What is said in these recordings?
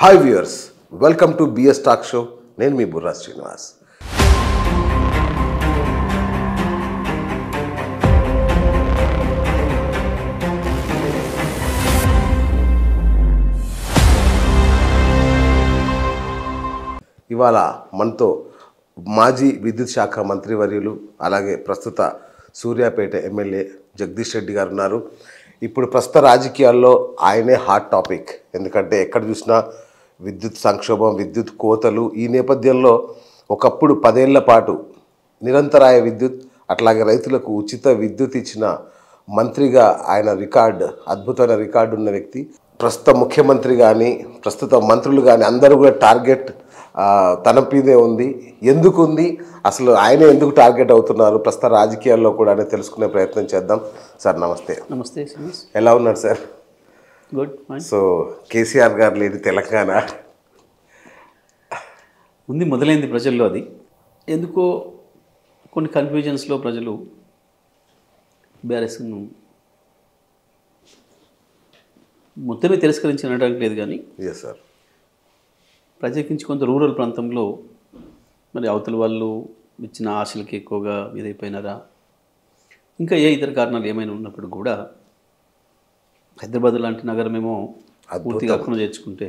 Hi viewers, welcome to BS talk show. నేను మీ బుర్రా శ్రీనివాస్. ఇవాళ మనతో మాజీ విద్యుత్ శాఖ మంత్రివర్యులు అలాగే ప్రస్తుత సూర్యాపేట ఎమ్మెల్యే జగదీష్ రెడ్డి గారు ఉన్నారు. ఇప్పుడు ప్రస్తుత రాజకీయాల్లో ఆయనే హాట్ టాపిక్. ఎందుకంటే ఎక్కడ చూసినా విద్యుత్ సంక్షోభం, విద్యుత్ కోతలు. ఈ నేపథ్యంలో ఒకప్పుడు 10 ఏళ్ల పాటు నిరంతరాయ విద్యుత్ అట్లాగే రైతులకు ఉచిత విద్యుత్ ఇచ్చిన మంత్రిగా ఆయన అద్భుతమైన రికార్డు ఉన్న వ్యక్తి. ప్రస్తుత ముఖ్యమంత్రి కానీ ప్రస్తుత మంత్రులు కానీ అందరూ కూడా టార్గెట్ తన మీదే ఉంది. ఎందుకు ఉంది, అసలు ఆయన ఎందుకు టార్గెట్ అవుతున్నారు, ప్రస్తుత రాజకీయాల్లో కూడా తెలుసుకునే ప్రయత్నం చేద్దాం. సార్ నమస్తే. నమస్తే. ఎలా ఉన్నారు సార్? గుడ్. సో కేసీఆర్ గారు లేని తెలంగాణ ఉంది, మొదలైంది ప్రజల్లో. అది ఎందుకో కొన్ని కన్ఫ్యూజన్స్లో ప్రజలు బీఆర్ఎస్ను మొత్తమే తిరస్కరించినడానికి లేదు, కానీ సార్ ప్రత్యేకించి కొంత రూరల్ ప్రాంతంలో మరి అవతల వాళ్ళు ఇచ్చిన ఆశలకి ఎక్కువగా ఇదైపోయినారా, ఇంకా ఏ ఇతర కారణాలు ఏమైనా ఉన్నప్పుడు కూడా హైదరాబాద్ లాంటి నగరమేమో పూర్తిగా అక్కున చేర్చుకుంటే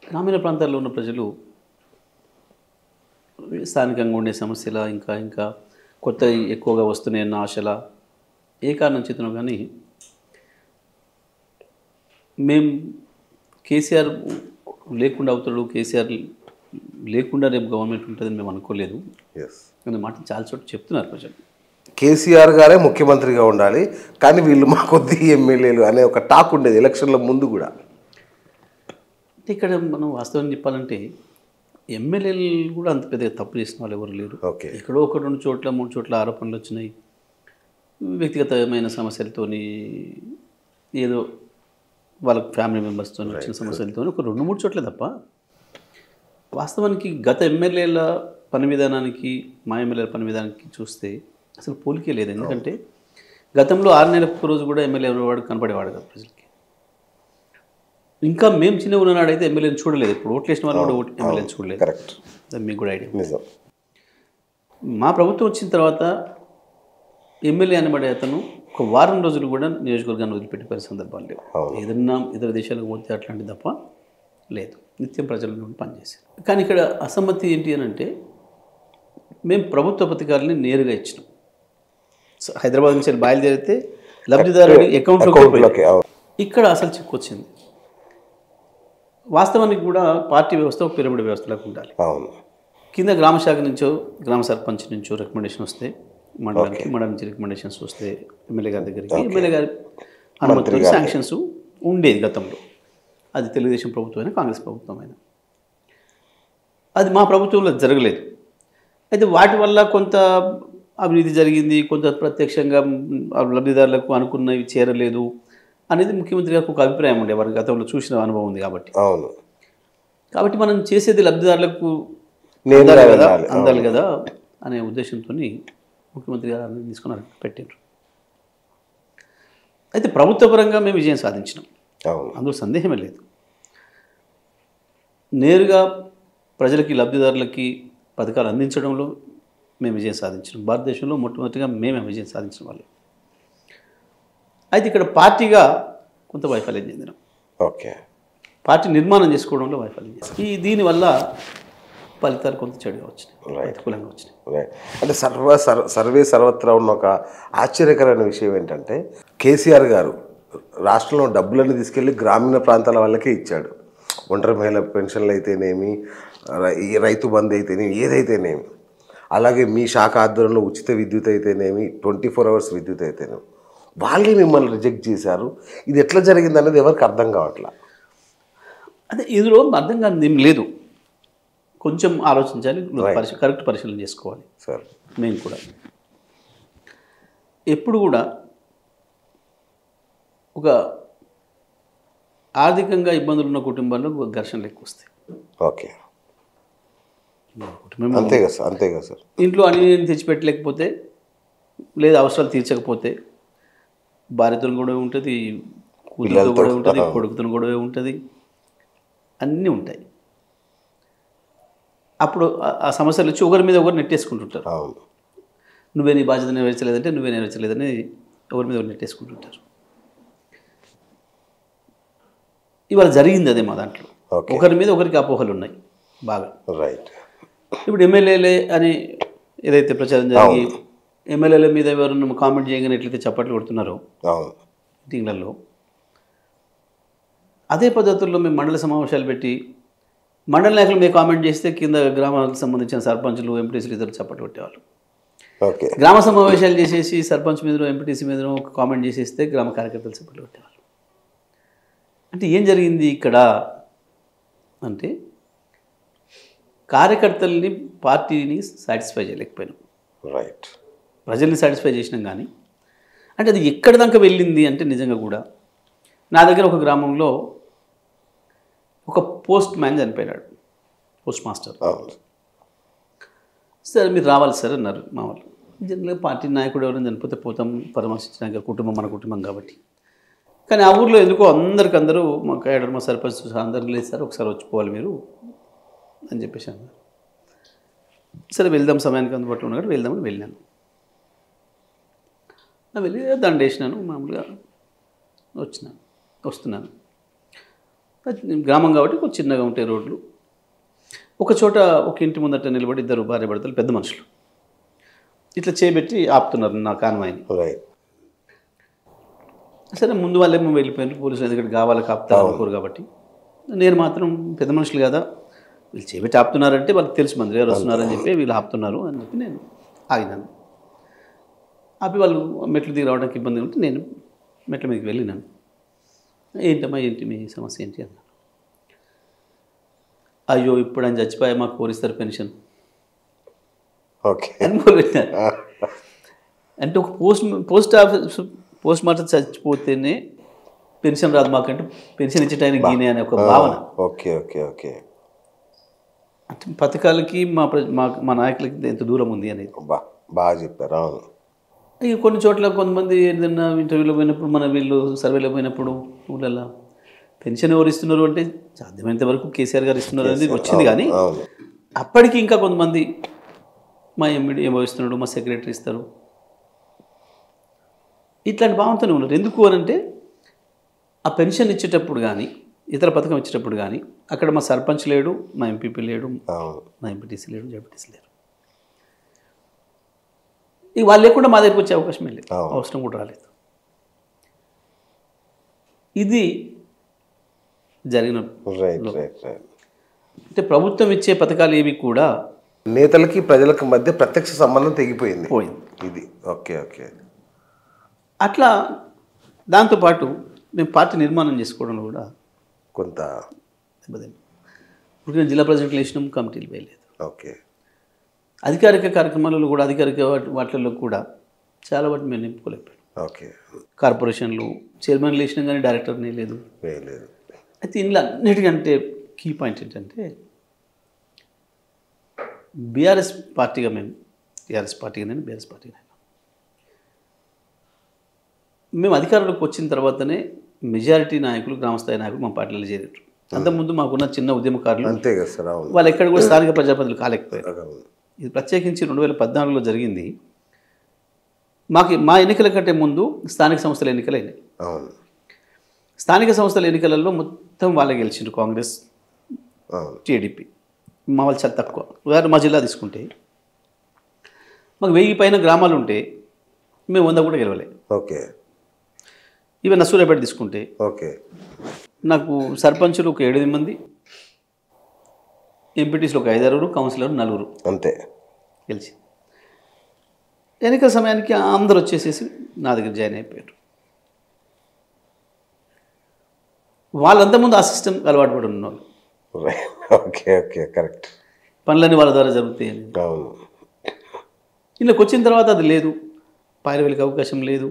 గ్రామీణ ప్రాంతాల్లో ఉన్న ప్రజలు స్థానికంగా ఉండే సమస్యల ఇంకా కొత్త ఎక్కువగా వస్తున్నాయన్న ఆశల ఏ కారణం చేతనో కానీ మేము కేసీఆర్ లేకుండా అవుతాడు, కేసీఆర్ లేకుండా రేపు గవర్నమెంట్ ఉంటుందని మేము అనుకోలేదు అనే మాట చాలా చోట్ల చెప్తున్నారు ప్రజలు. కేసీఆర్ గారే ముఖ్యమంత్రిగా ఉండాలి, కానీ వీళ్ళు మా కొద్ది ఎమ్మెల్యేలు అనే ఒక టాక్ ఉండేది ఎలక్షన్ల ముందు కూడా. ఇక్కడ మనం వాస్తవం చెప్పాలంటే ఎమ్మెల్యేలు కూడా అంత పెద్దగా తప్పు చేసిన వాళ్ళు ఎవరు లేరు. ఎక్కడో ఒక 2 చోట్ల 3 చోట్ల ఆరోపణలు వచ్చినాయి, వ్యక్తిగతమైన సమస్యలతోని, ఏదో వాళ్ళ ఫ్యామిలీ మెంబర్స్తో వచ్చిన సమస్యలతో ఒక 2-3 చోట్ల తప్ప వాస్తవానికి గత ఎమ్మెల్యేల పని విధానానికి మా ఎమ్మెల్యేల పని విధానానికి చూస్తే అసలు పోలికే లేదు. ఎందుకంటే గతంలో 6 నెలలకు ఒక రోజు కూడా ఎమ్మెల్యే వాడు కనపడేవాడు కదా ప్రజలకి. ఇంకా మేము చిన్న ఉన్ననాడైతే ఎమ్మెల్యేని చూడలేదు, ఇప్పుడు ఓట్లు వేసిన వాళ్ళు కూడా ఎమ్మెల్యేని చూడలేదు. కరెక్ట్, మీకు కూడా ఐడియా. మా ప్రభుత్వం వచ్చిన తర్వాత ఎమ్మెల్యే అనబడే అతను ఒక వారం రోజులు కూడా నియోజకవర్గాన్ని వదిలిపెట్టిపోయే సందర్భాలు లేవు. ఏదన్నా ఇతర దేశాలకు పోతే అట్లాంటి తప్ప లేదు, నిత్యం ప్రజల నుండి పనిచేశారు. కానీ ఇక్కడ అసమ్మతి ఏంటి అని అంటే మేము ప్రభుత్వ పథకాలని నేరుగా ఇచ్చినాం. హైదరాబాద్ నుంచి బయలుదేరితే లబ్ధిదారుడి అకౌంట్లోకి ఇక్కడ అసలు చిక్కు వచ్చింది. వాస్తవానికి కూడా పార్టీ వ్యవస్థ ఒక పిరమిడ్ వ్యవస్థలకు ఉండాలి. కింద గ్రామ శాఖ నుంచో గ్రామ సర్పంచ్ నుంచో రికమెండేషన్ వస్తే మండలానికి, మండలం నుంచి రికమెండేషన్స్ వస్తే ఎమ్మెల్యే గారి దగ్గరికి, ఎమ్మెల్యే గారి అనుమతితో శాంక్షన్స్ ఉండేది గతంలో. అది తెలుగుదేశం ప్రభుత్వం అయినా కాంగ్రెస్ ప్రభుత్వం అయినా. అది మా ప్రభుత్వంలో జరగలేదు. అయితే వాటి వల్ల కొంత అవినీతి జరిగింది, కొంత ప్రత్యక్షంగా లబ్ధిదారులకు అనుకున్నవి చేరలేదు అనేది ముఖ్యమంత్రి గారికి ఒక అభిప్రాయం ఉండే, వారి గతంలో చూసిన అనుభవం ఉంది కాబట్టి. కాబట్టి మనం చేసేది లబ్ధిదారులకు అందాలి కదా అనే ఉద్దేశంతో ముఖ్యమంత్రి గారు తీసుకున్నారు, పెట్టారు. అయితే ప్రభుత్వ పరంగా మేము విజయం సాధించినాం, అందులో సందేహమే లేదు. నేరుగా ప్రజలకి, లబ్ధిదారులకి పథకాలు అందించడంలో మేము విజయం సాధించినాం. భారతదేశంలో మొట్టమొదటిగా మేమే విజయం సాధించిన వాళ్ళు. అయితే ఇక్కడ పార్టీగా కొంత వైఫల్యం చెందినాం. పార్టీ నిర్మాణం చేసుకోవడంలో వైఫల్యం చేసినాం. దీనివల్ల ఫలితాలు కొంత చెడుగా వచ్చినాయి, ప్రతికూలంగా వచ్చినాయి. అంటే సర్వత్రా ఉన్న ఒక ఆశ్చర్యకరమైన విషయం ఏంటంటే కేసీఆర్ గారు రాష్ట్రంలో డబ్బులన్నీ తీసుకెళ్ళి గ్రామీణ ప్రాంతాల వాళ్ళకే ఇచ్చాడు. ఒంటరి మహిళ పెన్షన్లు అయితేనేమి, రైతు బంధు అయితేనేమి, ఏదైతేనేమి. అలాగే మీ శాఖ ఆధ్వర్యంలో ఉచిత విద్యుత్ అయితేనేమి, 24 hours విద్యుత్ అయితేనేమి, వాళ్ళే మిమ్మల్ని రిజెక్ట్ చేశారు. ఇది ఎట్లా జరిగింది అనేది ఎవరికి అర్థం కావట్లా. అదే ఇందులో అర్థం కాదు ఏం లేదు, కొంచెం ఆలోచించాలి, కరెక్ట్ పరిశీలన చేసుకోవాలి సార్. మేము కూడా ఎప్పుడు కూడా ఒక ఆర్థికంగా ఇబ్బందులు ఉన్న కుటుంబాల్లో ఘర్షణలు ఎక్కువ వస్తాయి. అంతేగా సార్. ఇంట్లో అన్ని తెచ్చిపెట్టలేకపోతే లేదా అవసరాలు తీర్చకపోతే భార్యతో గొడవ ఉంటుంది, కూతురుతో గొడవ ఉంటుంది, కొడుకుతో గొడవ ఉంటుంది, అన్నీ ఉంటాయి. అప్పుడు ఆ సమస్యలు వచ్చి ఒకరి మీద ఒకరు నెట్టేసుకుంటుంటారు. అవును. నువ్వే నీ బాధ్యత నెరవేర్చలేదంటే నువ్వే నెరవేర్చలేదని ఒకరి మీద ఒకరు నెట్టేసుకుంటుంటారు. ఇవాళ జరిగింది అదే మా దాంట్లో. ఓకే. ఒకరి మీద ఒకరికి అపోహలు ఉన్నాయి బాగా. రైట్. ఇప్పుడు ఎమ్మెల్యేలే అని ఏదైతే ప్రచారం జరిగి ఎమ్మెల్యేల మీద ఎవరు కామెంట్ చేయగానే ఎట్లయితే చప్పట్లు కొడుతున్నారో అవును. మీటింగ్లలో, అదే పద్ధతుల్లో మేము మండల సమావేశాలు పెట్టి మండల నాయకులు మీద కామెంట్ చేస్తే కింద గ్రామాలకు సంబంధించిన సర్పంచులు ఎంపీటీసీలు ఇద్దరు చప్పట్లు కొట్టేవాళ్ళు. ఓకే. గ్రామ సమావేశాలు చేసేసి సర్పంచ్ మీదనో ఎంపీటీసీ మీదనో ఒక కామెంట్ చేసేస్తే గ్రామ కార్యకర్తలు చప్పట్లు కొట్టేవాళ్ళు. అంటే ఏం జరిగింది ఇక్కడ అంటే కార్యకర్తల్ని పార్టీని సాటిస్ఫై చేయలేకపోయినాం. రైట్. ప్రజల్ని సాటిస్ఫై చేసినాం కానీ అంటే అది ఎక్కడి దాకా వెళ్ళింది అంటే నిజంగా కూడా నా దగ్గర ఒక గ్రామంలో ఒక పోస్ట్ మ్యాన్ చనిపోయినాడు, పోస్ట్ మాస్టర్. అవును. సరే మీరు రావాలి సార్ అన్నారు మా వాళ్ళు. జనరల్గా పార్టీ నాయకుడు ఎవరైనా చనిపోతే పోతాం పరామర్శించడానికి, కుటుంబం మన కుటుంబం కాబట్టి. కానీ ఆ ఊర్లో ఎందుకో అందరికందరూ మా కేడర్ మా సర్పంచ్ అందరికి లేదు సార్ ఒకసారి వచ్చిపోవాలి మీరు అని చెప్పేసి అన్నారు. సరే వెళ్దాం సమయానికి అందుబాటులో ఉన్నాడు వెళ్దామని వెళ్ళాను. వెళ్ళి దండేసినాను మామూలుగా వస్తున్నాను. గ్రామం కాబట్టి కొంచెం చిన్నగా ఉంటాయి రోడ్లు. ఒక చోట ఒక ఇంటి ముందట నిలబడి ఇద్దరు భార్య భర్తలు పెద్ద మనుషులు ఇట్లా చేయబెట్టి ఆపుతున్నారు నా కాన్వాయిని. రైట్. సరే ముందు వాళ్ళేమో వెళ్ళిపోయారు పోలీసులు, ఎందుకంటే కావాలని ఆపుతారు అనుకోరు కాబట్టి. నేను మాత్రం పెద్ద మనుషులు కదా వీళ్ళు చేయబెట్టి ఆపుతున్నారంటే వాళ్ళకి తెలుసు మంది ఎవరు వస్తున్నారని చెప్పి వీళ్ళు ఆపుతున్నారు అని చెప్పి నేను ఆగినాను. ఆపి వాళ్ళు మెట్లు దిగి రావడానికి ఇబ్బంది ఉంటే నేను మెట్ల మీదకి వెళ్ళినాను. ఏంటమ్మా ఏంటి మీ సమస్య ఏంటి అన్నాను. అయ్యో ఇప్పుడు ఆయన చచ్చిపోయా మాకు కోరిస్తారు పెన్షన్ ఓకే అని మొదలుపెట్టారు. అంటే ఒక పోస్ట్ మార్టం చచ్చిపోతేనే పెన్షన్ రాదు మాకంటే పెన్షన్ ఇచ్చేటానికి గీనే అనే ఒక భావన. Okay okay okay. అంటే పథకాలకి మా నాయకులకి ఎంత దూరం ఉంది అనేది బాగా చెప్పారు. అవును. ఇక కొన్ని చోట్ల కొంతమంది ఏదైనా ఇంటర్వ్యూలో పోయినప్పుడు మన వీళ్ళు సర్వేలో పోయినప్పుడు ఊళ్ళల్లో పెన్షన్ ఎవరు ఇస్తున్నారు అంటే సాధ్యమైనంత వరకు కేసీఆర్ గారు ఇస్తున్నారు అనేది వచ్చింది. కానీ అప్పటికి ఇంకా కొంతమంది మా ఎంఈడి ఏమో ఇస్తున్నాడు, మా సెక్రటరీ ఇస్తారు, ఇట్లాంటి భావంతోనే ఉన్నారు. ఎందుకు అని అంటే ఆ పెన్షన్ ఇచ్చేటప్పుడు కానీ ఇతర పథకం ఇచ్చేటప్పుడు కానీ అక్కడ మా సర్పంచ్ లేడు, మా ఎంపీపీ లేడు, మా ఎంపీటీసీ లేడు, జడ్పీటీసీ లేరు. ఇక వాళ్ళు లేకుండా మా దగ్గరికి వచ్చే అవకాశమే లేదు, అవసరం కూడా రాలేదు. ఇది జరిగిన అంటే ప్రభుత్వం ఇచ్చే పథకాలు ఏవి కూడా నేతలకి ప్రజలకు మధ్య ప్రత్యక్ష సంబంధం తెగిపోయింది ఇది. Okay okay. అట్లా దాంతోపాటు మేము పార్టీ నిర్మాణం చేసుకోవడంలో కూడా కొంత దెబ్బతింది. ఇప్పుడు నేను జిల్లా ప్రెసిడెంట్లు వేసినాం, కమిటీలు వేయలేదు. ఓకే. అధికారిక కార్యక్రమాలలో కూడా అధికారిక వాటిల్లో కూడా చాలా వాటి మేము నింపుకోలేకపోయాం. ఓకే. కార్పొరేషన్లు చైర్మన్లు వేసినాం కానీ డైరెక్టర్ని లేదు. అయితే ఇందులో అన్నిటికంటే కీ పాయింట్ ఏంటంటే బీఆర్ఎస్ పార్టీగా మేము టీఆర్ఎస్ పార్టీగా నేను బీఆర్ఎస్ పార్టీగా మేము అధికారంలోకి వచ్చిన తర్వాతనే మెజారిటీ నాయకులు గ్రామస్థాయి నాయకులు మా పార్టీలో చేరారు. అంతకుముందు మాకున్న చిన్న ఉద్యమకారులు అంతే కదా సార్, వాళ్ళు ఎక్కడ కూడా స్థానిక ప్రజాప్రతినిధులు కాలేకపోయారు. ఇది ప్రత్యేకించి 2014లో జరిగింది. మా ఎన్నికల కంటే ముందు స్థానిక సంస్థల ఎన్నికలు అయినాయి. స్థానిక సంస్థల ఎన్నికలలో మొత్తం వాళ్ళే గెలిచిండ్రు, కాంగ్రెస్ టీడీపీ. మా వాళ్ళు చాలా తక్కువ. ఉదాహరణ మా జిల్లా తీసుకుంటే మాకు 1000 పైన గ్రామాలు ఉంటే మేము 100 కూడా గెలవలే. ఓకే. ఈవెన్ నసూరాపేట తీసుకుంటే ఓకే నాకు సర్పంచులు ఒక 8 మంది, ఎంపీటీసీలు ఒక 5-6, కౌన్సిలర్ 4 అంతే గెలిచి. ఎన్నికల సమయానికి అందరూ వచ్చేసేసి నా దగ్గర జాయిన్ అయిపోయారు. వాళ్ళంతా ముందు ఆ సిస్టమ్ అలవాటు పడి ఉన్నవాళ్ళు. Okay okay correct. పనులన్నీ వాళ్ళ ద్వారా జరుగుతాయి. ఇళ్ళకి వచ్చిన తర్వాత అది లేదు, పాయలవెళ్ళకి అవకాశం లేదు.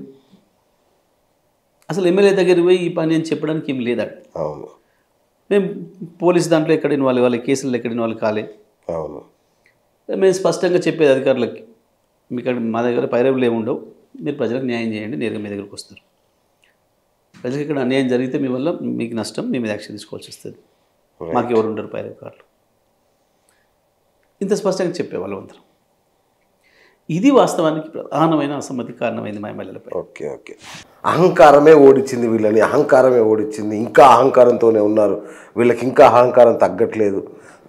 అసలు ఎమ్మెల్యే దగ్గరికి పోయి ఈ పని అని చెప్పడానికి ఏం లేదా. మేము పోలీస్ దాంట్లో ఎక్కడిన వాళ్ళ కేసులు ఎక్కడిన వాళ్ళు కాలే. మేము స్పష్టంగా చెప్పేది అధికారులకి, మీకు మా దగ్గర పైరవులు ఏముండవు, మీరు ప్రజలకు న్యాయం చేయండి, నేరుగా మీ దగ్గరికి వస్తారు. ప్రజలకు ఇక్కడ అన్యాయం జరిగితే మీ వల్ల మీకు నష్టం, మీ మీద యాక్షన్ తీసుకోవాల్సి వస్తుంది. మాకు ఎవరు ఉండరు పైరవికారులు, ఇంత స్పష్టంగా చెప్పేవాళ్ళు అందరం. ఇది వాస్తవానికి ప్రధానమైన అసమ్మతి కారణమైంది మా ఎమ్మెల్యేలపై. ఓకే ఓకే, అహంకారమే ఓడించింది వీళ్ళని, అహంకారమే ఓడించింది. ఇంకా అహంకారంతోనే ఉన్నారు, వీళ్ళకి ఇంకా అహంకారం తగ్గట్లేదు.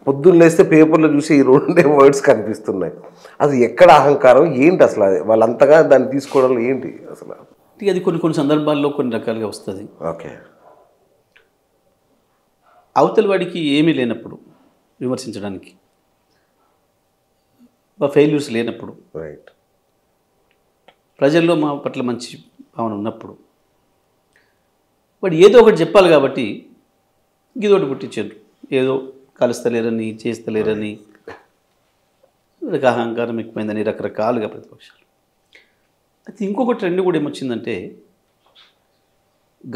పొద్దున్న లేస్తే పేపర్లో చూసి ఈ 2 వర్డ్స్ కనిపిస్తున్నాయి. అది ఎక్కడ అహంకారం ఏంటి అసలు? అది వాళ్ళంతగా దాన్ని తీసుకోవడంలో ఏంటి అసలు? అది కొన్ని సందర్భాల్లో కొన్ని రకాలుగా వస్తుంది. ఓకే, అవతలి వాడికి ఏమీ లేనప్పుడు విమర్శించడానికి, ఫెయిల్యూర్స్ లేనప్పుడు, రైట్, ప్రజల్లో మా పట్ల మంచి భావన ఉన్నప్పుడు వాడు ఏదో ఒకటి చెప్పాలి కాబట్టి ఇదోటి పుట్టించారు. ఏదో కలుస్తలేరని, చేస్తలేరని, వీళ్ళకి అహంకారం ఎక్కువైందని రకరకాలుగా ప్రతిపక్షాలు. అయితే ఇంకొక ట్రెండ్ కూడా ఏమొచ్చిందంటే,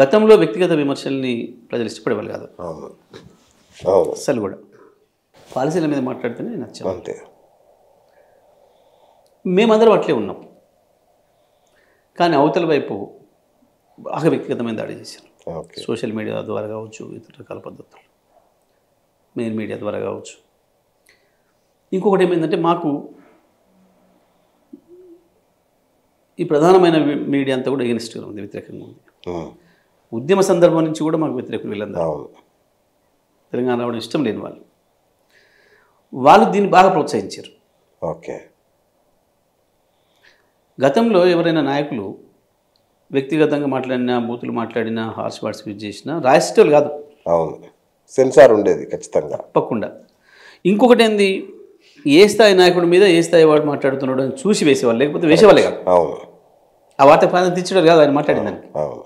గతంలో వ్యక్తిగత విమర్శల్ని ప్రజలు ఇష్టపడేవాళ్ళు కాదు అసలు కూడా. పాలసీల మీద మాట్లాడితేనే నచ్చాం అంతే. మేమందరం అట్లే ఉన్నాం. కానీ అవతల వైపు బాగా వ్యక్తిగతమైన దాడి చేశారు. సోషల్ మీడియా ద్వారా కావచ్చు, ఇతర రకాల పద్ధతులు, మెయిన్ మీడియా ద్వారా కావచ్చు. ఇంకొకటి ఏమైందంటే, మాకు ఈ ప్రధానమైన మీడియా అంతా కూడా ఎగనిస్ట్గా ఉంది, వ్యతిరేకంగా ఉంది. ఉద్యమ సందర్భం నుంచి కూడా మాకు వ్యతిరేకులు వీళ్ళందరూ, తెలంగాణ రావడం ఇష్టం లేని వాళ్ళు దీన్ని బాగా ప్రోత్సహించారు. ఓకే, గతంలో ఎవరైనా నాయకులు వ్యక్తిగతంగా మాట్లాడినా, బూతులు మాట్లాడినా, హార్ష్ వర్డ్స్ యూజ్ చేసినా రాసేటోళ్ళు కాదు. అవును, సెన్సార్ ఉండేది ఖచ్చితంగా, తప్పకుండా. ఇంకొకటి ఏంది, ఏ స్థాయి నాయకుడి మీద ఏ స్థాయి వాడు మాట్లాడుతున్నాడు అని చూసి వేసేవాళ్ళు, లేకపోతే వేసేవాళ్ళే కాదు. అవును, ఆ వార్త ప్రాంతం తెచ్చేవాళ్ళు కాదు ఆయన మాట్లాడిందానికి. అవును.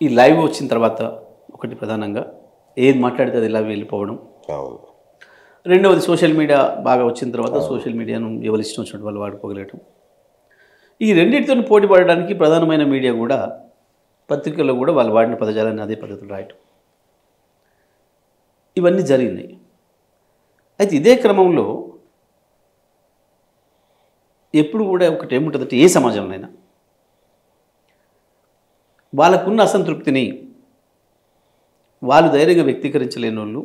ఈ లైవ్ వచ్చిన తర్వాత ఒకటి ప్రధానంగా ఏది మాట్లాడితే అది లైవ్ వెళ్ళిపోవడం. అవును. రెండవది, సోషల్ మీడియా బాగా వచ్చిన తర్వాత సోషల్ మీడియాను ఎవరు ఇష్టం వచ్చినట్టు వాళ్ళు వాడుకోగలగటం. ఈ రెండింటితో పోటీ పడడానికి ప్రధానమైన మీడియా కూడా, పత్రికల్లో కూడా వాళ్ళు వాడిన పదజాలాన్ని అదే పద్ధతులు రాయటం, ఇవన్నీ జరిగినాయి. అయితే ఇదే క్రమంలో ఎప్పుడు కూడా ఒకటి ఏముంటుందంటే, ఏ సమాజంలోనైనా వాళ్ళకున్న అసంతృప్తిని వాళ్ళు ధైర్యంగా వ్యక్తీకరించలేని వాళ్ళు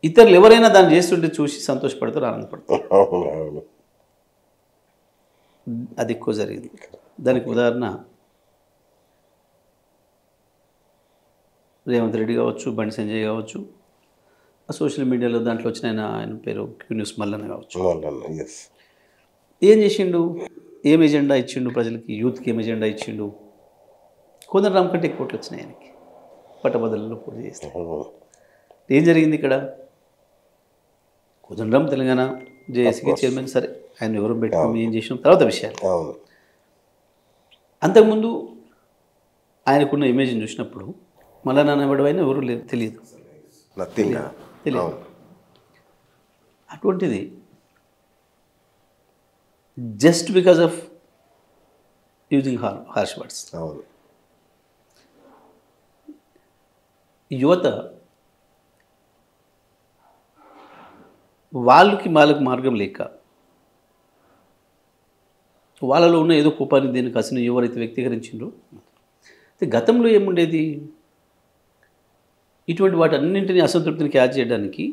ఇతరులు ఎవరైనా దాన్ని చేస్తుంటే చూసి సంతోషపడతారు, ఆనందపడతారు. అది ఎక్కువ జరిగింది. దానికి ఉదాహరణ రేవంత్ రెడ్డి కావచ్చు, బండి సంజయ్ కావచ్చు, సోషల్ మీడియాలో దాంట్లో వచ్చిన ఆయన పేరు క్యూన్యూస్ మల్లన్న కావచ్చు. ఏం చేసిండు, ఏం ఎజెండా ఇచ్చిండు ప్రజలకి, యూత్కి ఏం ఎజెండా ఇచ్చిండు? కోదండరామ్ కంటే ఎక్కువ ఓట్లు వచ్చినాయి ఆయనకి, పట్టభద్రులలో పోటీ చేస్తే. ఏం జరిగింది ఇక్కడ? కోదండరామ్ తెలంగాణ జేఏసీకి చైర్మన్, సరే ఆయన ఎవరు పెట్టుకుని ఏం చేసినాం తర్వాత విషయాలు. అంతకుముందు ఆయనకున్న ఇమేజ్ని చూసినప్పుడు మల్లన్న ఎవడైనా ఎవరు లేదు, తెలియదు. అటువంటిది just because of using harsh words యువత వాళ్ళకి మార్గం లేక, వాళ్ళలో ఉన్న ఏదో కోపాన్ని దీన్ని కసిని ఎవరైతే వ్యక్తీకరించిండ్రో. గతంలో ఏముండేది, ఇటువంటి వాటి అన్నింటినీ అసంతృప్తిని క్యాచ్ చేయడానికి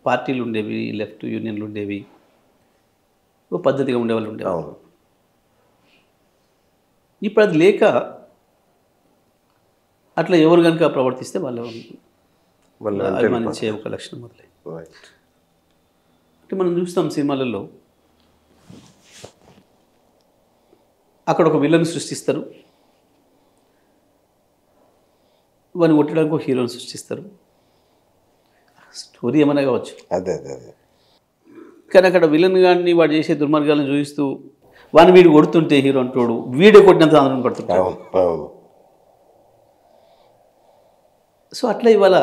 పార్టీలు ఉండేవి, లెఫ్ట్ యూనియన్లు ఉండేవి, ఓ పద్ధతిగా ఉండేవాళ్ళు ఉండేవాళ్ళు. ఇప్పుడు అది లేక అట్లా ఎవరు కనుక ప్రవర్తిస్తే వాళ్ళు అభిమానించే ఒక లక్షణం మొదలైంది. అంటే మనం చూస్తాం సినిమాలలో, అక్కడ ఒక విలన్ సృష్టిస్తారు, వాడిని కొట్టడానికి ఒక హీరోని సృష్టిస్తారు, స్టోరీ ఏమైనా కావచ్చు. కానీ అక్కడ విలన్ గాడిని వాడు చేసే దుర్మార్గాలను చూపిస్తూ వాడిని వీడు కొడుతుంటే హీరో అంటాడు, వీడే కొట్టినంత ఆందోళన పడుతుంటాడు. సో అట్లా ఇవాళ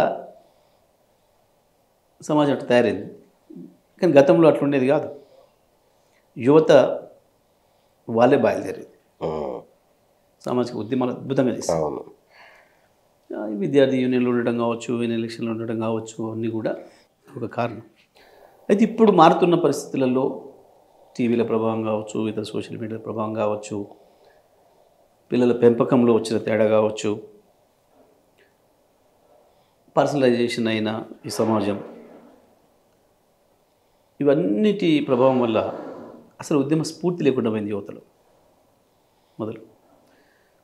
సమాజం అట్లా తయారైంది. కానీ గతంలో అట్లా ఉండేది కాదు. యువత వాళ్ళే బయలుదేరేది, సామాజిక ఉద్యమాలు అద్భుతంగా చేస్తారు. విద్యార్థి యూనియన్లు ఉండడం కావచ్చు, ఎలక్షన్లు ఉండడం కావచ్చు, అన్నీ కూడా ఒక కారణం. అయితే ఇప్పుడు మారుతున్న పరిస్థితులలో టీవీల ప్రభావం కావచ్చు, ఇతర సోషల్ మీడియా ప్రభావం కావచ్చు, పిల్లల పెంపకంలో వచ్చిన తేడా కావచ్చు, పర్సనలైజేషన్ అయిన ఈ సమాజం, ఇవన్నిటి ప్రభావం వల్ల అసలు ఉద్యమ స్ఫూర్తి లేకుండా పోయింది యువతలో. మొదలు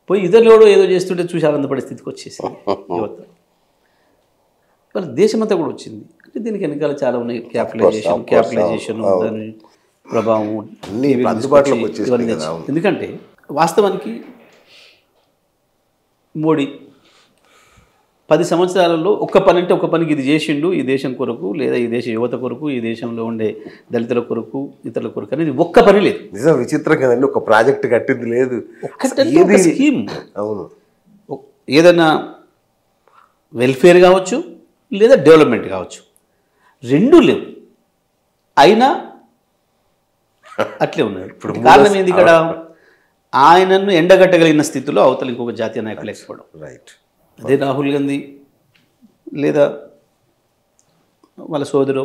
పోయి ఇతరులు ఏదో చేస్తుంటే చూసి ఆనందపడే స్థితికి వచ్చేసింది యువత. వాళ్ళ దేశమంతా కూడా వచ్చింది. అంటే దీనికి వెనకాల చాలా ఉన్నాయి. క్యాపిటలైజేషన్ దాని ప్రభావం అందుబాటులోకి వచ్చేసింది. ఎందుకంటే వాస్తవానికి మోడీ 10 సంవత్సరాలలో ఒక్క పని అంటే ఒక్క పనికి ఇది చేసిండు ఈ దేశం కొరకు, లేదా ఈ దేశ యువత కొరకు, ఈ దేశంలో ఉండే దళితుల కొరకు, ఇతరుల కొరకు అనేది ఒక్క పని లేదు. నిజం, విచిత్రం కదండి. ఒక ప్రాజెక్ట్ కట్టింది లేదు, ఒక్క స్కీమ్. అవును, ఏదైనా వెల్ఫేర్ కావచ్చు లేదా డెవలప్మెంట్ కావచ్చు, రెండూ లేవు. అయినా అట్లే ఉన్నాడు. ఇప్పుడు కారణం ఏంది? ఇక్కడ ఆయనను ఎండగట్టగలిగిన స్థితిలో అవతల ఇంకొక జాతీయ నాయకులు లేకపోవడం. రైట్. అదే రాహుల్ గాంధీ లేదా వాళ్ళ సోదరో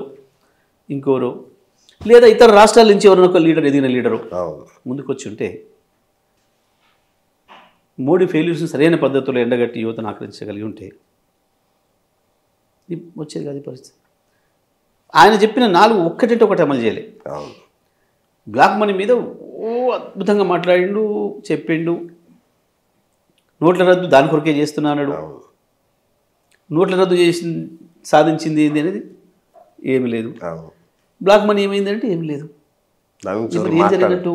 ఇంకోరో లేదా ఇతర రాష్ట్రాల నుంచి ఎవరైనా ఒక లీడర్, ఎదిగిన లీడరు ముందుకు వచ్చి ఉంటే మోడీ ఫెయిల్యూర్స్ని సరైన పద్ధతిలో ఎండగట్టి యువతను ఆకరించగలిగి ఉంటే వచ్చేది కాదు పరిస్థితి. ఆయన చెప్పిన 4 ఒక్కటంటే ఒకటి అమలు చేయలే. బ్లాక్ మనీ మీద అద్భుతంగా మాట్లాడిండు, చెప్పిండు. నోట్ల రద్దు దాని కొరకే చేస్తున్నాడు. నోట్ల రద్దు చేసి సాధించింది ఏంది అనేది ఏమి లేదు. బ్లాక్ మనీ ఏమైందంటే ఏమి లేదు. ఇప్పుడు ఏం జరిగినట్టు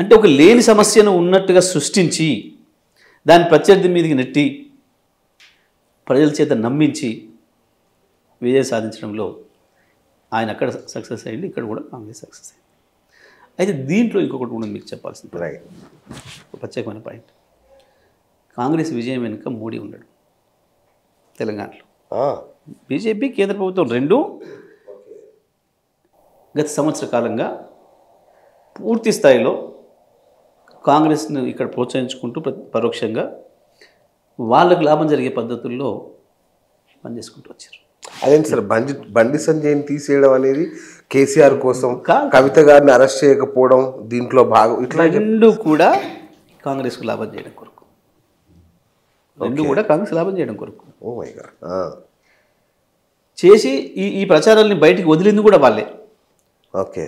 అంటే ఒక లేని సమస్యను ఉన్నట్టుగా సృష్టించి దాని ప్రత్యర్థి మీదకి నెట్టి ప్రజల చేత నమ్మించి విజయం సాధించడంలో ఆయన అక్కడ సక్సెస్ అయ్యింది, ఇక్కడ కూడా కాంగ్రెస్ సక్సెస్ అయింది. అయితే దీంట్లో ఇంకొకటి కూడా మీకు చెప్పాల్సింది ప్రత్యేకమైన పాయింట్. కాంగ్రెస్ విజయం వెనుక మోడీ ఉన్నాడు. తెలంగాణలో బీజేపీ, కేంద్ర ప్రభుత్వం రెండూ గత సంవత్సర కాలంగా పూర్తి స్థాయిలో కాంగ్రెస్ను ఇక్కడ ప్రోత్సహించుకుంటూ పరోక్షంగా వాళ్ళకు లాభం జరిగే పద్ధతుల్లో పనిచేసుకుంటూ వచ్చారు. అదేంటి సార్, బండి సంజయ్ని తీసేయడం అనేది కేసీఆర్ కోసం, కవిత గారిని అరెస్ట్ చేయకపోవడం దీంట్లో భాగం, ఇట్లా రెండు కూడా కాంగ్రెస్కు లాభం చేయడం కొరకు. రెండు కూడా కాంగ్రెస్ లాభం చేయడం కొరకు చేసి ఈ ప్రచారాన్ని బయటికి వదిలింది కూడా వాళ్ళే. ఓకే.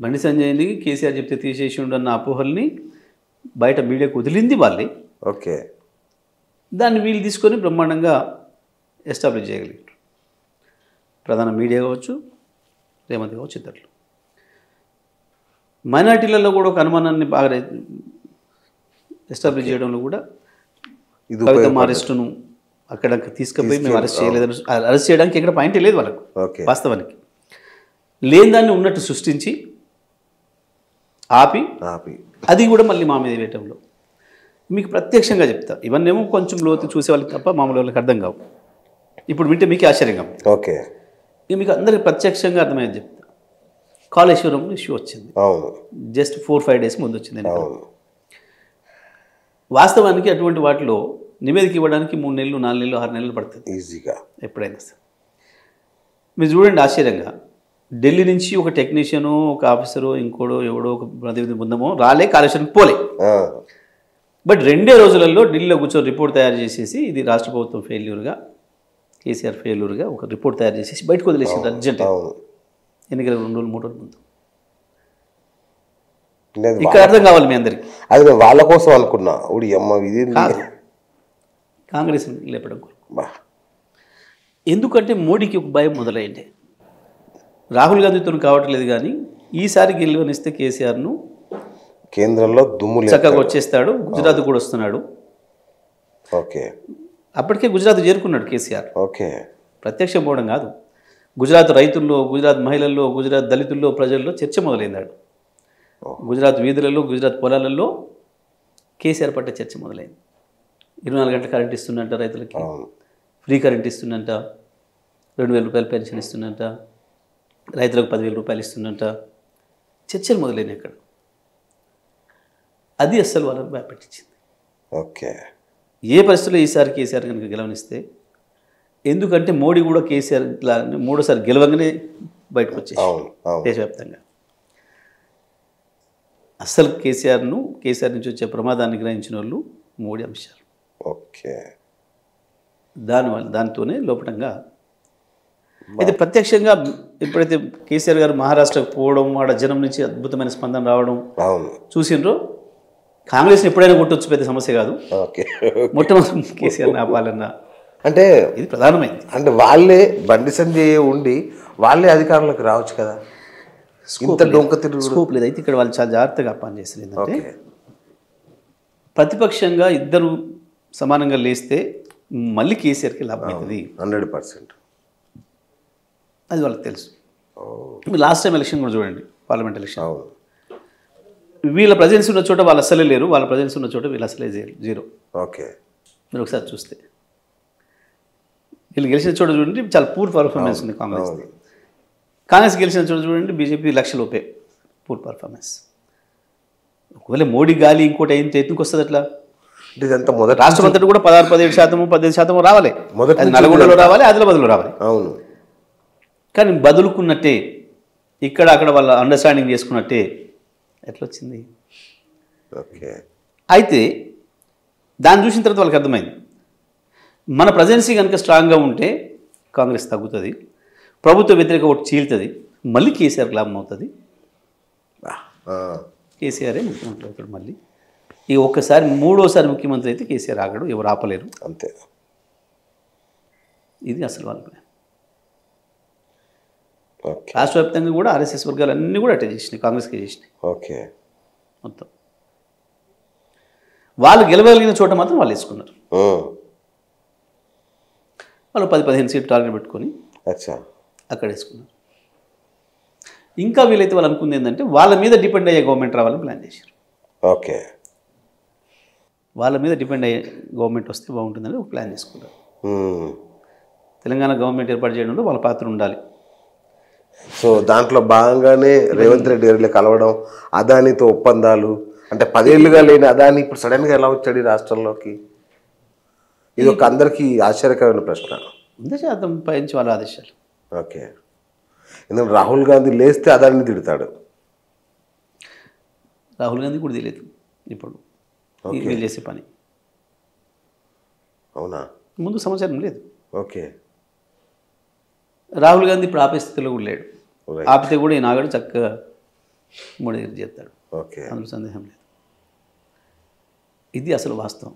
బండి సంజయ్ని కేసీఆర్ చెప్తే తీసేసి ఉండన్న అపోహల్ని బయట మీడియాకు వదిలింది వాళ్ళే. ఓకే. దాన్ని వీళ్ళు తీసుకొని బ్రహ్మాండంగా ఎస్టాబ్లిష్ చేయగలిగారు. ప్రధాన మీడియా కావచ్చు, రేవంత్ కావచ్చు, ఇతరులు. మైనార్టీలలో కూడా ఒక అనుమానాన్ని బాగా ఎస్టాబ్లిష్ చేయడంలో కూడా కవితమ్మ అరెస్టును అక్కడ తీసుకుపోయి మేము అరెస్ట్ చేయలేదని, అరెస్ట్ చేయడానికి ఇక్కడ పాయింటే లేదు వాళ్ళకు. వాస్తవానికి లేని దాన్ని ఉన్నట్టు సృష్టించి ఆపి అది కూడా మళ్ళీ మా మీద వేయటంలో మీకు ప్రత్యక్షంగా చెప్తా. ఇవన్నేమో కొంచెం లోతు చూసే వాళ్ళకి తప్ప మామూలు వాళ్ళకి అర్థం కావు. ఇప్పుడు వింటే మీకు ఆశ్చర్యంగా. ఓకే. ఇక మీకు అందరికి ప్రత్యక్షంగా అర్థమయ్యేది చెప్తా. కాళేశ్వరం ఇష్యూ వచ్చింది, జస్ట్ 4-5 డేస్ ముందు వచ్చింది. వాస్తవానికి అటువంటి వాటిలో నివేదిక ఇవ్వడానికి 3 నెలలు, 4 నెలలు, 6 నెలలు పడుతుంది ఈజీగా ఎప్పుడైనా సార్. మీరు చూడండి ఆశ్చర్యంగా, ఢిల్లీ నుంచి ఒక టెక్నీషియను, ఒక ఆఫీసరు, ఇంకోడో ఎవడో ఒక ప్రతినిధి బృందమో రాలే, కాళేశ్వరం పోలే. బట్ 2 రోజులలో ఢిల్లీలో కూర్చొని రిపోర్ట్ తయారు చేసేసి ఇది రాష్ట్ర ప్రభుత్వం ఫెయిల్యూర్గా, కేసీఆర్ ఫెయిల్యూర్గా ఒక రిపోర్ట్ తయారు చేసేసి బయటకు వదిలేసింది అర్జెంట్. ఎన్నికలకు 2 రోజులు 3 రోజుల ముందు. ఇక్కడ అర్థం కావాలి మీ అందరికి, అది వాళ్ళ కోసం అనుకున్నా. ఇది కాంగ్రెస్ లేపడం కొరకు. ఎందుకంటే మోడీకి ఒక భయం మొదలైంది. రాహుల్ గాంధీతో కావట్లేదు, కానీ ఈసారి గెలువనిస్తే కేసీఆర్ను కేంద్రంలో దుమ్ము చక్కగా వచ్చేస్తాడు. గుజరాత్ కూడా వస్తున్నాడు. ఓకే. అప్పటికే గుజరాత్ చేరుకున్నాడు కేసీఆర్. ఓకే. ప్రత్యక్షం పోవడం కాదు, గుజరాత్ రైతుల్లో, గుజరాత్ మహిళల్లో, గుజరాత్ దళితుల్లో, ప్రజల్లో చర్చ మొదలైందాడు. గుజరాత్ వీధులలో, గుజరాత్ పొలాలలో కేసీఆర్ పట్ల చర్చ మొదలైంది. 24 గంటల కరెంట్ ఇస్తున్నంట, రైతులకి ఫ్రీ కరెంట్ ఇస్తున్నంట, 2,000 రూపాయలు పెన్షన్ ఇస్తున్నంట, రైతులకు 10,000 రూపాయలు ఇస్తున్నంట. చర్చలు మొదలైనవి అక్కడ. అది అస్సలు వాళ్ళని భయపెట్టించింది. ఓకే. ఏ పరిస్థితుల్లో ఈసారి కేసీఆర్ కనుక గెలవనిస్తే, ఎందుకంటే మోడీ కూడా కేసీఆర్ మూడోసారి గెలవగానే బయటకు వచ్చేసి దేశవ్యాప్తంగా అస్సలు కేసీఆర్ నుంచి వచ్చే ప్రమాదాన్ని గ్రహించిన వాళ్ళు మోడీ, అమిత్ షా. ఓకే. దానితోనే లోపటంగా అయితే ప్రత్యక్షంగా ఎప్పుడైతే కేసీఆర్ గారు మహారాష్ట్రకు పోవడం వాడ జనం నుంచి అద్భుతమైన స్పందన రావడం అవును. చూసిండ్రో కాంగ్రెస్ని ఎప్పుడైనా కొట్టొచ్చు, పెద్ద సమస్య కాదు. ఓకే. మొట్టమొదటి కేసీఆర్ ఆపాలన్న అంటే ఇది ప్రధానమైంది. అంటే వాళ్ళే బండి సంజయ్ ఉండి వాళ్ళే అధికారంలోకి రావచ్చు కదా. ఇంత డొంక తిరుగు స్కోప్ లేదు. అయితే ఇక్కడ వాళ్ళు చాలా జాగ్రత్తగా పనిచేస్తారు. ఏంటంటే ఓకే. ప్రతిపక్షంగా ఇద్దరు సమానంగా లేస్తే మళ్ళీ కేసీఆర్కి లాభం అవుతుంది. 100%. అది వాళ్ళకి తెలుసు. మీరు లాస్ట్ టైం ఎలక్షన్ కూడా చూడండి, పార్లమెంట్ ఎలక్షన్. అవును. వీళ్ళ ప్రజెన్స్ ఉన్న చోట వాళ్ళు అసలే లేరు, వాళ్ళ ప్రజెన్స్ ఉన్న చోట వీళ్ళు అసలే జీరో. ఓకే. మీరు ఒకసారి చూస్తే వీళ్ళు గెలిచిన చోట చూడండి చాలా పూర్ పర్ఫార్మెన్స్ ఉంది కాంగ్రెస్. కాంగ్రెస్ గెలిచిన చోట చూడండి బీజేపీ లక్షలోపే పూర్ పర్ఫార్మెన్స్. ఒకవేళ మోడీ గాలి ఇంకోటి అయితే ఎందుకు వస్తుంది అట్లా? ఇదంతా మొదటి రాష్ట్రం అంతటి కూడా 16-17%, 15% రావాలి. మొదటి నల్గొండలో రావాలి, ఆదిలాబాద్లో రావాలి. అవును. కానీ బదులుకున్నట్టే ఇక్కడ అక్కడ వాళ్ళ అండర్స్టాండింగ్ చేసుకున్నట్టే ఎట్లా వచ్చింది? ఓకే. అయితే దాన్ని చూసిన తర్వాత వాళ్ళకి అర్థమైంది మన ప్రజెన్సీ కనుక స్ట్రాంగ్గా ఉంటే కాంగ్రెస్ తగ్గుతుంది, ప్రభుత్వ వ్యతిరేక ఓటు చీలుతుంది, మళ్ళీ కేసీఆర్కి లాభం అవుతుంది, కేసీఆరే ముఖ్యమంత్రి అవుతాడు మళ్ళీ. ఇక ఒక్కసారి మూడోసారి ముఖ్యమంత్రి అయితే కేసీఆర్ ఆగడు, ఎవరు ఆపలేరు. అంతే. ఇది అసలు వాళ్ళ ప్లాన్. ఓకే. రాష్ట్ర వ్యాప్తంగా కూడా ఆర్ఎస్ఎస్ వర్గాలు అన్నీ కూడా అటెండ్ చేసినాయి, కాంగ్రెస్కి చేసినాయి ఓకే. మొత్తం. వాళ్ళు గెలవగలిగిన చోట మాత్రం వాళ్ళు వేసుకున్నారు. వాళ్ళు 10-15 సీట్లు టార్గెట్ పెట్టుకొని అచ్చా అక్కడ వేసుకున్నారు. ఇంకా వీలైతే వాళ్ళు అనుకుంది ఏంటంటే వాళ్ళ మీద డిపెండ్ అయ్యే గవర్నమెంట్ రావాలని ప్లాన్ చేశారు. ఓకే. వాళ్ళ మీద డిపెండ్ అయ్యే గవర్నమెంట్ వస్తే బాగుంటుందని ఒక ప్లాన్ చేసుకున్నారు. తెలంగాణ గవర్నమెంట్ ఏర్పాటు చేయడంలో వాళ్ళ పాత్ర ఉండాలి. సో దాంట్లో భాగంగానే రేవంత్ రెడ్డి గారిలో కలవడం, అదానితో ఒప్పందాలు, అంటే 10 ఏళ్ళుగా లేని అదాని ఇప్పుడు సడన్గా ఎలా వచ్చాడు ఈ రాష్ట్రంలోకి? ఇది ఒక అందరికీ ఆశ్చర్యకరమైన ప్రశ్న. 100% పైనుంచి వాళ్ళ ఆదేశాలు. ఓకే. ఎందుకంటే రాహుల్ గాంధీ లేస్తే అదాన్ని తిడతాడు. రాహుల్ గాంధీ కూడా తెలియదు ఇప్పుడు వీళ్ళు చేసే పని. అవునా? ముందు సమాచారం లేదు. ఓకే. రాహుల్ గాంధీ ఇప్పుడు ఆపే స్థితిలో కూడా లేడు. ఆపితే కూడా ఈయన ఆగడు, చక్కగా మోడీ దగ్గర చేస్తాడు. ఓకే. అందులో సందేహం లేదు. ఇది అసలు వాస్తవం.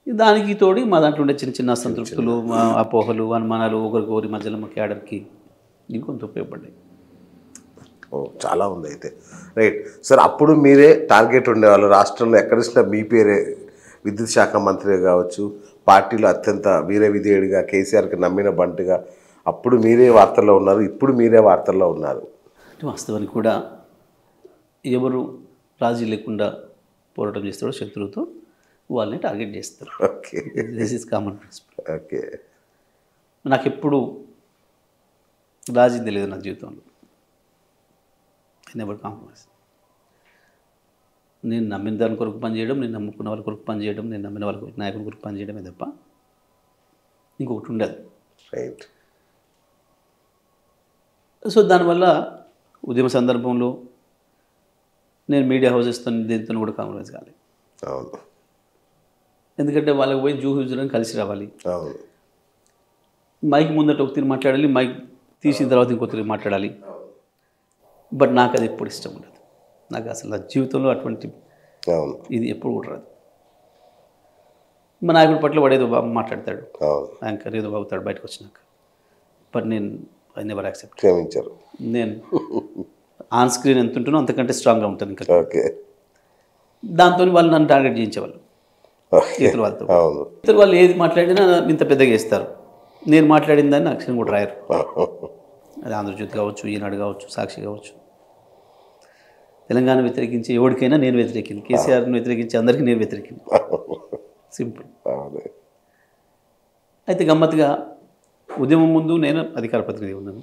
దానికి తోడి మా దాంట్లో ఉండే చిన్న చిన్న అసంతృప్తులు, మా అపోహలు, అనుమానాలు ఒకరికొకరి మధ్యలో మా క్యాడర్కి ఇంకొంత ఉపయోగపడ్డాయి. ఓ చాలా ఉంది అయితే. Right sir. అప్పుడు మీరే టార్గెట్ ఉండేవాళ్ళు రాష్ట్రంలో, ఎక్కడిచ్చినా మీ పేరే విద్యుత్ శాఖ మంత్రిగా కావచ్చు, పార్టీలో అత్యంత వీర విధేయుడిగా, కేసీఆర్కి నమ్మిన బంటుగా అప్పుడు మీరే వార్తల్లో ఉన్నారు, ఇప్పుడు మీరే వార్తల్లో ఉన్నారు. వాస్తవానికి కూడా ఎవరు రాజీ లేకుండా పోరాటం చేస్తాడో శత్రువుతో వాళ్ళని టార్గెట్ చేస్తారు. Okay. This is common principle. Okay. నాకు ఎప్పుడు రాజీ తెలియదు నా జీవితంలో. Never compromise. నేను నమ్మిన దాని కొరకు పనిచేయడం, నేను నమ్ముకున్న వాళ్ళ కొరకు పనిచేయడం, నేను నమ్మిన వాళ్ళ కొరకు నాయకుల కొరకు పనిచేయడమే తప్ప ఇంకొకటి ఉండదు. రైట్. సో దానివల్ల ఉద్యమ సందర్భంలో నేను మీడియా హౌసెస్తో దీంతో కూడా కాంప్రమైజ్ కాలేదు. అవును. ఎందుకంటే వాళ్ళకి పోయి జూహుజులను కలిసి రావాలి. అవును. మైక్ ముందట ఒక తిరిగి మాట్లాడాలి, మైక్ తీసిన తర్వాత ఇంకో తిరిగి మాట్లాడాలి. బట్ నాకు అది ఎప్పుడు ఇష్టం ఉండదు. నాకు అసలు నా జీవితంలో అటువంటి అవును ఇది ఎప్పుడు కూడా రాదు. మా నాయకుడి పట్ల వాడు ఏదో మాట్లాడతాడు, అవును యాంకర్ ఏదో బాగుతాడు బయటకు వచ్చినాక. బట్ నేను ఐ నెవర్ యాక్సెప్ట్. క్షమించారు. నేను ఆన్ స్క్రీన్ ఎంత ఉంటున్నా అంతకంటే స్ట్రాంగ్గా ఉంటాను ఇంకా. ఓకే. దాంతో వాళ్ళు నన్ను టార్గెట్ చేయించేవాళ్ళు ఇతర వాళ్ళతో. అవును. ఇతర వాళ్ళు ఏది మాట్లాడినా ఇంత పెద్దగా వేస్తారు. నేను మాట్లాడిన దాన్ని అక్షరం కూడా రాయరు. అది ఆంధ్రజ్యోతి కావచ్చు, ఈనాడు కావచ్చు, సాక్షి కావచ్చు. తెలంగాణ వ్యతిరేకించి ఎవరికైనా నేను వ్యతిరేకింది, కేసీఆర్ని వ్యతిరేకించి అందరికీ నేను వ్యతిరేకింది. సింపుల్. అయితే గమ్మత్తుగా ఉద్యమం ముందు నేను అధికార ప్రతినిధి ఉన్నాను.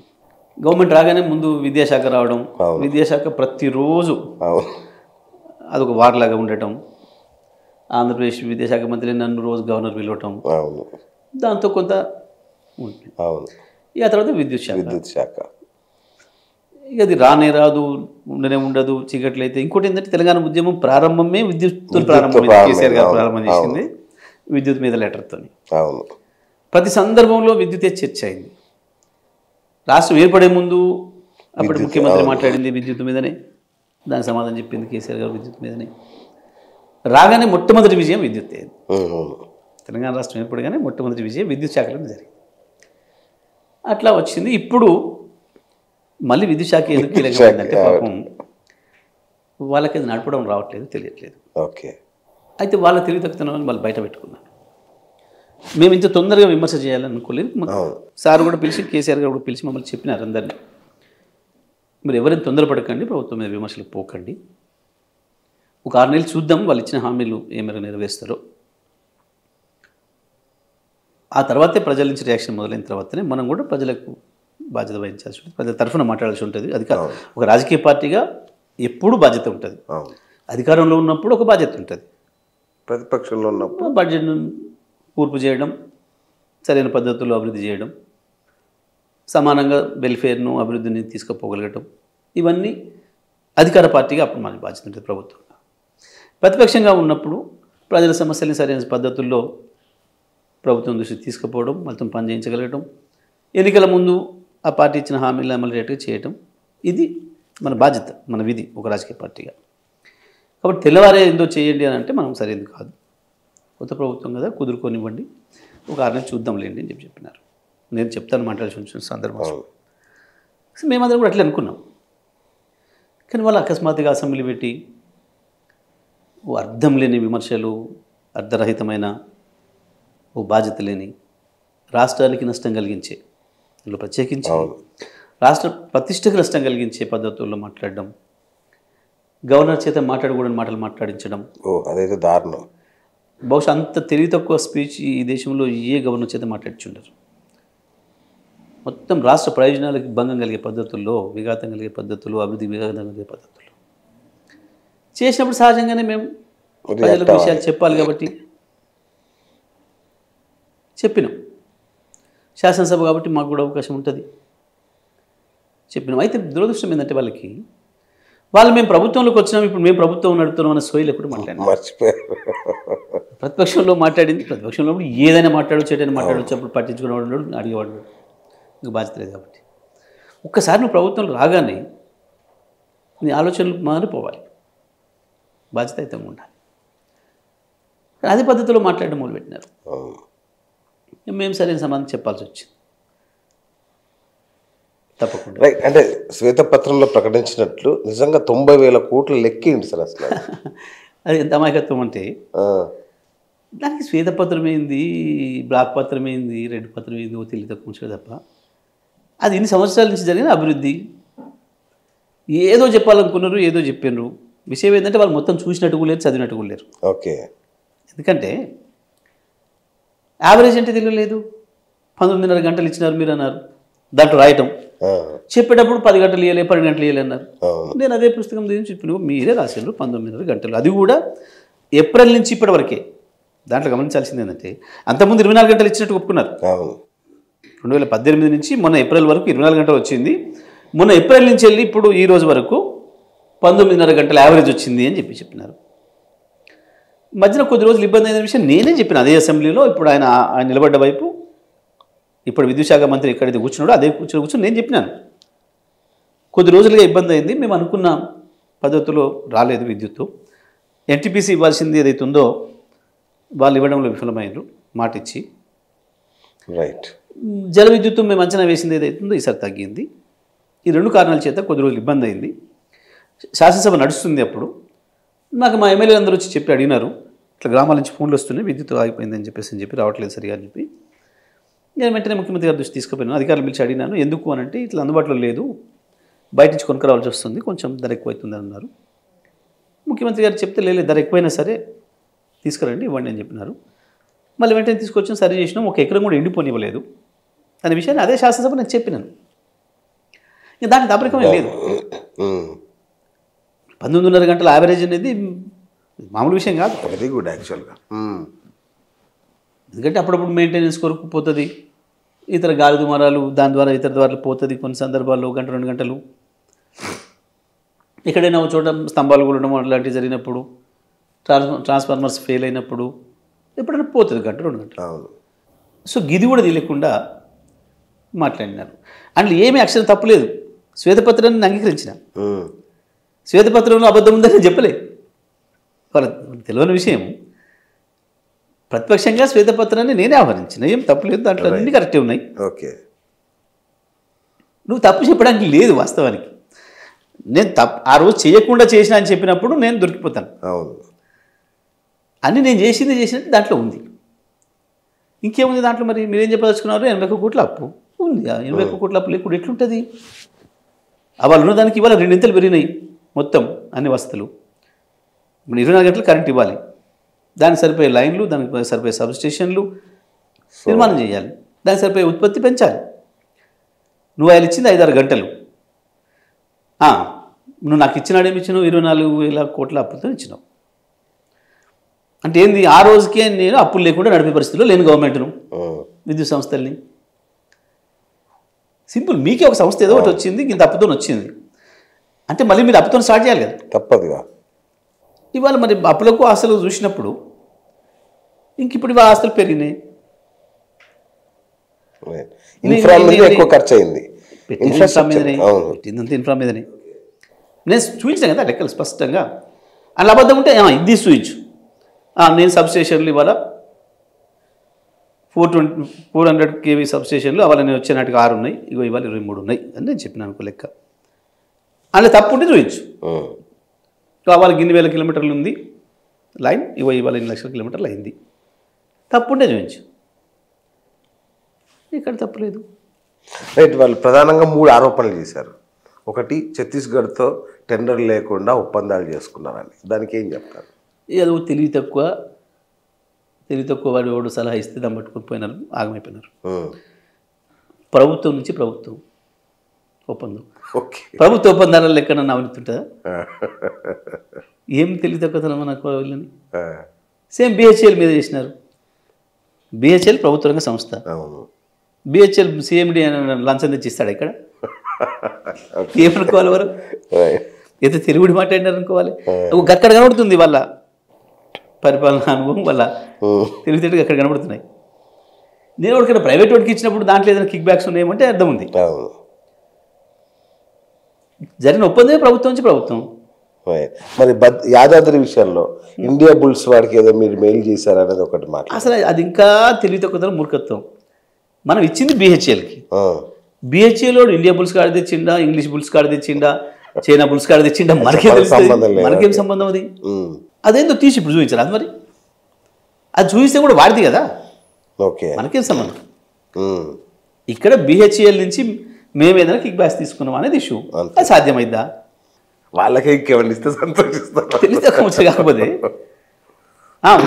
గవర్నమెంట్ రాగానే ముందు విద్యాశాఖ రావడం, విద్యాశాఖ ప్రతిరోజు అదొక వార్లాగా ఉండటం, ఆంధ్రప్రదేశ్ విద్యాశాఖ మంత్రి నన్ను రోజు గవర్నర్ పిలవటం, దాంతో కొంత ఉంటుంది. ఇక తర్వాత విద్యుత్ శాఖ ఇక అది రానే రాదు, ఉండనే ఉండదు, చీకట్లు అయితే. ఇంకోటి ఏంటంటే తెలంగాణ ఉద్యమం ప్రారంభమే విద్యుత్ ప్రారంభం, కేసీఆర్ గారు ప్రారంభం చేసింది. విద్యుత్ మీద లెటర్తో. అవును. ప్రతి సందర్భంలో విద్యుతే చర్చ అయింది. రాష్ట్రం ఏర్పడే ముందు అప్పటి ముఖ్యమంత్రి మాట్లాడింది విద్యుత్ మీదనే, దానికి సమాధానం చెప్పింది కేసీఆర్ గారు విద్యుత్ మీదనే. రాగానే మొట్టమొదటి విజయం విద్యుత్ అయింది. తెలంగాణ రాష్ట్రం ఏర్పడగానే మొట్టమొదటి విజయం విద్యుత్ శాఖలో జరిగింది. అట్లా వచ్చింది. ఇప్పుడు మళ్ళీ విద్యుత్ శాఖ ఎందుకు కీలకమైందంటే పాపం వాళ్ళకి అది నడపడం రావట్లేదు, తెలియట్లేదు. ఓకే. అయితే వాళ్ళ తెలివితక్కుతనం వాళ్ళు బయట పెట్టుకున్నారు. మేము ఇంత తొందరగా విమర్శ చేయాలని అనుకోలేదు. సార్ కూడా పిలిచి, కేసీఆర్ గారు కూడా పిలిచి మమ్మల్ని చెప్పినారు అందరినీ, మీరు ఎవరైనా తొందరపడకండి, ప్రభుత్వం మీద విమర్శలకు పోకండి, ఒక 6 నెలలు చూద్దాం వాళ్ళు ఇచ్చిన హామీలు ఏ మేరకు నెరవేరుస్తారో, ఆ తర్వాతే ప్రజల నుంచి రియాక్షన్ మొదలైన తర్వాతనే మనం కూడా ప్రజలకు బాధ్యత వహించాల్సి ఉంటుంది, ప్రజల తరఫున మాట్లాడాల్సి ఉంటుంది. అది ఒక రాజకీయ పార్టీగా ఎప్పుడూ బాధ్యత ఉంటుంది. అధికారంలో ఉన్నప్పుడు ఒక బాధ్యత ఉంటుంది, ప్రతిపక్షంలో ఉన్నప్పుడు బడ్జెట్ను కూర్పు చేయడం, సరైన పద్ధతుల్లో అభివృద్ధి చేయడం, సమానంగా వెల్ఫేర్ను అభివృద్ధిని తీసుకుపోగలగటం, ఇవన్నీ అధికార పార్టీగా అప్పుడు మనకి బాధ్యత ఉంటుంది ప్రభుత్వంగా. ప్రతిపక్షంగా ఉన్నప్పుడు ప్రజల సమస్యల్ని సరైన పద్ధతుల్లో ప్రభుత్వం దృష్టికి తీసుకుపోవడం, మొత్తం పని చేయించగలగటం, ఎన్నికల ముందు ఆ పార్టీ ఇచ్చిన హామీలను అమలు రేటుగా చేయటం, ఇది మన బాధ్యత, మన విధి ఒక రాజకీయ పార్టీగా. కాబట్టి తెల్లవారే ఏందో చేయండి అని అంటే మనం సరైనది కాదు, కొత్త ప్రభుత్వం కదా కుదురుకొనివ్వండి, ఒక 6 నెలలు చూద్దాంలేండి అని చెప్పినారు. నేను చెప్తాను మాట్లాడాల్సిన సందర్భం. మేమందరం కూడా అట్లా అనుకున్నాం. కానీ వాళ్ళు అకస్మాత్తుగా అసెంబ్లీ పెట్టి ఓ అర్థం లేని విమర్శలు, అర్ధరహితమైన ఓ బాధ్యత లేని, రాష్ట్రానికి నష్టం కలిగించే, అందులో ప్రత్యేకించి రాష్ట్ర ప్రతిష్టకు నష్టం కలిగించే పద్ధతుల్లో మాట్లాడడం, గవర్నర్ చేత మాట్లాడకూడని మాటలు మాట్లాడించడం, అదైతే దారుణం. బహుశా అంత తెలివి తక్కువ స్పీచ్ ఈ దేశంలో ఏ గవర్నర్ చేత మాట్లాడించుండరు. మొత్తం రాష్ట్ర ప్రయోజనాలకు భంగం కలిగే పద్ధతుల్లో, విఘాతం కలిగే పద్ధతులు, అభివృద్ధి విఘాతం కలిగే పద్ధతులు చేసినప్పుడు సహజంగానే మేము ప్రజలకు విషయాలు చెప్పాలి కాబట్టి చెప్పినాం. శాసనసభ కాబట్టి మాకు కూడా అవకాశం ఉంటుంది, చెప్పినాం. అయితే దురదృష్టం ఏంటంటే వాళ్ళు మేము ప్రభుత్వంలోకి వచ్చినాం, ఇప్పుడు మేము ప్రభుత్వం నడుపుతున్నాం అన్న సోయిలు ఎప్పుడు మాట్లాడినాం. మర్చిపోయారు. ప్రతిపక్షంలో మాట్లాడింది, ప్రతిపక్షంలో ఏదైనా మాట్లాడవచ్చు, ఏదైనా మాట్లాడవచ్చు, అప్పుడు పట్టించుకునేవాడు, అడిగేవాడు, నీకు బాధ్యత లేదు. కాబట్టి ఒక్కసారి నువ్వు ప్రభుత్వంలో రాగానే నీ ఆలోచనలు మారిపోవాలి, బాధ్యత అయితే ఉండాలి. అదే పద్ధతిలో మాట్లాడడం మొదలుపెట్టినారు. మేము సరైన సమాధానం చెప్పాల్సి వచ్చింది తప్పకుండా. రైట్. అంటే శ్వేతపత్రంలో ప్రకటించినట్లు నిజంగా 90,000 కోట్లు లెక్కింది సార్ అసలు. అది ఎంత అమాయకత్వం అంటే దానికి శ్వేతపత్రం ఏంది, బ్లాక్ పత్రం ఏంది, రెడ్ పత్రం ఏంది, ఓ తెలివి తక్కువ ఉంచే తప్ప అది ఇన్ని సంవత్సరాల నుంచి జరిగిన అభివృద్ధి. ఏదో చెప్పాలనుకున్నారు, ఏదో చెప్పినారు. విషయం ఏంటంటే వాళ్ళు మొత్తం చూసినట్టు లేరు, చదివినట్టు లేరు. ఓకే. ఎందుకంటే యావరేజ్ అంటే తెలియలేదు. 19.5 గంటలు ఇచ్చినారు మీరు అన్నారు, దాంట్లో రాయటం చెప్పేటప్పుడు 10 గంటలు ఇవ్వలే, 12 గంటలు ఇవ్వలే అన్నారు. నేను అదే పుస్తకం దీని చెప్పిన మీరే రాశారు 19.5 గంటలు, అది కూడా ఏప్రిల్ నుంచి ఇప్పటి వరకే. దాంట్లో గమనించాల్సింది ఏంటంటే అంతకుముందు 24 గంటలు ఇచ్చినట్టు ఒప్పుకున్నారు. 2018 నుంచి మొన్న ఏప్రిల్ వరకు 24 గంటలు వచ్చింది. మొన్న ఏప్రిల్ నుంచి వెళ్ళి ఇప్పుడు ఈ రోజు వరకు 19.5 గంటల యావరేజ్ వచ్చింది అని చెప్పినారు. మధ్యన కొద్ది రోజులు ఇబ్బంది అయిన విషయం నేనే చెప్పిన అదే అసెంబ్లీలో. ఇప్పుడు ఆయన నిలబడ్డ వైపు ఇప్పుడు విద్యుత్ శాఖ మంత్రి ఎక్కడైతే కూర్చున్నాడో అదే కూర్చొని నేను చెప్పినాను, కొద్ది రోజులుగా ఇబ్బంది అయింది, మేము అనుకున్న పద్ధతిలో రాలేదు విద్యుత్తు, ఎన్టీపీసీ ఇవ్వాల్సింది ఏదైతే ఉందో వాళ్ళు ఇవ్వడంలో విఫలమైనరు మాట ఇచ్చి. రైట్. జల విద్యుత్తు మేము అంచనా వేసింది ఏదైతే ఉందో ఈసారి తగ్గింది. ఈ 2 కారణాల చేత కొద్ది రోజులు ఇబ్బంది అయింది. శాసనసభ నడుస్తుంది. అప్పుడు నాకు మా ఎమ్మెల్యేలు అందరూ వచ్చి చెప్పి అడిగినారు, ఇట్లా గ్రామాల నుంచి ఫోన్లు వస్తున్నాయి, విద్యుత్ ఆగిపోయిందని చెప్పి రావట్లేదు సరిగా అని చెప్పి. నేను వెంటనే ముఖ్యమంత్రి గారి దృష్టి తీసుకుపోయినాను, అధికారులు పిలిచి అడిగినాను, ఎందుకు అని అంటే ఇట్లా అందుబాటులో లేదు, బయట నుంచి కొనుక్కరావాల్సి వస్తుంది, కొంచెం ధర ఎక్కువైతుంది అన్నారు. ముఖ్యమంత్రి గారు చెప్తే లేదు ధర ఎక్కువైనా సరే తీసుకురండి ఇవ్వండి అని చెప్పినారు. మళ్ళీ వెంటనే తీసుకొచ్చాం, సరి చేసినాం, 1 ఎకరం కూడా ఎండిపోనివ్వలేదు అనే విషయాన్ని అదే శాసనసభ నేను చెప్పినాను. ఇక దానికి దాపరికమే లేదు. 19.5 గంటల యావరేజ్ అనేది మామూలు విషయం కాదు. వెరీ గుడ్ యాక్చువల్గా. ఎందుకంటే అప్పుడప్పుడు మెయింటెనెన్స్ కొరకు పోతుంది, ఇతర గాలి దుమారాలు దాని ద్వారా ఇతర ద్వారా పోతుంది. కొన్ని సందర్భాల్లో 1 గంట 2 గంటలు ఎక్కడైనా ఒక చోట స్తంభాలు కూడడం అలాంటివి జరిగినప్పుడు, ట్రాన్స్ఫార్మర్స్ ఫెయిల్ అయినప్పుడు ఎప్పుడైనా పోతుంది గంట 2 గంటలు. అవును. సో గిది కూడా తెలియకుండా మాట్లాడినారు. అందులో ఏమీ అక్షరం తప్పులేదు. శ్వేతపత్రాన్ని అంగీకరించిన, శ్వేతపత్రంలో అబద్ధం ఉందని నేను చెప్పలే. వాళ్ళకి తెలియని విషయం. ప్రతిపక్షంగా శ్వేతపత్రాన్ని నేనే ఆహ్వానించిన, ఏం తప్పులేదు, దాంట్లో అన్ని కరెక్టే ఉన్నాయి. ఓకే. నువ్వు తప్పు చెప్పడానికి లేదు. వాస్తవానికి నేను ఆ రోజు చేయకుండా చేసిన అని చెప్పినప్పుడు నేను దొరికిపోతాను. అవును. అన్నీ నేను చేసినట్టు దాంట్లో ఉంది. ఇంకేముంది దాంట్లో? మరి మీరేం చెప్పదలుచుకున్నారు? 81 కోట్ల అప్పు ఉంది. 81 కోట్ల అప్పు లేకుండా ఎట్లుంటుంది? వాళ్ళు ఉన్నదానికి ఇవాళ 2 ఇంతలు పెరిగినాయి మొత్తం అన్ని వసతులు. ఇప్పుడు 24 గంటలు కరెంట్ ఇవ్వాలి, దానికి సరిపోయే లైన్లు, దానికి సరిపోయే సబ్స్టేషన్లు నిర్మాణం చేయాలి, దానికి సరిపోయే ఉత్పత్తి పెంచాలి. నువ్వు ఆయన ఇచ్చింది 5-6 గంటలు. నువ్వు నాకు ఇచ్చినాడేమి ఇచ్చినావు? 24,000 కోట్ల అప్పులతో ఇచ్చినావు. అంటే ఏంది? ఆ రోజుకే నేను అప్పులు లేకుండా నడిపే పరిస్థితిలో లేని గవర్నమెంట్ను, విద్యుత్ సంస్థల్ని. సింపుల్. మీకే ఒక సంస్థ ఏదో ఒకటి వచ్చింది, ఇంత అప్పుతో వచ్చింది అంటే మళ్ళీ మీరు అప్పుతో స్టార్ట్ చేయాలి కదా, తప్పదుగా. ఇవాళ మరి అప్పులకు ఆస్తులు చూసినప్పుడు ఇంక ఇప్పుడు ఇవాళ ఆస్తులు పెరిగినాయి. ఎక్కువ ఖర్చు అయింది. పెట్టిందంతా ఇన్ఫ్రా మీదనే. నేను చూపించాను కదా లెక్కలు స్పష్టంగా. అలా అబద్ధం ఉంటే ఇది చూపించు. నేను సబ్స్టేషన్లు ఇవాళ 400 kV సబ్స్టేషన్లు అవాళ నేను వచ్చే నాటికి 6 ఉన్నాయి, ఇగో ఇవాళ 23 ఉన్నాయి అని నేను చెప్పినాను అనుకో లెక్క. అలా తప్పు ఉంటే చూపించు. వాళ్ళకి ఇన్ని వేల కిలోమీటర్లు ఉంది లైన్, ఇగో ఇవాళ 2 లక్షల కిలోమీటర్లు అయింది. తప్పు ఉంటే చూపించు. ఇక్కడ తప్పులేదు. రైట్. వాళ్ళు ప్రధానంగా 3 ఆరోపణలు చేశారు. ఒకటి, ఛత్తీస్గఢ్తో టెండర్ లేకుండా ఒప్పందాలు చేసుకున్నారని. దానికి ఏం చెప్తారు? ఏదో తెలివి తక్కువ వాడు ఎవడు సలహా ఇస్తే దాన్ని పట్టుకొని పోయినారు, ఆగమైపోయినారు. ప్రభుత్వం నుంచి ప్రభుత్వం ఒప్పందం. ప్రభుత్వ ఒప్పందాల లెక్కన అవినీతి ఉంటుందా? ఏం తెలివి తక్కువ మనకు వీళ్ళని. సేమ్ బిహెచ్ఎల్ మీద చేసినారు. బిహెచ్ఎల్ ప్రభుత్వ రంగ సంస్థ. బిహెచ్ఎల్ సిఎండి లంచం తెచ్చి ఇస్తాడు ఇక్కడ. ఏమనుకోవాలి వారు? ఏదో తెలుగుడి మాట్లాడినారు అనుకోవాలి. అక్కడ కనబడుతుంది వాళ్ళ పరిపాలన అనుభవం, వాళ్ళ తెలివితేటగా అక్కడ కనబడుతున్నాయి. నేను ఒకటి ప్రైవేట్ వాడికి ఇచ్చినప్పుడు దాంట్లో ఏదైనా కిక్ బ్యాక్స్ ఉన్నాయేమంటే అర్థం ఉంది. జరిగిన ఒప్పందమే ప్రభుత్వం నుంచి ప్రభుత్వం. మరి యాదాద్రి విషయంలో ఇండియా బుల్స్ వాడికి ఏదో మీరు మెయిల్ చేశారు అనేది ఒకటి మాట. అసలు అది ఇంకా తెలివి తక్కువ మూర్ఖత్వం. మనం ఇచ్చింది బిహెచ్ఎల్కి. బిహెచ్ఎల్ ఇండియా బుల్స్ కార్డు తెచ్చిండా, ఇంగ్లీష్ బుల్స్ కార్డు తెచ్చిండా, చైనా బుల్స్ కార్డు తెచ్చిండా, మనకేం సంబంధం అది? అదేందో తీసి ఇప్పుడు చూపించారు. అది మరి అది చూపిస్తే కూడా వాడిది కదా, మనకేం సంబంధం? ఇక్కడ బిహెచ్ఎల్ నుంచి మేము ఏదైనా కిక్ బ్యాక్స్ తీసుకున్నాం అనేది ఇష్యూ. అది సాధ్యమైద్దా? వాళ్ళకే ఇంకేమన్నా ఇస్తే సంతోషిస్తారు. తెలిస్తే కొంచెం కాకపోతే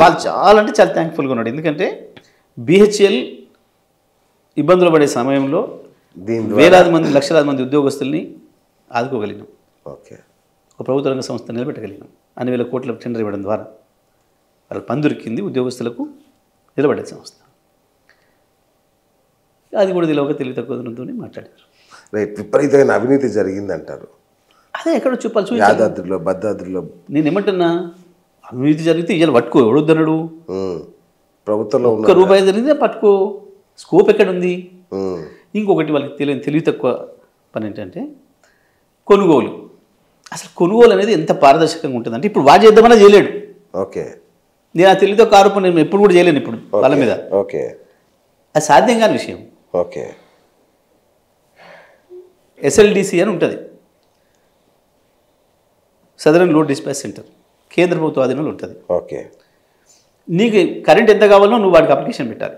వాళ్ళు చాలా అంటే చాలా థ్యాంక్ఫుల్గా ఉన్నాడు. ఎందుకంటే బిహెచ్ఎల్ ఇబ్బందులు పడే సమయంలో వేలాది మంది, లక్షలాది మంది ఉద్యోగస్తుల్ని ఆదుకోగలిగినాం. ఒక ప్రభుత్వ రంగ సంస్థ నిలబెట్టగలిగినాం. అన్ని వేల కోట్ల టెండర్ ఇవ్వడం ద్వారా వాళ్ళకి పని దొరికింది, ఉద్యోగస్తులకు నిలబడే సంస్థ. అది కూడా తెలివి తక్కువతో మాట్లాడారు. రైట్. విపరీతమైన అవినీతి జరిగిందంటారు. అదే ఎక్కడో చెప్పాలి. యాదాద్రిలో, భద్రాద్రిలో నేను ఏమంటున్నా, అవినీతి జరిగితే ఇవాళ పట్టుకో, ఎవడొద్దన్నాడు? ప్రభుత్వంలో ₹1 జరిగితే పట్టుకో. స్కోప్ ఎక్కడుంది? ఇంకొకటి వాళ్ళకి తెలివి తక్కువ పని ఏంటంటే కొనుగోలు. అసలు కొనుగోలు అనేది ఎంత పారదర్శకంగా ఉంటుందంటే ఇప్పుడు వాడు చేద్దామన్నా చేయలేడు. నేను ఆ తెలివి తక్కువ ఆరోపణ నేను ఎప్పుడు కూడా చేయలేను ఇప్పుడు వాళ్ళ మీద. అది సాధ్యం కాని విషయం. ఎస్ఎల్డిసి అని ఉంటుంది, సదరన్ లోడ్ డిస్పాచ్ సెంటర్, కేంద్ర ప్రభుత్వ ఆధీనంలో ఉంటుంది. నీకు కరెంట్ ఎంత కావాలో నువ్వు వాడికి అప్లికేషన్ పెట్టాలి.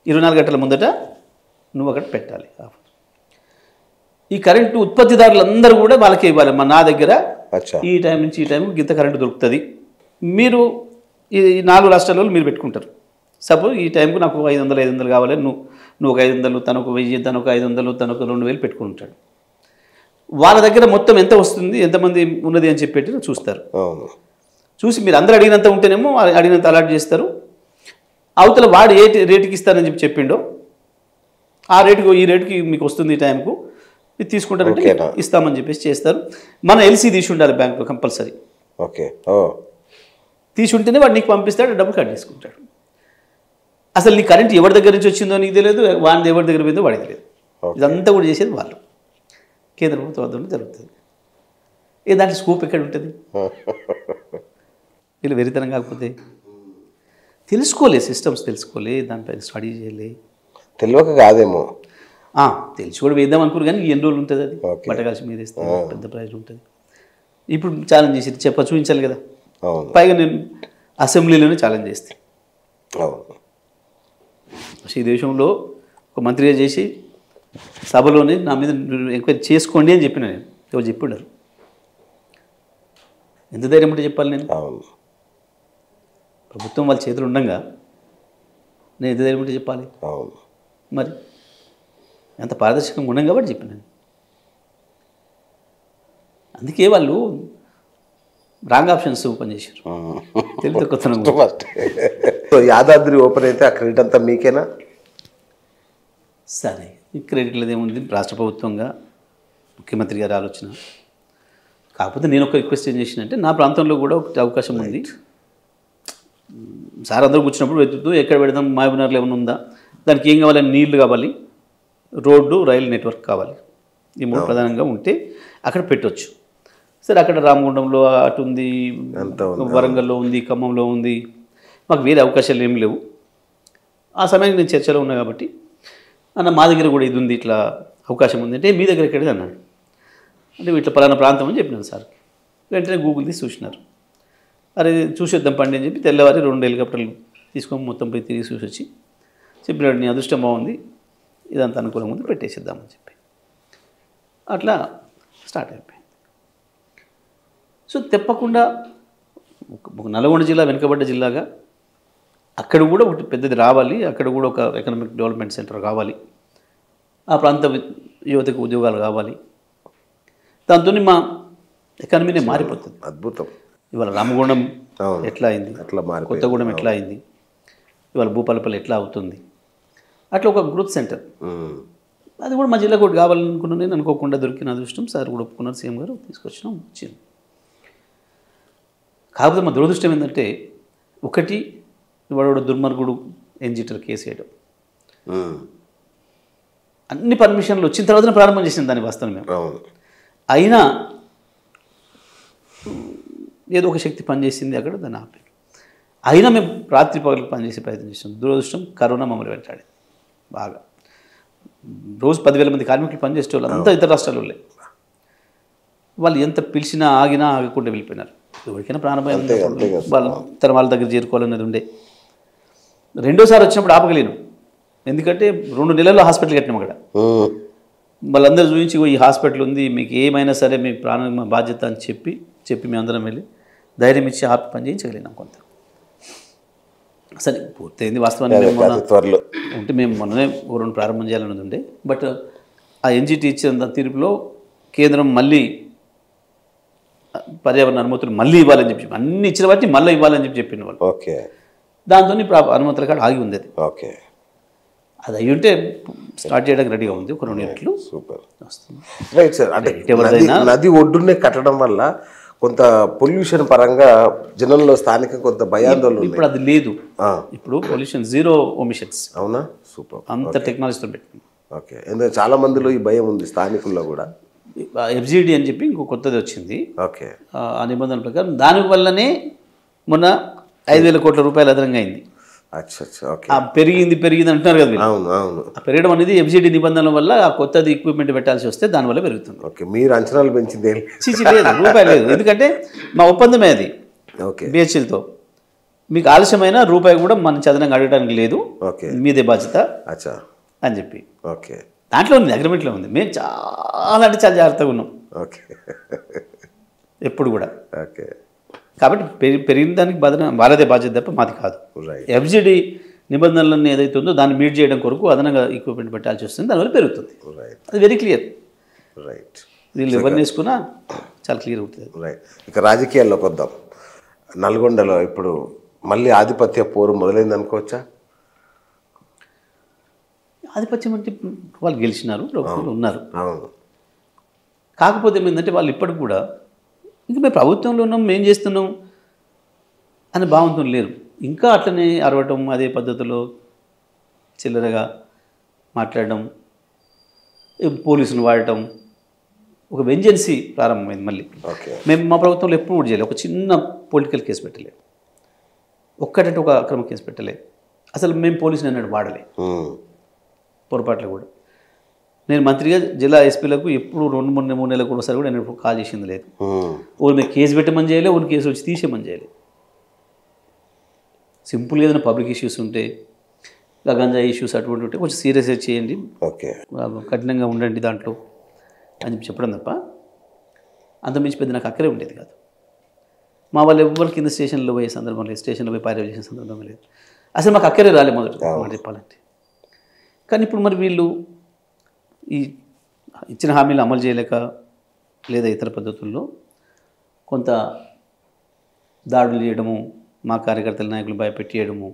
24 గంటల ముందట నువ్వు అక్కడ పెట్టాలి. ఈ కరెంటు ఉత్పత్తిదారులందరూ కూడా వాళ్ళకే ఇవ్వాలి. నా దగ్గర ఈ టైం నుంచి ఈ టైంకి ఇంత కరెంటు దొరుకుతుంది, మీరు ఈ 4 రాష్ట్రాలలో మీరు పెట్టుకుంటారు. సపోజ్ ఈ టైంకు నాకు 500 కావాలి, నువ్వు ఒక 500, తనొక 1000, తనొక 500, తనొక 2000 పెట్టుకుని ఉంటాడు. వాళ్ళ దగ్గర మొత్తం ఎంత వస్తుంది, ఎంతమంది ఉన్నది అని చెప్పి చూస్తారు. చూసి మీరు అందరూ అడిగినంత ఉంటేనేమో అడిగినంత అలాట్ చేస్తారు. అవతల వాడు ఏ రేటుకి ఇస్తానని చెప్పిండో ఆ రేటుకు, ఈ రేటుకి మీకు వస్తుంది ఈ టైంకు, మీరు తీసుకుంటారంటే ఇస్తామని చెప్పేసి చేస్తారు. మన ఎల్సీ తీసి ఉండాలి బ్యాంకులో కంపల్సరీ. తీసుంటేనే వాడు నీకు పంపిస్తాడు, డబ్బులు కట్ చేసుకుంటాడు. అసలు నీ కరెంట్ ఎవరి దగ్గర నుంచి వచ్చిందో నీకు తెలియదు, వాడిని ఎవరి దగ్గర పోయిందో వాడికి తెలియదు. ఇదంతా కూడా చేసేది వాళ్ళు. కేంద్ర ప్రభుత్వం వద్ద జరుగుతుంది. దాంట్లో స్కోప్ ఎక్కడ ఉంటుంది? వీళ్ళు వెరితనం కాకపోతే తెలుసుకోలే, సిస్టమ్స్ తెలుసుకోలే, దానిపైన స్టడీ చేయలే, తెలియక కాదేమో, తెలిసి కూడా వేద్దాం అనుకున్నారు. కానీ ఎన్ని రోజులు ఉంటుంది అది? బట్టకాల్సి మీద వేస్తే పెద్ద ప్రైజ్ ఉంటుంది. ఇప్పుడు ఛాలెంజ్ చేసి చూపించాలి కదా. పైగా నేను అసెంబ్లీలోనే ఛాలెంజ్ చేస్తే ఈ దేశంలో ఒక మంత్రిగా చేసి సభలోనే నా మీద ఎంక్వైరీ చేసుకోండి అని చెప్పిన నేను. ఎవరు చెప్పినారు? ఎంత ధైర్యం ఉంటే చెప్పాలి నేను? ప్రభుత్వం వాళ్ళ చేతులు ఉండగా నేను ఎంత ధైర్యం ఉంటే చెప్పాలి? మరి ఎంత పారదర్శకంగా ఉన్నాం కాబట్టి చెప్పినాను. అందుకే వాళ్ళు రాంగ్ ఆప్షన్స్ ఓపెన్ చేశారు. తెలియదు కొత్త యాదాద్రి ఓపెన్ అయితే ఆ క్రెడిట్ అంతా మీకేనా? సరే, ఈ క్రెడిట్లో ఏముంది? రాష్ట్ర ప్రభుత్వంగా ముఖ్యమంత్రి గారి ఆలోచన. కాకపోతే నేను ఒక రిక్వెస్ట్ ఏం చేసినంటే, నా ప్రాంతంలో కూడా ఒక అవకాశం ఉంది సార్. అందరూ కూర్చున్నప్పుడు వెతుకుతూ ఎక్కడ పెడదాం, మహబూబ్నగర్లో ఏమైనా ఉందా, దానికి ఏం కావాలి? నీళ్లు కావాలి, రోడ్డు, రైలు నెట్వర్క్ కావాలి. ఈ మూడు ప్రధానంగా ఉంటే అక్కడ పెట్టవచ్చు. సరే, అక్కడ రామగుండంలో అటు ఉంది, వరంగల్లో ఉంది, ఖమ్మంలో ఉంది, మాకు వేరే అవకాశాలు ఏం లేవు. ఆ సమయానికి నేను చర్చలో ఉన్నా కాబట్టి అన్న మా దగ్గర కూడా ఇది ఉంది, ఇట్లా అవకాశం ఉంది అంటే మీ దగ్గర ఎక్కడిది అన్నాడు. అంటే ఇట్లా పలానా ప్రాంతం అని చెప్పినాను సార్. వెంటనే గూగుల్ తీసి చూసినారు. అరే చూసేద్దాం పండి అని చెప్పి తెల్లవారి 2 హెలికాప్టర్లు తీసుకొని మొత్తం పోయి తిరిగి చూసి వచ్చి చెప్పినాడు, నీ అదృష్టం బాగుంది, ఇదంతా అనుకూలంగా ఉంది, పెట్టేసేద్దామని చెప్పి అట్లా స్టార్ట్ అయిపోయింది. సో తప్పకుండా నల్గొండ జిల్లా వెనుకబడ్డ జిల్లాగా అక్కడ కూడా ఒకటి పెద్దది రావాలి, అక్కడ కూడా ఒక ఎకనామిక్ డెవలప్మెంట్ సెంటర్ కావాలి, ఆ ప్రాంత యువతకు ఉద్యోగాలు కావాలి. దాంతో మా ఎకానమీనే మారిపోతుంది. అద్భుతం. ఇవాళ రామగుండం ఎట్లా అయింది, అట్లా కొత్తగూడెం ఎట్లా అయింది, ఇవాళ భూపాలపల్లి ఎట్లా అవుతుంది, అట్లా ఒక గ్రోత్ సెంటర్. అది కూడా మా జిల్లాకు ఒకటి కావాలనుకున్నాను నేను. అనుకోకుండా దొరికిన అదృష్టం, సార్ కూడా ఒప్పుకున్నారు, సీఎం గారు తీసుకొచ్చినాం, వచ్చింది. కాకపోతే మా దురదృష్టం ఏంటంటే, ఒకటి ఇవాడు దుర్మార్గుడు ఎన్జిటర్ కేసు వేయడం, అన్ని పర్మిషన్లు వచ్చిన తర్వాతనే ప్రారంభం చేసింది దాని వాస్తవం మేము. అయినా ఏదో ఒక శక్తి పనిచేసింది అక్కడ, దాన్ని ఆపారు. అయినా మేము రాత్రి పగలకు పనిచేసే ప్రయత్నం చేసాం. దురదృష్టం కరోనా మమ్మల్ని వెంటాడింది బాగా. రోజు 10,000 మంది కార్మికులు పనిచేసే వాళ్ళు అంతా ఇతర రాష్ట్రాల్లో. వాళ్ళు ఎంత పిలిచినా ఆగినా ఆగకుండా వెళ్ళిపోయినారు. ఎవరికైనా ప్రాణభయం వాళ్ళ దగ్గర చేరుకోవాలనేది ఉండే. రెండోసారి వచ్చినప్పుడు ఆపగలేను, ఎందుకంటే 2 నెలల్లో హాస్పిటల్ కట్టినాం అక్కడ. వాళ్ళందరూ చూపించి ఈ హాస్పిటల్ ఉంది, మీకు ఏమైనా సరే మీ ప్రాణం మా బాధ్యత అని చెప్పి మేము అందరం వెళ్ళి ధైర్యం ఇచ్చి ఆపి పని చేయించగలిగినాం కొంత. సరే పూర్తయింది వాస్తవానికి. త్వరలో అంటే మేము మొన్ననే 2 ప్రారంభం చేయాలన్నది ఉండే. బట్ ఆ ఎన్జిటి ఇచ్చిన తీర్పులో కేంద్రం మళ్ళీ పర్యావరణ అనుమతులు మళ్ళీ ఇవ్వాలని చెప్పి, అన్ని ఇచ్చిన వాటిని మళ్ళీ ఇవ్వాలని చెప్పింది వాళ్ళు. ఓకే. దాంతో ఇప్పుడు అనుమతుల కాడ ఆగి ఉంది అది. ఓకే. అది అయ్యి ఉంటే స్టార్ట్ చేయడానికి రెడీగా ఉంది. ఒక 2 నెలలు సూపర్ వస్తుంది. Right sir. అంటే నది ఒడ్డునే కట్టడం వల్ల కొంత పొల్యూషన్ పరంగా జనంలో స్థానిక కొంత భయాందోళన. ఇప్పుడు అది లేదు. ఇప్పుడు పొల్యూషన్ 0 ఎమిషన్స్. అవునా? సూపర్. అంత టెక్నాలజీతో పెట్టింది. ఓకే. ఎందుకంటే చాలా మందిలో ఈ భయం ఉంది స్థానికుల్లో కూడా. ఎఫ్జిడి అని చెప్పి ఇంకో కొత్తది వచ్చింది. ఓకే. ఆ నిబంధనల ప్రకారం దానివల్లనే మొన్న 5,000 కోట్ల రూపాయలు అదనంగా అయింది. పెరిగింది అంటున్నారు కదా. అవును అవును. ఆ పెరగడం అనేది ఎఫ్జిడి నిబంధనల వల్ల ఆ కొత్తది ఎక్విప్మెంట్ పెట్టాల్సి వస్తే దానివల్ల పెరుగుతుంది. ఓకే. మీరు అంచనాలు పెంచింది లేదు, రూపాయి లేదు. ఎందుకంటే మా ఒప్పందమే అది. ఓకే. బిహెచ్ఎల్తో మీకు ఆలస్యమైన రూపాయి కూడా మనం చదనంగా అడగడానికి లేదు, మీదే బాధ్యత అని చెప్పి. ఓకే. దాంట్లో ఉంది, అగ్రిమెంట్లో ఉంది. మేము చాలా అంటే చాలా జాగ్రత్తగా ఉన్నాం. ఓకే. ఎప్పుడు కూడా. ఓకే. కాబట్టి పెరిగిన దానికి వాళ్ళదే బాధ్యత తప్ప మాది కాదు. ఎఫ్జిడి నిబంధనలన్నీ ఏదైతే ఉందో దాన్ని మీట్ చేయడం కొరకు అదనంగా ఈక్విప్మెంట్ పెట్టాల్సి వస్తుంది, దానివల్ల పెరుగుతుంది. అది వెరీ క్లియర్. రైట్. వీళ్ళు ఎవరిని వేసుకున్నా చాలా క్లియర్ అవుతుంది. రైట్. ఇక రాజకీయాల్లోకి వద్దాం. నల్గొండలో ఇప్పుడు మళ్ళీ ఆధిపత్య పోరు మొదలైంది అనుకోవచ్చా? ఆధిపత్యం అంటే వాళ్ళు గెలిచినారు, లోపల ఉన్నారు. కాకపోతే ఏంటంటే వాళ్ళు ఇప్పటికి కూడా ఇంకా మేము ప్రభుత్వంలో ఉన్నాం, మేము చేస్తున్నాం, అని భావంతో లేరు. ఇంకా అట్లనే అరవటం, అదే పద్ధతిలో చిల్లరగా మాట్లాడడం, పోలీసులు వాడటం, ఒక వెంజెన్సీ ప్రారంభమైంది మళ్ళీ. ఓకే. మేము మా ప్రభుత్వంలో ఎప్పుడు కూడా చేయలేదు. ఒక చిన్న పొలిటికల్ కేసు పెట్టలేదు, ఒక్కటంటే ఒక అక్రమ కేసు పెట్టలేదు. అసలు మేము పోలీసులు అన్నాడు వాడలే పొరపాట్లు కూడా. నేను మంత్రిగా జిల్లా ఎస్పీలకు ఎప్పుడు 2-3 నెలలకు ఒకసారి కూడా నేను కాల్ చేసింది లేదు. ఓరు మేము కేసు పెట్టమని చేయలే, ఓరు కేసు వచ్చి తీసేయమని చేయలేదు. సింపుల్గా ఏదైనా పబ్లిక్ ఇష్యూస్ ఉంటే, గంజా ఇష్యూస్ అటువంటి ఉంటే కొంచెం సీరియస్గా చేయండి, ఓకే, కఠినంగా ఉండండి దాంట్లో అని చెప్పడం తప్ప అంతమించి పెద్ద నాకు అక్కడే ఉండేది కాదు. మా వాళ్ళు ఎవ్వరు కింద స్టేషన్లో పోయే సందర్భం లేదు, స్టేషన్లో పోయి పార్టీ చేసిన సందర్భం లేదు. అసలు మాకు అక్కడే రాలే మొదట మాట చెప్పాలంటే. కానీ ఇప్పుడు మరి వీళ్ళు ఈ ఇచ్చిన హామీలు అమలు చేయలేక లేదా ఇతర పద్ధతుల్లో కొంత దాడులు చేయడము, మా కార్యకర్తల నాయకులు భయపెట్టేయడము,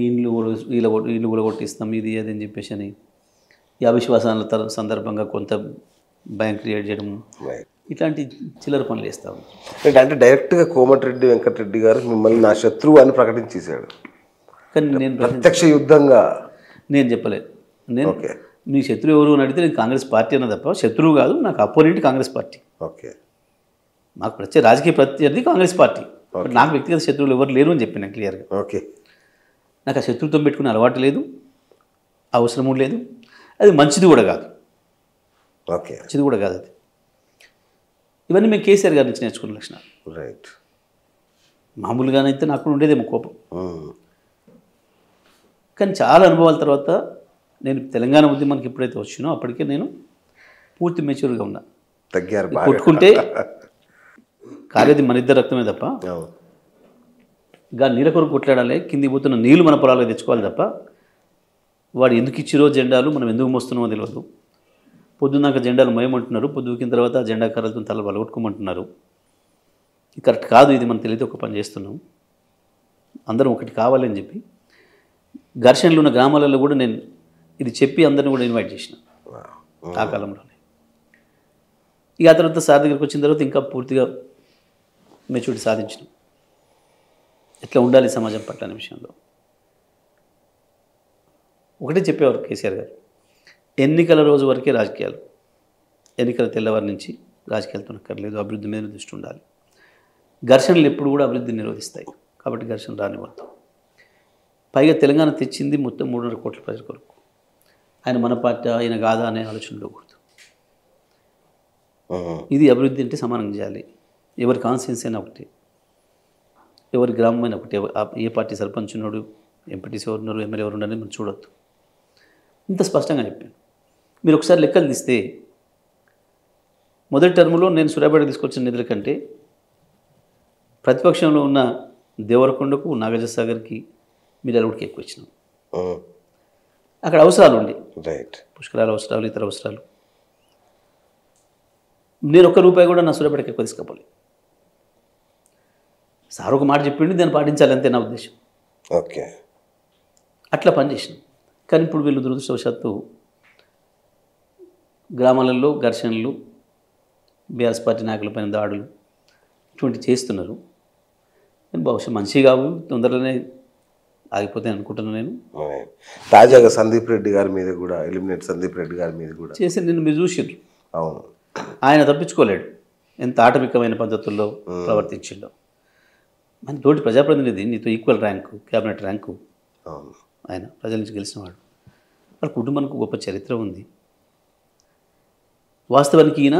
ఇల్లు కూడా కొట్టిస్తాం ఇది అది అని చెప్పేసి అని ఈ అవిశ్వాసాల సందర్భంగా కొంత భయం క్రియేట్ చేయడము, ఇట్లాంటి చిల్లర పనులు చేస్తాం. అంటే డైరెక్ట్గా కోమటిరెడ్డి వెంకటరెడ్డి గారు మిమ్మల్ని నా శత్రువు అని ప్రకటించేశాడు. కానీ నేను ప్రత్యక్ష యుద్ధంగా నేను చెప్పలేదు. నేను నీ శత్రువు ఎవరు అని అడిగితే నేను కాంగ్రెస్ పార్టీ అన్న తప్ప శత్రువు కాదు, నాకు అపోనెంట్ కాంగ్రెస్ పార్టీ. ఓకే. నాకు ప్రత్యేక రాజకీయ ప్రత్యర్థి కాంగ్రెస్ పార్టీ. నాకు వ్యక్తిగత శత్రువులు ఎవరు లేరు అని చెప్పాను క్లియర్గా. ఓకే. నాకు ఆ శత్రుత్వం పెట్టుకునే అలవాటు లేదు, అవసరము లేదు, అది మంచిది కూడా కాదు. ఓకే. మంచిది కూడా కాదు అది. ఇవన్నీ మేము కేసీఆర్ గారి నుంచి నేర్చుకున్న లక్షణాలు. రైట్. మామూలుగానైతే నాకు ఉండేదేమో కోపం. కానీ చాలా అనుభవాల తర్వాత నేను తెలంగాణ ఉద్యమానికి ఎప్పుడైతే వచ్చినో అప్పటికే నేను పూర్తి మెచ్యూర్గా ఉన్నా. తగ్గారు. కొట్టుకుంటే కాలేది మన ఇద్దరు రక్తమే తప్ప, నీళ్ళ కొరకు కొట్లాడాలి, కిందికి పోతున్న నీళ్లు మన పొలాల్లో తెచ్చుకోవాలి తప్ప వాడు ఎందుకు ఇచ్చిరో జెండాలు మనం ఎందుకు మోస్తున్నామో తెలియదు. పొద్దున్నాక జెండాలు మోయమంటున్నారు, పొద్దుకిన తర్వాత ఆ జెండా కర్రలతో తల బలగొట్టుకోమంటున్నారు. కరెక్ట్ కాదు, ఇది మనం తెలియదు ఒక పని చేస్తున్నాం, అందరం ఒకటి కావాలని చెప్పి ఘర్షణలు ఉన్న గ్రామాలలో కూడా నేను ఇది చెప్పి అందరిని కూడా ఇన్వైట్ చేసిన ఆ కాలంలోనే. ఇక ఆ తర్వాత సార్ దగ్గరికి వచ్చిన తర్వాత ఇంకా పూర్తిగా మెచ్యూరిటీ సాధించిన ఎట్లా ఉండాలి సమాజం పట్ల అనే విషయంలో. ఒకటే చెప్పేవారు కేసీఆర్ గారు, ఎన్నికల రోజు వరకే రాజకీయాలు, ఎన్నికల తెల్లవారి నుంచి రాజకీయాలతో అక్కర్లేదు, అభివృద్ధి మీద దృష్టి ఉండాలి. ఘర్షణలు ఎప్పుడు కూడా అభివృద్ధిని నిరోధిస్తాయి కాబట్టి ఘర్షణ రానివ్వద్దు. పైగా తెలంగాణ తెచ్చింది మొత్తం 3.5 కోట్ల ప్రజల కొరకు. ఆయన మన పార్టీ ఆయన కాదా అనే ఆలోచనలో కూడదు. ఇది అభివృద్ధి అంటే సమానంగా చేయాలి. ఎవరి కాన్స్టిట్యున్సీ అయినా ఒకటి, ఎవరి గ్రామం అయినా ఒకటి, ఏ పార్టీ సర్పంచ్ ఉన్నాడు, ఎంపీటీసీ ఎవరు ఉన్నారు, ఎమ్మెల్యే ఎవరు ఉన్నారని మనం చూడొద్దు. ఇంత స్పష్టంగా చెప్పాను. మీరు ఒకసారి లెక్కలు తీస్తే మొదటి టర్ములో నేను సూర్యాపేట తీసుకొచ్చిన నిధుల కంటే ప్రతిపక్షంలో ఉన్న దేవరకొండకు, నాగార్జునసాగర్కి, మిర్యాలగూడకి ఎక్కువ ఇచ్చినాం. అక్కడ అవసరాలు ఉండే, పుష్కరాల అవసరాలు, ఇతర అవసరాలు. నేను ₹1 కూడా నా సూర్యాపేటకి ఎక్కువ తీసుకపోలే. సార్ ఒక మాట చెప్పిండి, దాన్ని పాటించాలి అంతే నా ఉద్దేశం. ఓకే. అట్లా పనిచేసినాం. కానీ ఇప్పుడు వీళ్ళు దురదృష్టవశాత్తు గ్రామాలలో ఘర్షణలు, బీఆర్ఎస్ పార్టీ నాయకులపైన దాడులు ఇటువంటి చేస్తున్నారు. నేను బహుశా మంచి కావు, తొందరలోనే ఆగిపోతాయి అనుకుంటున్నాను. నేను తాజాగా సందీప్ రెడ్డి గారి మీద కూడా, ఎలిమినేట్ సందీప్ రెడ్డి గారి మీద కూడా చేసి నిన్ను మీరు చూసిర్రు. అవును, ఆయన తప్పించుకోలేడు, ఎంత ఆటవికమైన పద్ధతుల్లో ప్రవర్తించిండో. మన తోటి ప్రజాప్రతినిధి, నీతో ఈక్వల్ ర్యాంకు, క్యాబినెట్ ర్యాంకు, ఆయన ప్రజల నుంచి గెలిచినవాడు. వాళ్ళ కుటుంబానికి గొప్ప చరిత్ర ఉంది. వాస్తవానికి ఈయన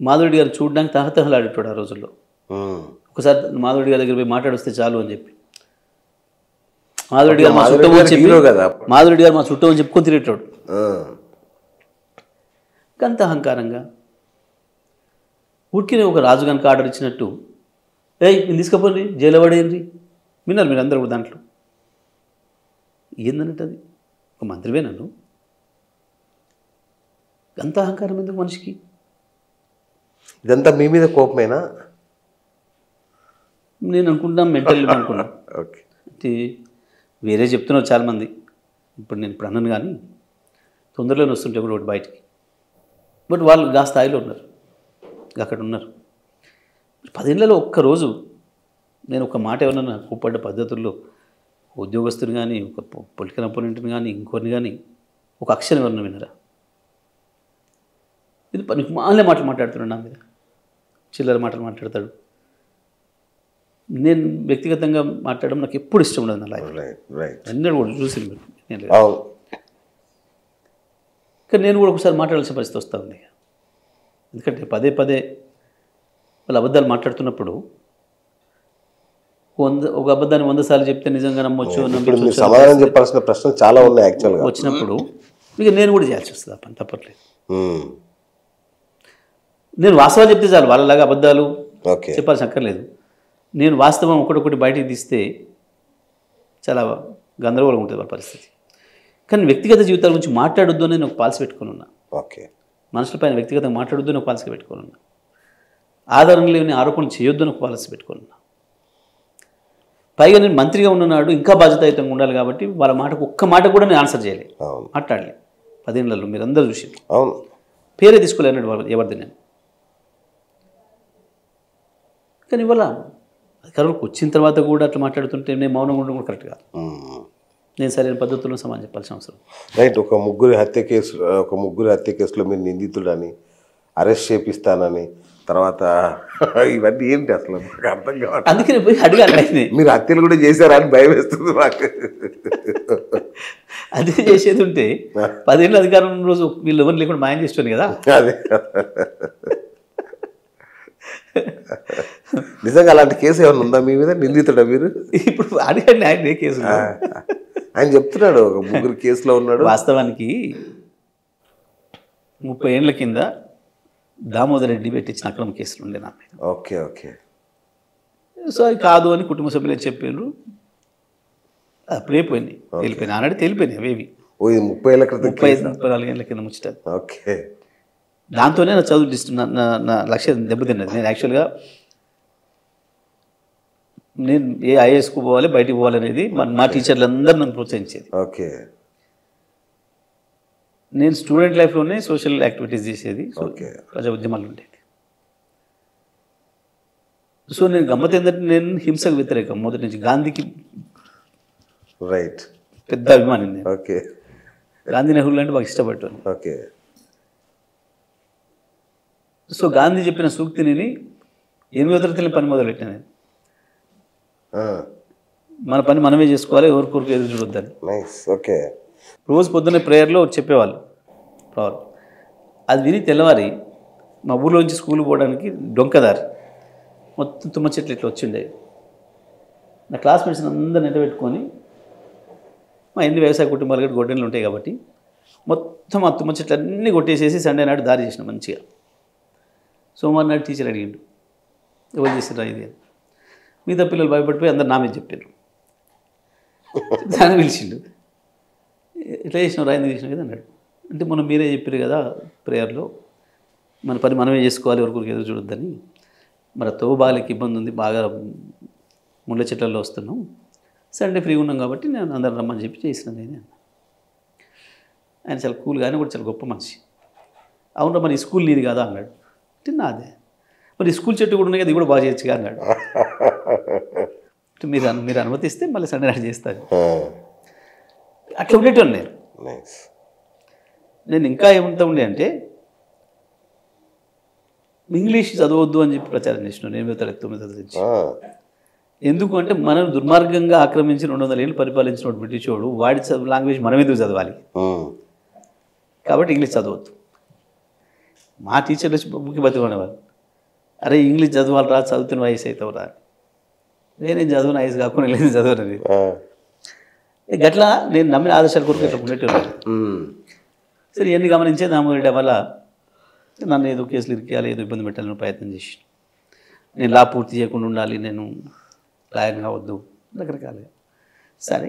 మాధవరెడ్డి గారు చూడడానికి తహతహలాడేటాడు ఆ రోజుల్లో. ఒకసారి మాధవరెడ్డి గారి దగ్గర పోయి మాట్లాడొస్తే చాలు అని చెప్పి, మాధవరెడ్డి గారు మా చుట్టం అని చెప్పి, మాధవరెడ్డి గారు మా చుట్టం అని చెప్పుకొని తిరిగేటాడు. అంత అహంకారంగా ఊరికినే ఒక రాజు కనుక ఆర్డర్ ఇచ్చినట్టు, నేను తీసుకపోండి జైలు పడేయండి, విన్నారు మీరు అందరూ కూడా. దాంట్లో ఏందన్నట్టు అది ఒక మంత్రివే నన్ను, అంత అహంకారం ఎందుకు మనిషికి? ఇదంతా మీ మీద కోపమేనా? నేను అనుకుంటున్నాను, మెంటల్ అనుకున్నాను. ఓకే. వేరే చెప్తున్నారు చాలామంది, ఇప్పుడు అన్నాను కానీ తొందరలోనే వస్తుంటే కూడా ఒకటి బయటికి. బట్ వాళ్ళు గా స్థాయిలో ఉన్నారు, అక్కడ ఉన్నారు. 10 ఏళ్లలో ఒక్కరోజు నేను ఒక మాట ఏమన్నా కోప్పడ్డ పద్ధతుల్లో ఉద్యోగస్తుని కానీ ఒక పొలిటికల్ అపోనెంట్ని కానీ ఇంకొన్ని కానీ ఒక అక్షరం ఎవరన్నా వినరా? ఇది పనికి మాలే మాటలు మాట్లాడుతున్నాడు నా మీద, చిల్లర మాటలు మాట్లాడతాడు. నేను వ్యక్తిగతంగా మాట్లాడడం నాకు ఎప్పుడు ఇష్టం ఉండదు నా లైఫ్. అన్నీ కూడా చూసింది నేను. కానీ నేను కూడా ఒకసారి మాట్లాడాల్సిన పరిస్థితి వస్తూ ఉంది. ఎందుకంటే పదే పదే వాళ్ళు అబద్ధాలు మాట్లాడుతున్నప్పుడు ఒక అబద్ధాన్ని 100 సార్లు చెప్తే నిజంగా నమ్మొచ్చు, సమాధానం చెప్పాల్సిన ప్రశ్నలు చాలా ఉన్నాయి యాక్చువల్గా. వచ్చినప్పుడు ఇక నేను కూడా చేయాల్సి వస్తుంది. ఆ పని తప్పట్లేదు. నేను వాస్తవాలు చెప్తే చాలు, వాళ్ళలాగా అబద్ధాలు చెప్పాల్సి అక్కర్లేదు. నేను వాస్తవం ఒకటొకటి బయటికి తీస్తే చాలా గందరగోళం ఉంటుంది వాళ్ళ పరిస్థితి. కానీ వ్యక్తిగత జీవితాల గురించి మాట్లాడొద్దు అని నేను ఒక పాలసీ పెట్టుకుని ఉన్నా. మనుషులపైన వ్యక్తిగతంగా మాట్లాడొద్దు అని ఒక పాలసీ పెట్టుకుని ఉన్నా. ఆధారం లేని ఆరోపణలు చేయొద్దు అని ఒక పాలసీ పెట్టుకుని ఉన్నా. పైగా నేను మంత్రిగా ఉన్ననాడు ఇంకా బాధ్యతాయుతంగా ఉండాలి కాబట్టి వాళ్ళ మాటకు ఒక్క మాట కూడా నేను ఆన్సర్ చేయలేదు, మాట్లాడలేదు. 10 ఏళ్లలో మీరు అందరూ చూసి పేరే తీసుకోలేనాడు ఎవరిది నేను. కానీ ఇవాళ అధికారంలోకి వచ్చిన తర్వాత కూడా అట్లా మాట్లాడుతుంటే నేను మౌనంగా ఉండడం కూడా కరెక్ట్ కాదు. నేను సరైన పద్ధతుల్లో సమాధానం చెప్పాల్సిన అవసరం. రైట్. ఒక ముగ్గురు హత్య కేసులో మీరు నిందితుడని అరెస్ట్ చేపిస్తానని తర్వాత ఇవన్నీ ఏంటి అసలు నాకు అర్థం కావాలి. అందుకని పోయి అడగాలి, మీరు హత్యలు కూడా చేశారా అని భయం వేస్తుంది నాకు. అదే చేసేది ఉంటే 10 ఏళ్ళ అధికారం రోజు వీళ్ళు ఎవరు లేకుండా మాయం చేస్తుంది కదా. అదే నిజంగా అలాంటి కేసు ఏమైనా ఉందా మీ మీద? నిందితుడా మీరు? ఇప్పుడు అడగండి ఆయన ఏ కేసు. ఆయన చెప్తున్నాడు ఒక ముగ్గురు కేసులో ఉన్నాడు. వాస్తవానికి 30 ఏళ్ల కింద దామోదర్ రెడ్డి పెట్టించిన అక్రమ కేసులు ఉండే నా మీద. ఓకే. సో అది కాదు అని కుటుంబ సభ్యులే చెప్పారు. అప్పుడే పోయినాయి, తెలిపోయినాయి. ఆనాడు తెలిపోయినాయి అవేవి. 30 ఏళ్ల క్రితం, 34 ఏళ్ళ కింద ముచ్చట. ఓకే. దాంతోనే నా చదువు నా లక్ష్యం దెబ్బతిన్నది. నేను యాక్చువల్గా నేను ఏ ఐఏఎస్కు పోవాలి, బయటికి పోవాలనేది మా టీచర్లు అందరూ నన్ను ప్రోత్సహించేది. ఓకే. నేను స్టూడెంట్ లైఫ్లోనే సోషల్ యాక్టివిటీస్ చేసేది, ప్రజా ఉద్యమాలు ఉండేది. సో నేను గమ్మత్ ఏంటంటే నేను హింసకు వ్యతిరేకం మొదటి నుంచి. గాంధీకి రైట్ పెద్ద అభిమాని నేను. ఓకే. గాంధీ నెహ్రూ అంటే బాగా ఇష్టపడ్డాను. ఓకే. సో గాంధీ చెప్పిన సూక్తిని 8వ తరగతిలో పని మొదలుపెట్టాను నేను. మన పని మనమే చేసుకోవాలి, ఎవరికొరకు ఎదురు చూడొద్దని. ఓకే. రోజు పొద్దున్నే ప్రేయర్లో చెప్పేవాళ్ళు ప్రాబ్లం. అది విని తెల్లవారి మా ఊళ్ళో నుంచి స్కూల్ పోవడానికి డొంకదారి మొత్తం తుమ్మ చెట్లు ఇట్లా వచ్చిండే. నా క్లాస్మేట్స్ అందరూ నెట్టబెట్టుకొని, మా ఎన్ని వ్యవసాయ కుటుంబాలు కూడా గొడ్డెలు ఉంటాయి కాబట్టి మొత్తం ఆ తుమ్మ చెట్లు అన్నీ కొట్టేసేసి సండే నాడు దారి చేసిన మంచిగా. సోమవారం నాడు టీచర్ అడిగిండు, ఎవరు చేసిరా ఇది అని. మిగతా పిల్లలు భయపడిపోయి అందరు నా మీద చెప్పారు. దాన్ని పిలిచిండు, ఎట్లా చేసినావు, ఎందుకు చేసినావు కదా అన్నాడు. అంటే మనం మీరే చెప్పారు కదా ప్రేయర్లో మన పని మనమే చేసుకోవాలి, ఎవరికి ఎదురు చూడొద్దని. మరి తోబాలకి ఇబ్బంది ఉంది, బాగా ముళ్ళ చెట్లలో వస్తున్నాం, సండే ఫ్రీగా ఉన్నాం కాబట్టి నేను అందరం రమ్మని చెప్పి చేసిన నేను. ఆయన చాలా కూల్గా, ఆయన కూడా చాలా గొప్ప మనిషి. అవునా మరి స్కూల్ నీది కదా అన్నాడు. అంటే నాదే. మరి స్కూల్ చెట్టు కూడా ఉన్నాయి కదా, ఇది కూడా బాగా చేయొచ్చుగా అన్నాడు. మీరు అనుమతిస్తే మళ్ళీ సండే నాడు చేస్తాను. అట్లా ఉండేటోను నేను. ఇంకా ఏమంతా ఉండే అంటే ఇంగ్లీష్ చదవద్దు అని చెప్పి ప్రచారం చేసినాను 8వ తరగతి 9వ తరగతి నుంచి. ఎందుకు అంటే మనం దుర్మార్గంగా ఆక్రమించి 200 ఏళ్ళు పరిపాలించిన బ్రిటిష్ వాడు వాడి లాంగ్వేజ్ మనం ఎందుకు చదవాలి, కాబట్టి ఇంగ్లీష్ చదవద్దు. మా టీచర్లు వచ్చి ముఖ్య బతుకునేవాళ్ళు, అరే ఇంగ్లీష్ చదవాలి రా, చదువుతున్న వయసు అవుతావు రా. నేనేం చదువున వయసు కాకుండా లేదు చదవనది. గట్లా నేను నమ్మిన ఆదర్శాల కొరకు ఇట్లా ఉండేటోళ్ళు. సరే ఇవన్నీ గమనించే దామోదర్ వల్ల నన్ను ఏదో కేసులు ఇరికేయాలి, ఏదో ఇబ్బంది పెట్టాలని ప్రయత్నం చేసి, నేను లా పూర్తి చేయకుండా ఉండాలి, నేను లాయర్ కావద్దు, రకరకాలుగా. సరే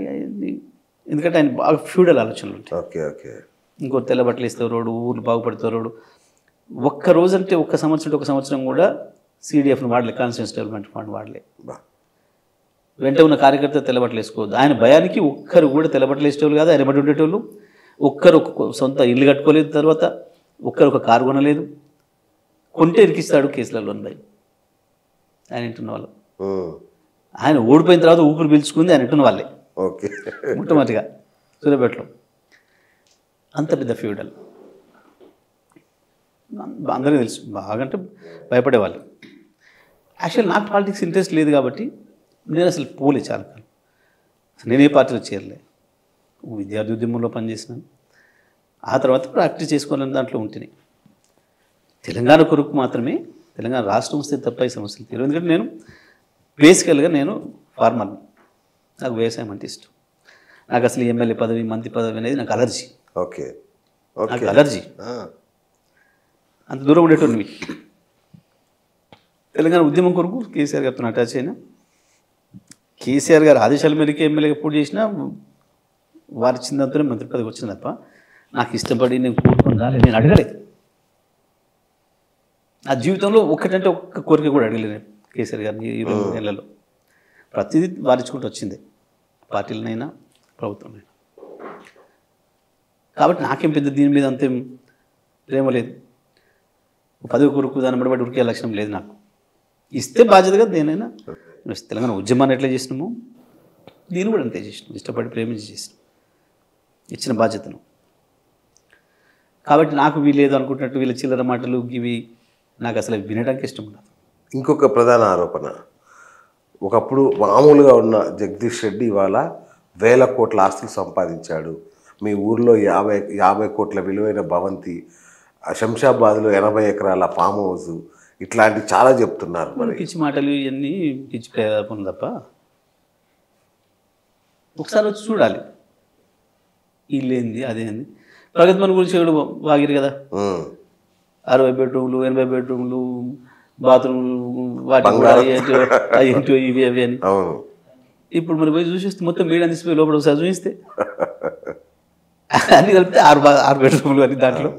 ఎందుకంటే ఆయన బాగా ఫ్యూడల్ ఆలోచనలు ఉంటాయి. ఓకే. ఓకే. ఇంకో తెల్ల బట్టలు ఇస్తారు రోడ్డు, ఊర్లు బాగుపడతారు రోడ్డు. ఒక్క రోజు అంటే ఒక సంవత్సరం కూడా CDFను వాడలే, కాన్స్టిట్యూన్సీ డెవలప్మెంట్ ఫండ్ వాడలే. వెంట ఉన్న కార్యకర్త తెల్లబట్టలు వేసుకోవద్దు. ఆయన భయానికి ఒక్కరు కూడా తెల్లబట్టలు వేసేవాళ్ళు కాదు, ఆయన బట్టి ఉండేటోళ్ళు. ఒక్కరు సొంత ఇల్లు కట్టుకోలేదు, తర్వాత ఒక్కరు ఒక కారు కొనలేదు, కొంటే ఇరికిస్తాడు కేసులలో భయం. ఆయన వింటున్న వాళ్ళు. ఆయన ఓడిపోయిన తర్వాత ఊపిరి పీల్చుకుంది ఆయన వింటున్న వాళ్ళే ఓకే. మొట్టమొదటిగా సూర్యాపేటలో. అంత పెద్ద ఫ్యూడల్ అందరికీ తెలుసు. బాగంటే భయపడేవాళ్ళు. యాక్చువల్ నాకు పాలిటిక్స్ ఇంట్రెస్ట్ లేదు కాబట్టి నేను అసలు పోలే చాలా కాలం. నేను ఏ పార్టీలో చేరలే. విద్యార్థి ఉద్యమంలో పనిచేసినాను. ఆ తర్వాత ప్రాక్టీస్ చేసుకోవాలని దాంట్లో ఉంటేనే తెలంగాణ కొరకు మాత్రమే, తెలంగాణ రాష్ట్రం వస్తే తప్ప ఈ సమస్యలు తీరు. ఎందుకంటే నేను బేసికల్గా నేను ఫార్మర్ని. నాకు వ్యవసాయం అంటే ఇష్టం. నాకు అసలు ఎమ్మెల్యే పదవి మంత్రి పదవి అనేది నాకు అలర్జీ. ఓకే. నాకు అలర్జీ. అంత దూరం ఉండేటోని. తెలంగాణ ఉద్యమం కొరకు కేసీఆర్ గారితో అటాచ్ అయినా, కేసీఆర్ గారు ఆదేశాల మేరకు ఎమ్మెల్యేగా పోటీ చేసినా వారి ఇచ్చిందంతోనే మంత్రి పదవి వచ్చింది తప్ప నాకు ఇష్టపడి నేను కోరుకొని రాలేదు, నేను అడగలేదు. నా జీవితంలో ఒక్కటంటే ఒక్క కోరిక కూడా అడగలేదు కేసీఆర్ గారిని ఈ 2 నెలల్లో. ప్రతిదీ వారించుకుంటూ వచ్చింది, పార్టీలనైనా ప్రభుత్వమైనా. కాబట్టి నాకేం పెద్ద దీని మీద అంతేం ప్రేమ లేదు. పదవి కొరకు దాన్ని బట్టి ఉరికే లక్షణం లేదు నాకు. ఇస్తే బాధ్యతగా దేనైనా తెలంగాణ ఉద్యమాన్ని ఎట్లా చేసినామో దీన్ని కూడా అంతే చేసినాం. ఇష్టపడి ప్రేమించి చేసినాం ఇచ్చిన బాధ్యతను. కాబట్టి నాకు వీలేదు అనుకుంటున్నట్టు వీళ్ళ చిల్లర మాటలు ఇవి నాకు అసలు వినడానికి ఇష్టం ఉండదు. ఇంకొక ప్రధాన ఆరోపణ, ఒకప్పుడు మామూలుగా ఉన్న జగదీష్ రెడ్డి ఇవాళ 1000 కోట్ల ఆస్తులు సంపాదించాడు. మీ ఊర్లో 50 కోట్ల విలువైన భవంతి, శంషాబాద్లో 80 ఎకరాల ఫామ్ హౌస్, ఇట్లాంటి చాలా చెప్తున్నారు. మరి పిచ్చి మాటలు ఇవన్నీ పిచ్చి ప్రయాపం తప్ప ఒకసారి వచ్చి చూడాలి. ఇల్లేంది అదేంది. ప్రగతి మన గురించి ఎవడు వాగిరు కదా, 60 బెడ్రూమ్లు 80 బెడ్రూమ్లు బాత్రూమ్లు వాటి ఏంటో ఇవి అవి అని. ఇప్పుడు మనం పోయి చూసిస్తే మొత్తం మీడియా తీసిపోయి లోపల ఒకసారి చూపిస్తే అన్ని కలిపితే 6 బెడ్రూమ్లు అని దాంట్లో.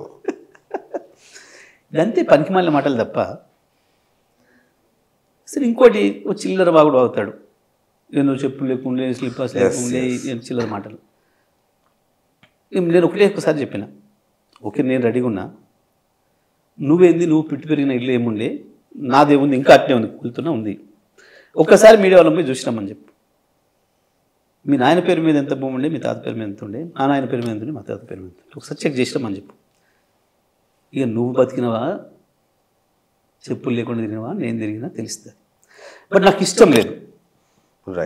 ఇదంతే పనికి మాలిన మాటలు తప్ప. సరే ఇంకోటి చిల్లర బాగుడు అవుతాడు, ఎన్నో చెప్పులు లేకుండా స్లిప్పర్స్ లేకుండా చిల్లర మాటలు. నేను ఒక్కసారి చెప్పిన, ఓకే నేను రెడీగా ఉన్నా, నువ్వేంది నువ్వు పిట్టు పెరిగిన ఇల్లు ఏముండే, నాదేముంది ఇంకా అట్నే ఉంది కూలుతున్నా ఉంది, ఒక్కసారి మీడియా వాళ్ళని పోయి చూసినామని చెప్పు. మీ నాయన పేరు మీద ఎంత భూమి ఉండే, మీ తాత పేరు మీద ఎంత ఉండే, మా నాయన పేరు మీద ఎంత ఉండే, మా తాత పేరు మీద ఎంత ఉండే, ఒకసారి చెక్ చేసినామని చెప్పు. ఇక నువ్వు బతికినవా చెప్పులు లేకుండా తిరిగినవా నేను తిరిగినా తెలుస్తుంది. బట్ నాకు ఇష్టం లేదు,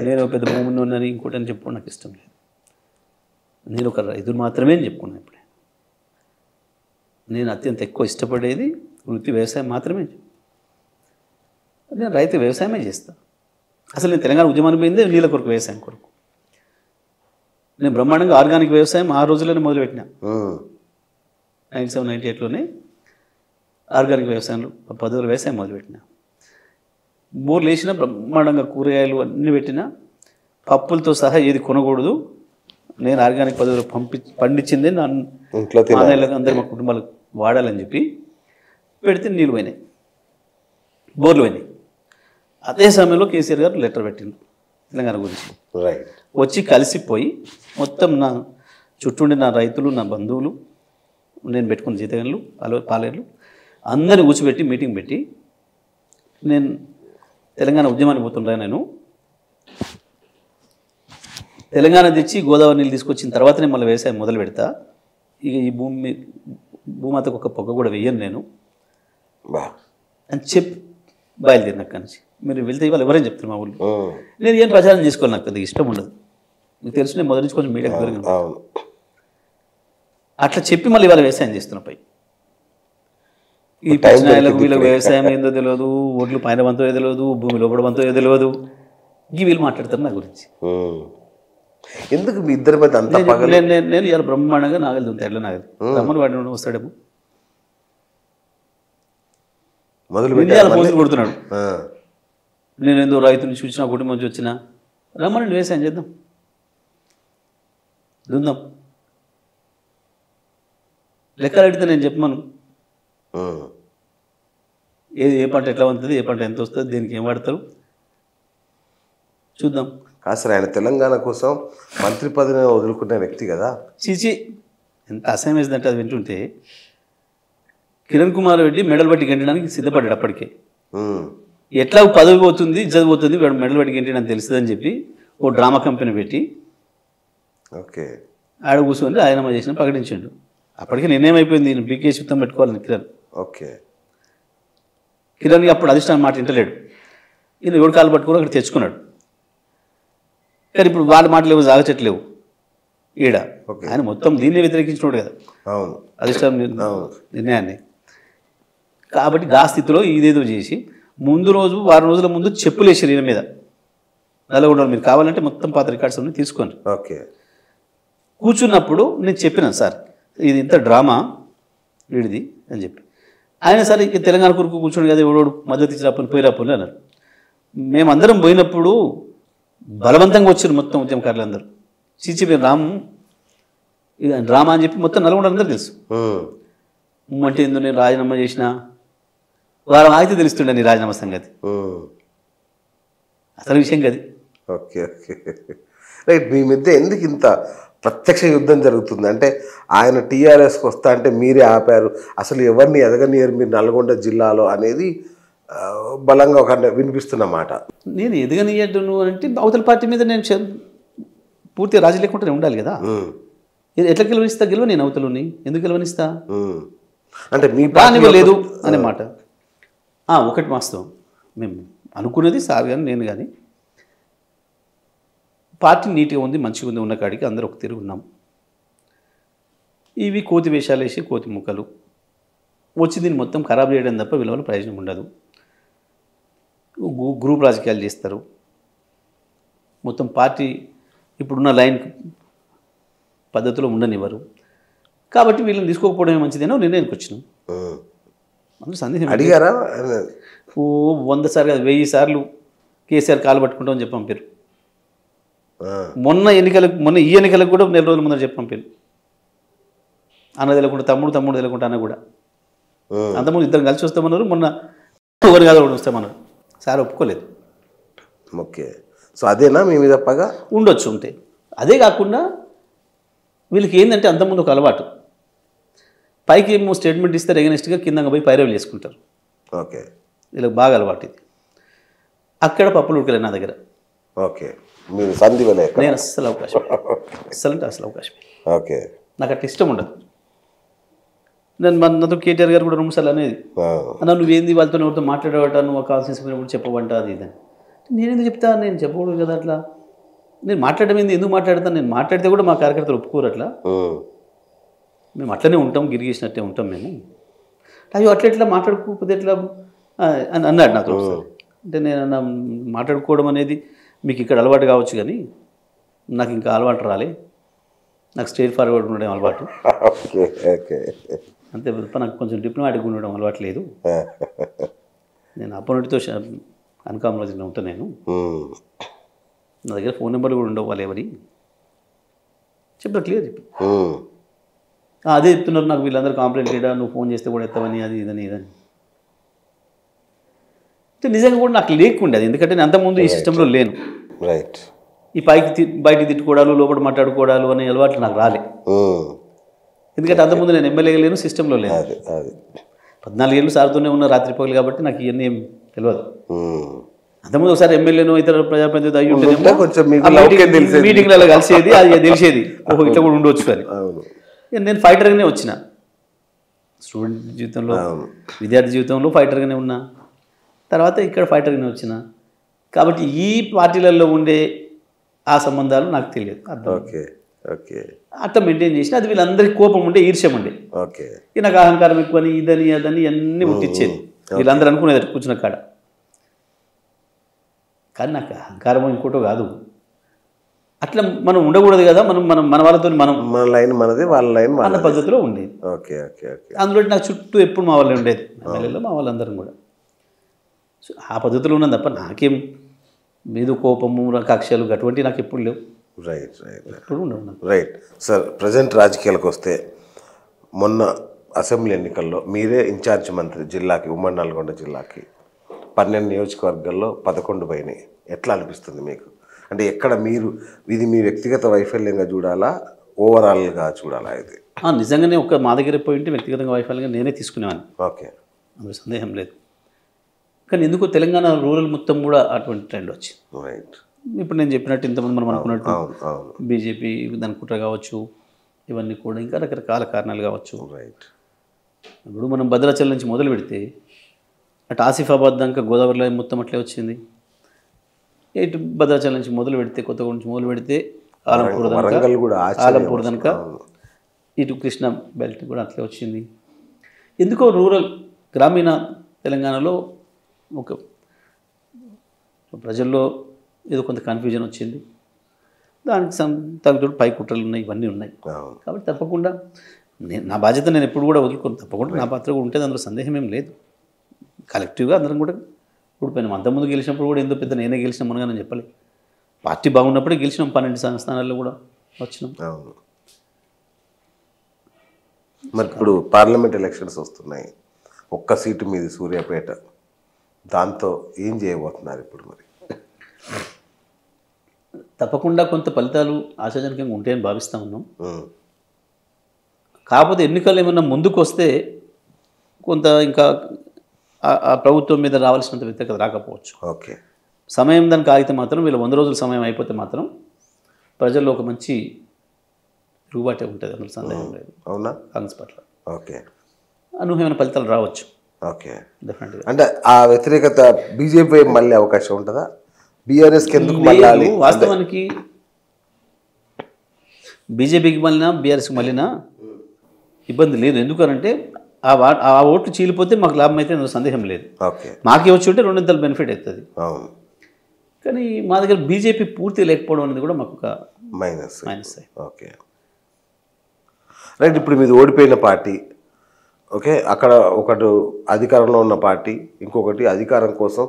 నేను పెద్ద భూమిని ఉన్నాను ఇంకోటి అని చెప్పుకోవడం నాకు ఇష్టం లేదు. నేను ఒక రైతులు మాత్రమే అని చెప్పుకున్నాను. ఇప్పుడే నేను అత్యంత ఎక్కువ ఇష్టపడేది వృత్తి వ్యవసాయం మాత్రమే. నేను రైతు వ్యవసాయమే చేస్తాను. అసలు నేను తెలంగాణ ఉద్యమానికి పోయిందే నీళ్ళ కొరకు, వ్యవసాయం కొరకు. నేను బ్రహ్మాండంగా ఆర్గానిక్ వ్యవసాయం ఆ రోజుల్లోనే మొదలుపెట్టిన. 97-98లోనే ఆర్గానిక్ వ్యవసాయంలో 10 వ్యవసాయం మొదలుపెట్టిన. బోర్లు వేసిన బ్రహ్మాండంగా కూరగాయలు అన్నీ పెట్టిన, పప్పులతో సహా ఏది కొనకూడదు, నేను ఆర్గానిక్ 10 పండించిందే మా నెలకు అందరూ మా కుటుంబాలకు వాడాలని చెప్పి పెడితే నీళ్ళు పోయినాయి, బోర్లు పోయినాయి. అదే సమయంలో కేసీఆర్ గారు లెటర్ పెట్టిండు తెలంగాణ గురించి. వచ్చి కలిసిపోయి మొత్తం నా చుట్టూండి నా రైతులు, నా బంధువులు, నేను పెట్టుకున్న జీతగాళ్ళు, పాలేర్లు అందరినీ కూర్చోబెట్టి మీటింగ్ పెట్టి, నేను తెలంగాణ ఉద్యమానికి పోతుండ్రా, నేను తెలంగాణ తెచ్చి గోదావరి నీళ్ళు తీసుకొచ్చిన తర్వాతనే మళ్ళీ వ్యవసాయం మొదలు పెడతా, ఇక ఈ భూమాతకు ఒక పొగ కూడా వెయ్యను నేను అని చెప్పి బయలుదేరిన అక్కడి నుంచి. మీరు వెళ్తే ఇవాళ ఎవరైనా చెప్తారు మా ఊళ్ళో. నేను ఏం ప్రచారం చేసుకోవాలి, నాకు పెద్దగా ఇష్టం ఉండదు. మీకు తెలుసు నేను మొదటి నుంచి కొంచెం మీడియాకి దొరికిన. అట్లా చెప్పి మళ్ళీ ఇవాళ వ్యవసాయం చేస్తున్నపై ఈ పచ్చినాయలకు వీళ్ళకి వ్యవసాయం ఏందో తెలియదు, ఓట్లు పైన వంతో తెలియదు, భూమి లోపల వంతో తెలియదు, ఈ వీళ్ళు మాట్లాడతారు నా గురించి. ఎందుకు మీ ఇద్దరి మీద అంత నేను ఇలా బ్రహ్మాండంగా నాగలి దుంతా, ఎట్లా నాగలి రమ్మని వాడి వస్తాడేమో పోసి కొడుతున్నాడు. నేను ఏందో రైతు నుంచి వచ్చిన కుటుంబం నుంచి వచ్చిన, రమ్మని వ్యవసాయం చేద్దాం, దుందాం. లెక్కలు అడిగితే నేను చెప్పమను, ఏ పంట ఎట్లా ఉంటుంది, ఏ పంట ఎంత వస్తుంది, దేనికి ఏం వాడతారు చూద్దాం. కాదు ఆయన తెలంగాణ కోసం మంత్రి పదవిని వదులుకున్న వ్యక్తి కదా. చీచి ఎంత అసహ్యం వేసిందంటే అది వింటుంటే. కిరణ్ కుమార్ రెడ్డి మెడల్ బట్టి గెంటడానికి సిద్ధపడ్డాడు అప్పటికే. ఎట్లా పదవి పోతుంది ఇజ్జత్ పోతుంది వాడు మెడల్ పడికి ఏంటి నాకు తెలుస్తుందని చెప్పి ఓ డ్రామా కంపెనీ పెట్టి ఓకే ఆడ కూర్చొని రాజీనామా చేసిన ప్రకటించాడు. అప్పటికే నిర్ణయం అయిపోయింది నేను పీకే చిత్తం పెట్టుకోవాలని కిరణ్. ఓకే కిరణ్ అప్పుడు అధిష్టానం మాట వింటలేడు. ఈయన 7 కాళ్ళు పట్టుకుని అక్కడ తెచ్చుకున్నాడు. కానీ ఇప్పుడు వాళ్ళ మాటలు ఏమో సాగచెట్లేవు ఈడ. ఆయన మొత్తం దీన్నే వ్యతిరేకించినాడు కదా అవును అధిష్టానం నిర్ణయాన్ని. కాబట్టి ఆ స్థితిలో ఇదేదో చేసి ముందు రోజు వారం రోజుల ముందు చెప్పులు వేసారు ఈయన మీద. నల్లగొండలు మీరు కావాలంటే మొత్తం పాత రికార్డ్స్ అన్నీ తీసుకోండి. ఓకే కూర్చున్నప్పుడు నేను చెప్పినాను సార్ ఇది ఇంత డ్రామా వీడిది అని చెప్పి. ఆయన సరే ఇక తెలంగాణ కొరకు కూర్చోండి కదా ఎవడోడు మద్దతు ఇచ్చి రాపని పోయి రాపని అన్నారు. మేమందరం పోయినప్పుడు బలవంతంగా వచ్చారు మొత్తం ఉద్యమకారులు అందరూ. చీచి మేము రాము ఇక డ్రామా అని చెప్పి మొత్తం నల్గొండ అందరూ తెలుసు. అంటే ఎందుకు నేను రాజీనామా చేసిన వారం ఆగితే తెలుస్తుండే నీ రాజీనామా సంగతి. అసలు విషయం కది. Okay okay right. మీ మధ్య ఎందుకు ఇంత ప్రత్యక్ష యుద్ధం జరుగుతుంది అంటే ఆయన టీఆర్ఎస్కి వస్తా అంటే మీరే ఆపారు, అసలు ఎవరిని ఎదగనియరు మీరు నల్గొండ జిల్లాలో అనేది బలంగా ఒక వినిపిస్తున్న మాట. నేను ఎదగనియడ్డును అంటే అవతల పార్టీ మీద నేను పూర్తిగా రాజీ లేకుండా ఉండాలి కదా. ఎట్లా గెలవనిస్తా గెలవ నేను అవతలని ఎందుకు గెలవనిస్తా అంటే మీ లేదు అనే మాట. ఒకటి వాస్తవం మేము అనుకున్నది సార్ కానీ నేను కానీ పార్టీ నీట్గా ఉంది మంచిగా ఉంది ఉన్న కాడికి అందరూ ఒక తిరుగు ఉన్నాం. ఇవి కోతి వేషాలు వేసి కోతి ముక్కలు వచ్చి దీన్ని మొత్తం ఖరాబ్ చేయడం తప్ప విలువల ప్రయోజనం ఉండదు. గ్రూప్ రాజకీయాలు చేస్తారు. మొత్తం పార్టీ ఇప్పుడున్న లైన్ పద్ధతిలో ఉండనివ్వరు. కాబట్టి వీళ్ళని తీసుకోకపోవడమే మంచిదేనో నిర్ణయానికి వచ్చినాం. అందులో సందేహం అడిగారా? 100 సార్లు కాదు 1000 సార్లు కేసీఆర్ కాలు పట్టుకుంటామని చెప్పి పంపారు. మొన్న ఈ ఎన్నికలకు కూడా 4 రోజుల ముందర చెప్పి పంపారు. అన్న తెలియకుండా తమ్ముడు తెలియకుండా అన్న కూడా. అంతకుముందు ఇద్దరు కలిసి వస్తామన్నారు. మొన్న ఎవరు కాదు ఒకటి వస్తామన్నారు. సార్ ఒప్పుకోలేదు. ఓకే సో అదేనా మీ మీద పగా ఉండొచ్చు ఉంటే. అదే కాకుండా వీళ్ళకి ఏంటంటే అంతకుముందు ఒక అలవాటు పైకి ఏమో స్టేట్మెంట్ ఇస్తారు ఎగనెస్ట్గా కింద పోయి పైరవీలు చేసుకుంటారు. ఓకే వీళ్ళకి బాగా అలవాటు ఇది. అక్కడ పప్పులు ఉడకలేదు నా దగ్గర. ఓకే మీరు సంధి నేను అస్సలు అవకాశం అస్సలంటే అసలు అవకాశం ఓకే నాకు అట్లా ఇష్టం ఉండదు. నేను నాతో కేటీఆర్ గారు కూడా 2 సార్లు అనేది అన్న నువ్వేంది వాళ్ళతో ఎవరితో మాట్లాడేవాట నువ్వు కాన్స్టిట్యూన్సీ చెప్పవంట అది ఇది. నేను ఎందుకు చెప్తాను నేను చెప్పకూడదు కదా. అట్లా నేను మాట్లాడడం ఏంది ఎందుకు మాట్లాడతాను. నేను మాట్లాడితే కూడా మా కార్యకర్తలు ఒప్పుకోరు. అట్లా మేము అట్లనే ఉంటాం గిరిగేసినట్టే ఉంటాం మేము. అయ్యో అట్లా మాట్లాడుకోకపోతే ఎట్లా అని అన్నాడు నాతో. అంటే నేను మాట్లాడుకోవడం అనేది మీకు ఇక్కడ అలవాటు కావచ్చు కానీ నాకు ఇంకా అలవాటు రాలే. నాకు స్ట్రైట్ ఫార్వర్డ్ ఉండడం అలవాటు. అంతే నాకు కొంచెం డిప్లొమాటిక్గా ఉండడం అలవాటు లేదు. నేను అపోనెంట్తో అన్కాంప్రమైజ్గా ఉంటాను. నేను నా దగ్గర ఫోన్ నెంబర్లు కూడా ఉండవు వాళ్ళు ఎవరి చెప్పారు క్లియర్ చెప్పి అదే చెప్తున్నారు నాకు వీళ్ళందరూ కంప్లైంట్ చేయడా నువ్వు ఫోన్ చేస్తే కూడా ఎత్తవని అది ఇదని అంటే నిజంగా కూడా నాకు లేకుండే అది. ఎందుకంటే నేను అంతకుముందు ఈ సిస్టంలో లేను. రైట్ ఈ బయటికి తిట్టుకోవడాలు లోపల మాట్లాడుకోవడాలు అనే అలవాట్లు నాకు రాలే. ఎందుకంటే అంతకుముందు నేను ఎమ్మెల్యేగా లేను సిస్టంలో లేను. 14 ఏళ్ళు సార్తోనే ఉన్న రాత్రి పగలు కాబట్టి నాకు ఇవన్నీ ఏం తెలియదు. అంతకుముందు ఒకసారి ఎమ్మెల్యేను ఇతర ప్రజాప్రతినిధి అయ్యి ఉంటేనేమో మీటింగ్లలో కలిసేది అది తెలిసేది ఓహో ఇట్లా కూడా ఉండవచ్చు అని. నేను ఫైటర్గానే వచ్చిన స్టూడెంట్ జీవితంలో విద్యార్థి జీవితంలో ఫైటర్గానే ఉన్నా. తర్వాత ఇక్కడ ఫైటర్గానే వచ్చిన. కాబట్టి ఈ పార్టీలలో ఉండే ఆ సంబంధాలు నాకు తెలియదు. ఓకే ఓకే అట్లా మెయింటైన్ చేసిన. అది వీళ్ళందరికీ కోపం ఉండే ఈర్ష్యం ఉండే. ఓకే నాకు అహంకారం ఎక్కువని ఇదని అదని అన్నీ పుట్టించేది వీళ్ళందరూ అనుకునేది కూర్చున్న కాడ. కానీ నాకు అహంకారం ఇంకోటో కాదు. అట్లా మనం ఉండకూడదు కదా. మన వాళ్ళతో మన లైన్ మనది వాళ్ళ లైన్ మన పద్ధతిలో ఉండేది. ఓకే ఓకే ఓకే అందులో నాకు చుట్టూ ఎప్పుడు మా వాళ్ళే ఉండేది. ఎమ్మెల్యేలో మా వాళ్ళందరం కూడా ఆ పద్ధతిలో ఉన్నది తప్ప నాకేం మీద కోపము కక్షలు అటువంటి నాకు ఎప్పుడు లేవు. రైట్ రైట్ ఎప్పుడు ఉండవు. రైట్ సార్ ప్రజెంట్ రాజకీయాలకు వస్తే మొన్న అసెంబ్లీ ఎన్నికల్లో మీరే ఇన్ఛార్జ్ మంత్రి జిల్లాకి ఉమ్మడి నల్గొండ జిల్లాకి 12 నియోజకవర్గాల్లో 11 పోయినాయి. ఎట్లా అనిపిస్తుంది మీకు? అంటే ఎక్కడ మీరు ఇది మీ వ్యక్తిగత వైఫల్యంగా చూడాలా ఓవరాల్గా చూడాలా? ఇది నిజంగానే మా దగ్గర పోయింటే వ్యక్తిగతంగా వైఫల్యంగా నేనే తీసుకునేవాడిని. ఓకే అందులో సందేహం లేదు. కానీ ఎందుకో తెలంగాణ రూరల్ మొత్తం కూడా అటువంటి ట్రెండ్ వచ్చింది. రైట్. ఇప్పుడు నేను చెప్పినట్టు ఇంతమంది మనం అనుకున్నట్టు అవును అవును బీజేపీ దాని కుట్ర కావచ్చు, ఇవన్నీ కూడా ఇంకా రకరకాల కారణాలు కావచ్చు. రైట్. ఇప్పుడు మనం భద్రాచలం నుంచి మొదలు పెడితే అటు ఆసిఫాబాద్ దాకా గోదావరిలో మొత్తం అట్లే వచ్చింది. ఇటు భద్రాచలం నుంచి మొదలు పెడితే కొత్తగూడెం నుంచి మొదలు పెడితే ఆలంపూర్ దాకా, వరంగల్ కూడా ఆలంపూర్ దాకా ఇటు కృష్ణా బెల్ట్ కూడా అట్లే వచ్చింది. ఎందుకో రూరల్ గ్రామీణ తెలంగాణలో ఒక ప్రజల్లో ఏదో కొంత కన్ఫ్యూజన్ వచ్చింది. దానికి తగ్గట్టు పై కుట్రలు ఉన్నాయి, ఇవన్నీ ఉన్నాయి. కాబట్టి తప్పకుండా నా బాధ్యత నేను ఎప్పుడు కూడా వదులుకోను. తప్పకుండా నా పాత్ర కూడా ఉంటుంది, అందులో సందేహం ఏం లేదు. కలెక్టివ్గా అందరం కూడా ఊడిపోయినాం. అంతకుముందు గెలిచినప్పుడు కూడా ఎంతో పెద్ద నేనే గెలిచిన మునగా నేను చెప్పలేదు. పార్టీ బాగున్నప్పుడే గెలిచినాం, 12 స్థానాల్లో కూడా వచ్చినాం. మరి ఇప్పుడు పార్లమెంట్ ఎలక్షన్స్ వస్తున్నాయి, ఒక్క సీటు మీది సూర్యాపేట, దాంతో ఏం చేయబోతున్నారు ఇప్పుడు? మరి తప్పకుండా కొంత ఫలితాలు ఆశాజనకంగా ఉంటాయని భావిస్తూ ఉన్నాం. కాకపోతే ఎన్నికలు ఏమన్నా ముందుకు వస్తే కొంత ఇంకా ఆ ప్రభుత్వం మీద రావాల్సినంత వ్యతిరేకత రాకపోవచ్చు. ఓకే. సమయం దానికి ఆగితే మాత్రం, వీళ్ళ 100 రోజుల సమయం అయిపోతే మాత్రం ప్రజల్లో ఒక మంచి రూబాటే ఉంటుంది, అందులో సందేహం లేదు. అవునా? కాంగ్రెస్ పట్ల ఓకే, అనూహ్యమైన ఫలితాలు రావచ్చు. ఓకే, డెఫినెట్గా. అంటే ఆ వ్యతిరేకత బీజేపీ మళ్ళీ అవకాశం ఉంటుందా? బీఆర్ఎస్కి ఎందుకు మళ్ళీ? వాస్తవానికి బీజేపీకి మళ్ళినా బీఆర్ఎస్కి మళ్ళినా ఇబ్బంది లేదు. ఎందుకనంటే ఆ ఓట్లు చీలిపోతే మాకు లాభం అయితే అందులో సందేహం లేదు. ఓకే, మాకే వచ్చి ఉంటే 200 బెనిఫిట్ అవుతుంది. అవును. కానీ మా దగ్గర బీజేపీ పూర్తి లేకపోవడం అనేది కూడా మాకు ఒక మైనస్. Okay, right. ఇప్పుడు మీది ఓడిపోయిన పార్టీ, ఓకే, అక్కడ ఒకటి అధికారంలో ఉన్న పార్టీ, ఇంకొకటి అధికారం కోసం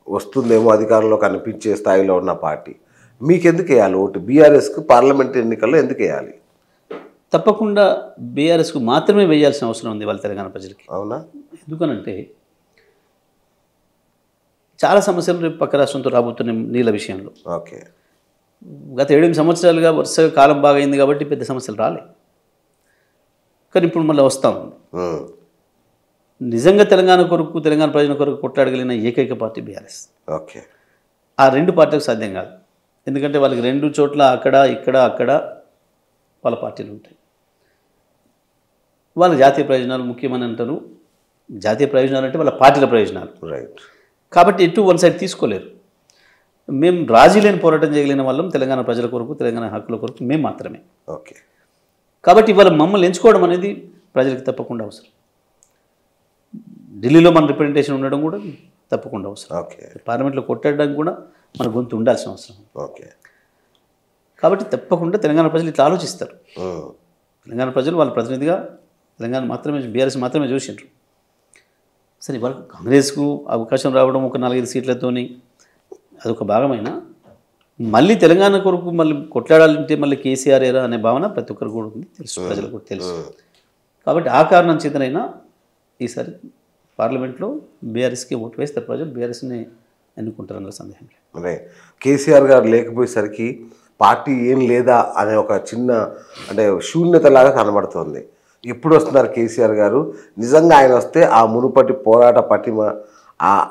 వస్తుందేమో అధికారంలో కనిపించే స్థాయిలో ఉన్న పార్టీ. మీకు ఎందుకు వేయాలి ఓటు? బీఆర్ఎస్కు పార్లమెంట్ ఎన్నికల్లో ఎందుకు వేయాలి? తప్పకుండా బీఆర్ఎస్కు మాత్రమే వేయాల్సిన అవసరం ఉంది వాళ్ళ తెలంగాణ ప్రజలకి. అవునా? ఎందుకనంటే చాలా సమస్యలు రేపు పక్క రాష్ట్రంతో రాబోతున్న నీళ్ళ విషయంలో. ఓకే. గత 7 సంవత్సరాలుగా వరుసగా కాలం బాగైంది కాబట్టి పెద్ద సమస్యలు రాలే. కానీ ఇప్పుడు మళ్ళీ వస్తాం. నిజంగా తెలంగాణ కొరకు, తెలంగాణ ప్రజల కొరకు కొట్లాడగలిగిన ఏకైక పార్టీ బీఆర్ఎస్. ఓకే. ఆ 2 పార్టీలకు సాధ్యం కాదు. ఎందుకంటే వాళ్ళకి 2 చోట్ల అక్కడ అక్కడ వాళ్ళ పార్టీలు ఉంటాయి. వాళ్ళ జాతీయ ప్రయోజనాలు ముఖ్యమని అంటారు. జాతీయ ప్రయోజనాలు అంటే వాళ్ళ పార్టీల ప్రయోజనాలు. రైట్. కాబట్టి ఎటు వన్ సైడ్ తీసుకోలేరు. మేము రాజీ లేని పోరాటం చేయగలిగిన వాళ్ళం తెలంగాణ ప్రజల కొరకు, తెలంగాణ హక్కుల కొరకు మేము మాత్రమే. ఓకే. కాబట్టి ఇవాళ మమ్మల్ని ఎంచుకోవడం అనేది ప్రజలకు తప్పకుండా అవసరం. ఢిల్లీలో మన రిప్రజెంటేషన్ ఉండడం కూడా తప్పకుండా అవసరం. ఓకే. పార్లమెంట్లో కొట్టడానికి కూడా మన గొంతు ఉండాల్సిన అవసరం. ఓకే. కాబట్టి తప్పకుండా తెలంగాణ ప్రజలు ఇట్లా ఆలోచిస్తారు. తెలంగాణ ప్రజలు వాళ్ళ ప్రతినిధిగా తెలంగాణ మాత్రమే, బీఆర్ఎస్ మాత్రమే చూసిండ్రు. సరే, ఇవాళ కాంగ్రెస్కు అవకాశం రావడం ఒక 4-5 సీట్లతోని అదొక భాగమైన, మళ్ళీ తెలంగాణ కొరకు మళ్ళీ కొట్లాడాలంటే మళ్ళీ కేసీఆర్ ఏరా అనే భావన ప్రతి ఒక్కరు కూడా ఉంది, తెలుసు, ప్రజలకు కూడా తెలుసు. కాబట్టి ఆ కారణం చేతనైనా ఈసారి పార్లమెంట్లో బీఆర్ఎస్కి ఓటు వేస్తారు ప్రజలు, బీఆర్ఎస్ని ఎన్నుకుంటారు, అందులో సందేహం లేదు. అంటే కేసీఆర్ గారు లేకపోయేసరికి పార్టీ ఏం లేదా అనే ఒక చిన్న అంటే శూన్యతలాగా కనబడుతుంది. ఎప్పుడు వస్తున్నారు కేసీఆర్ గారు? నిజంగా ఆయన వస్తే ఆ మునుపటి పోరాట పటిమ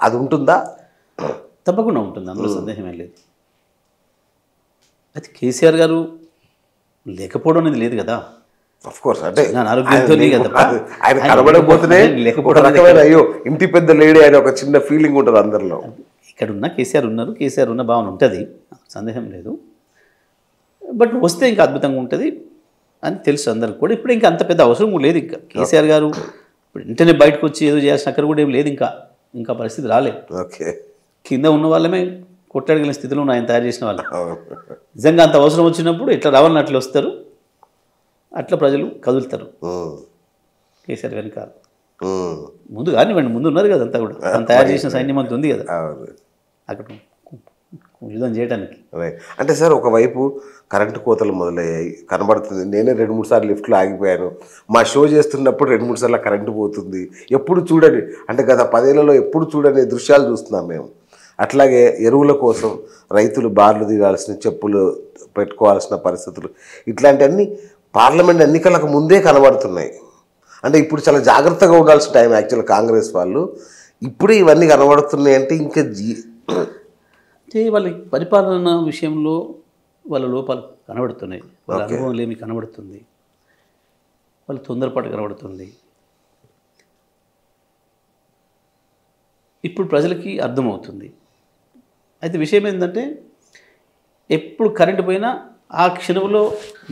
అది ఉంటుందా? తప్పకుండా ఉంటుంది, అందులో సందేహమే లేదు. అయితే కేసీఆర్ గారు లేకపోవడం అనేది లేదు కదా. ఆఫ్ కోర్స్, అంటే ఆయన కనబడకపోతేనే ఒక రకమైన అయ్యో ఇంటి పెద్ద లేడీ అనే ఒక చిన్న ఫీలింగ్ ఉంటుంది అందరిలో. ఇక్కడ ఉన్న కేసీఆర్ ఉన్నారు, కేసీఆర్ ఉన్న భావన ఉంటుంది, సందేహం లేదు. బట్ వస్తే ఇంకా అద్భుతంగా ఉంటుంది అని తెలుసు అందరికి కూడా. ఇప్పుడు ఇంకా అంత పెద్ద అవసరం కూడా లేదు. ఇంకా కేసీఆర్ గారు ఇప్పుడు వెంటనే బయటకు వచ్చి ఏదో చేయాల్సిన అక్కడ కూడా ఏం లేదు. ఇంకా పరిస్థితి రాలేదు. ఓకే. కింద ఉన్న వాళ్ళమే కొట్టాడగలిగిన స్థితిలో ఆయన తయారు చేసిన వాళ్ళు. నిజంగా అంత అవసరం వచ్చినప్పుడు ఎట్లా రావాలని అట్లా వస్తారు, అట్లా ప్రజలు కదులుతారు. కేసీఆర్ గారిని కాదు, ముందు కానివ్వండి, ముందు ఉన్నారు కదా అంతా కూడా, తను తయారు చేసిన సైన్యం అంతా ఉంది కదా అక్కడ యుద్ధం చేయడానికి. అంటే సార్, ఒకవైపు కరెంటు కోతలు మొదలయ్యాయి కనబడుతుంది. నేనే 2-3 సార్లు లిఫ్ట్లో ఆగిపోయాను. మా షో చేస్తున్నప్పుడు 2-3 సార్లు కరెంటు పోతుంది. ఎప్పుడు చూడని, అంటే గత 10 ఏళ్లలో ఎప్పుడు చూడని దృశ్యాలు చూస్తున్నాం మేము. అట్లాగే ఎరువుల కోసం రైతులు బార్లు దిగాల్సిన, చెప్పులు పెట్టుకోవాల్సిన పరిస్థితులు, ఇట్లాంటివన్నీ పార్లమెంట్ ఎన్నికలకు ముందే కనబడుతున్నాయి. అంటే ఇప్పుడు చాలా జాగ్రత్తగా ఉండాల్సిన టైం యాక్చువల్ కాంగ్రెస్ వాళ్ళు. ఇప్పుడే ఇవన్నీ కనబడుతున్నాయి అంటే ఇంకా అంటే వాళ్ళ పరిపాలన విషయంలో వాళ్ళ లోపాలు కనబడుతున్నాయి, వాళ్ళ అనుభవం లేమి కనబడుతుంది, వాళ్ళ తొందరపాటు కనబడుతుంది. ఇప్పుడు ప్రజలకి అర్థమవుతుంది. అయితే విషయం ఏంటంటే ఎప్పుడు కరెంటు పోయినా ఆ క్షణంలో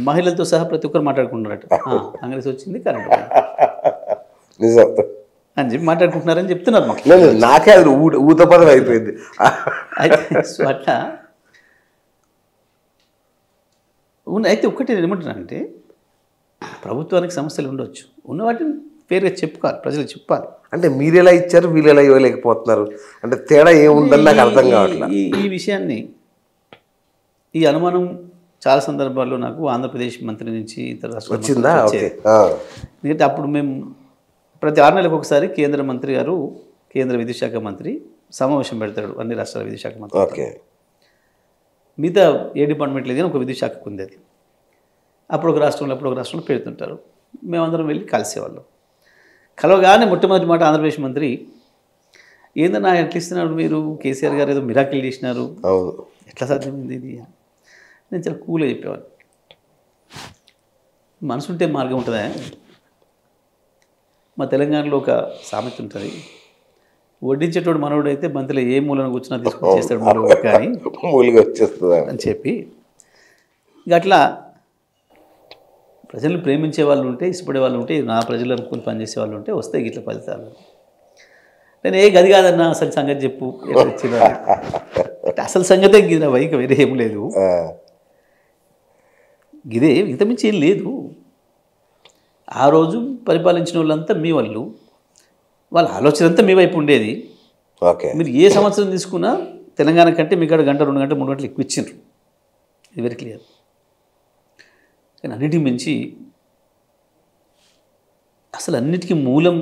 మహిళలతో సహా ప్రతి ఒక్కరు మాట్లాడుకుంటున్నారట, కాంగ్రెస్ వచ్చింది కరెంటు నిజం అని చెప్పి మాట్లాడుకుంటున్నారని చెప్తున్నారు మాకు. నాకే అది ఊతపదం అయిపోయింది. అయితే సో అట్లా అయితే ఒక్కటి నేను ఏమంటున్నానంటే ప్రభుత్వానికి సమస్యలు ఉండొచ్చు, ఉన్న వాటిని పేరుగా చెప్పుకోవాలి, ప్రజలకు చెప్పాలి. అంటే మీరు ఎలా ఇచ్చారు వీళ్ళు ఎలా ఇవ్వలేకపోతున్నారు అంటే తేడా ఏముందని నాకు అర్థం కావట్లేదు. ఈ విషయాన్ని ఈ అనుమానం చాలా సందర్భాల్లో నాకు ఆంధ్రప్రదేశ్ మంత్రి నుంచి ఇతర రాష్ట్రాల వచ్చిందా? ఓకే. ఎందుకంటే అప్పుడు మేము ప్రతి 6 నెలలకు ఒకసారి కేంద్ర మంత్రి గారు, కేంద్ర విద్యుత్ శాఖ మంత్రి సమావేశం పెడతాడు అన్ని రాష్ట్రాల విద్యుత్ శాఖ మంత్రి. ఓకే. మిగతా ఏ డిపార్ట్మెంట్ లేదని ఒక విద్యుత్ శాఖకు ఉంది అది. అప్పుడు ఒక రాష్ట్రంలో పెడుతుంటారు. మేమందరం వెళ్ళి కలిసేవాళ్ళం. కలవగానే మొట్టమొదటి మాట ఆంధ్రప్రదేశ్ మంత్రి, ఏందన్నా ఎట్లా ఇస్తున్నారు మీరు, కేసీఆర్ గారు ఏదో మిరాకిల్ చేసినారు, ఎట్లా సాధ్యమైంది ఇది? నేను చాలా కూల్గా చెప్పేవాడిని. మనసుంటే మార్గం ఉంటుందా? మా తెలంగాణలో ఒక సామెత ఉంటుంది, వడ్డించేటోడు మనోడు అయితే బంతిలో ఏ మూలను కూర్చున్నా తీసుకొని చేస్తాడు మూలుగా కానీ మూలుగా వచ్చేస్తుంది అని చెప్పి, ఇక అట్లా ప్రజలను ప్రేమించే వాళ్ళు ఉంటే, ఇష్టపడే వాళ్ళు ఉంటే, నా ప్రజలు అనుకుని పనిచేసే వాళ్ళు ఉంటే వస్తాయి ఇట్లా ఫలితాలు. నేను ఏ గది కాదన్నా అసలు సంగతి చెప్పు, అసలు సంగతే గిరా వైక వేరే ఏం లేదు, గిదే ఇంతమించి ఏం లేదు. ఆ రోజు పరిపాలించిన వాళ్ళంతా మీ వాళ్ళు, వాళ్ళ ఆలోచన అంతా మీ వైపు ఉండేది. మీరు ఏ సంవత్సరం తీసుకున్నా తెలంగాణ కంటే మీకు 1 గంట 2 గంటలు 3 గంటలు ఎక్కువ ఇచ్చిండ్రు, ఇది వెరీ క్లియర్. కానీ అన్నిటికి మించి అసలు అన్నిటికీ మూలం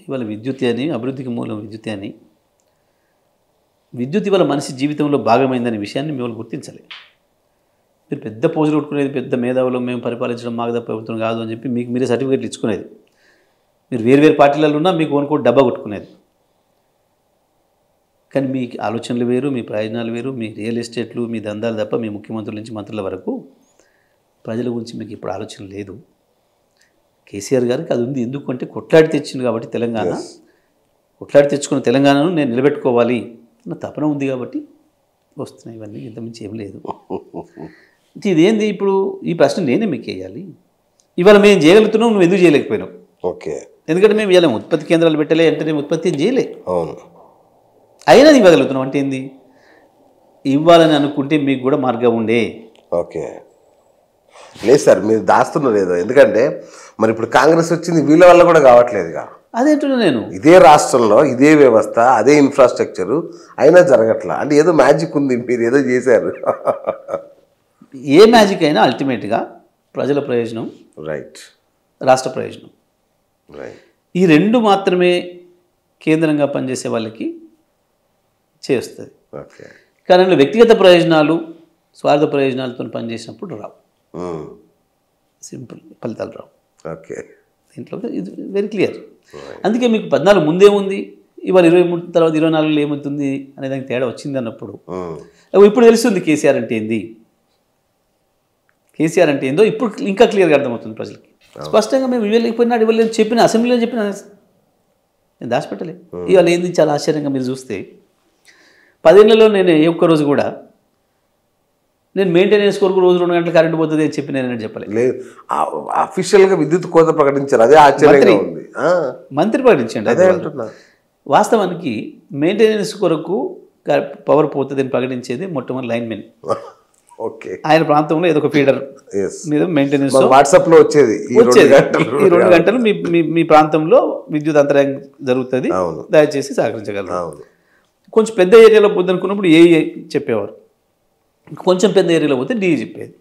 ఇవాళ విద్యుత్ అని, అభివృద్ధికి మూలం విద్యుత్ అని, విద్యుత్ ఇవాళ మనిషి జీవితంలో భాగమైందనే విషయాన్ని మీ వాళ్ళు గుర్తించాలి. మీరు పెద్ద పోజులు కొట్టుకునేది, పెద్ద మేధావులు మేము పరిపాలించడం మాకు తప్ప ప్రభుత్వం కాదు అని చెప్పి మీకు మీరే సర్టిఫికేట్లు ఇచ్చుకునేది, మీరు వేరు పార్టీలలో ఉన్నా మీకు కొనుక్కోటి డబ్బా కొట్టుకునేది. కానీ మీ ఆలోచనలు వేరు, మీ ప్రయోజనాలు వేరు, మీ రియల్ ఎస్టేట్లు, మీ దందాలు తప్ప మీ ముఖ్యమంత్రుల నుంచి మంత్రుల వరకు ప్రజల గురించి మీకు ఇప్పుడు ఆలోచన లేదు. కేసీఆర్ గారికి అది ఉంది, ఎందుకంటే కొట్లాడి తెచ్చింది కాబట్టి తెలంగాణ, కొట్లాడి తెచ్చుకున్న తెలంగాణను నేను నిలబెట్టుకోవాలి అన్న తపన ఉంది కాబట్టి వస్తున్నాయి ఇవన్నీ, ఇంతమించి ఏం లేదు. ఇదేంది ఇప్పుడు ఈ ప్రశ్న నేనే మీకు వేయాలి. ఇవాళ మేము చేయగలుగుతున్నాం, నువ్వు ఎందుకు చేయలేకపోయినావు? ఓకే. ఎందుకంటే మేము ఇవాళ ఉత్పత్తి కేంద్రాలు పెట్టలే అంటే మేము ఉత్పత్తి చేయలే, అవును, అయినా ఇవ్వగలుగుతున్నాం అంటే ఏంది? ఇవ్వాలని అనుకుంటే మీకు కూడా మార్గం ఉండే. ఓకే. లేదు సార్, మీరు దాస్తున్నారు ఏదో, ఎందుకంటే మరి ఇప్పుడు కాంగ్రెస్ వచ్చింది వీళ్ళ వల్ల కూడా కావట్లేదుగా. అదేంటున్నా నేను, ఇదే రాష్ట్రంలో ఇదే వ్యవస్థ, అదే ఇన్ఫ్రాస్ట్రక్చరు, అయినా జరగట్లా అంటే ఏదో మ్యాజిక్ ఉంది, మీరు ఏదో చేశారు. ఏ మ్యాజిక్ అయినా అల్టిమేట్గా ప్రజల ప్రయోజనం, రైట్, రాష్ట్ర ప్రయోజనం, రైట్, ఈ రెండు మాత్రమే కేంద్రంగా పనిచేసే వాళ్ళకి చేస్తుంది. ఓకే. కానీ వ్యక్తిగత ప్రయోజనాలు, స్వార్థ ప్రయోజనాలతో పనిచేసినప్పుడు రావు, సింపుల్ ఫలితాలు రావు. ఓకే. దీంట్లో ఇది వెరీ క్లియర్. అందుకే మీకు 14 ముందే ఉంది, ఇవాళ 23 తర్వాత 24లో ఏమవుతుంది అనే దానికి తేడా వచ్చింది అన్నప్పుడు ఇప్పుడు తెలుస్తుంది కేసీఆర్ అంటే ఏంది, కేసీఆర్ అంటే ఏందో ఇప్పుడు ఇంకా క్లియర్గా అర్థమవుతుంది ప్రజలకి. స్పష్టంగా మేము ఇవ్వలేకపోయినాడు, ఇవ్వలేదు చెప్పిన, అసెంబ్లీలో చెప్పిన, నేను దాచిపెట్టలే. ఇవాళ ఏంది చాలా ఆశ్చర్యంగా మీరు చూస్తే 10 ఏళ్లలో నేను ఏ ఒక్కరోజు కూడా నేను మెయింటెనెన్స్ కొరకు రోజు 2 గంటలు కరెంట్ పోతుంది అని చెప్పి నేను చెప్పలేదు. లేదు, అఫీషియల్గా విద్యుత్ కోత ప్రకటించారు, అదే ఆశ్చర్యంగా ఉంది. మంత్రి ప్రకటించండి, అదే అంటున్నా. వాస్తవానికి మెయింటెనెన్స్ కొరకు పవర్ పోతుందని ప్రకటించేది మొట్టమొదటి లైన్మెన్. ఓకే. ఆయన ప్రాంతంలో ఏదో ఒక ఫీడర్ మీద మెయింటెనెన్స్ వాట్సాప్లో వచ్చేది, ఈ 2 గంటలు మీ ప్రాంతంలో విద్యుత్ అంతరాయం జరుగుతుంది, దయచేసి సహకరించగలరు. కొంచెం పెద్ద ఏరియాలో పోద్దనుకున్నప్పుడు ఏ చెప్పేవారు, కొంచెం పెద్ద ఏరియాలో పోతే డీ చెప్పేది,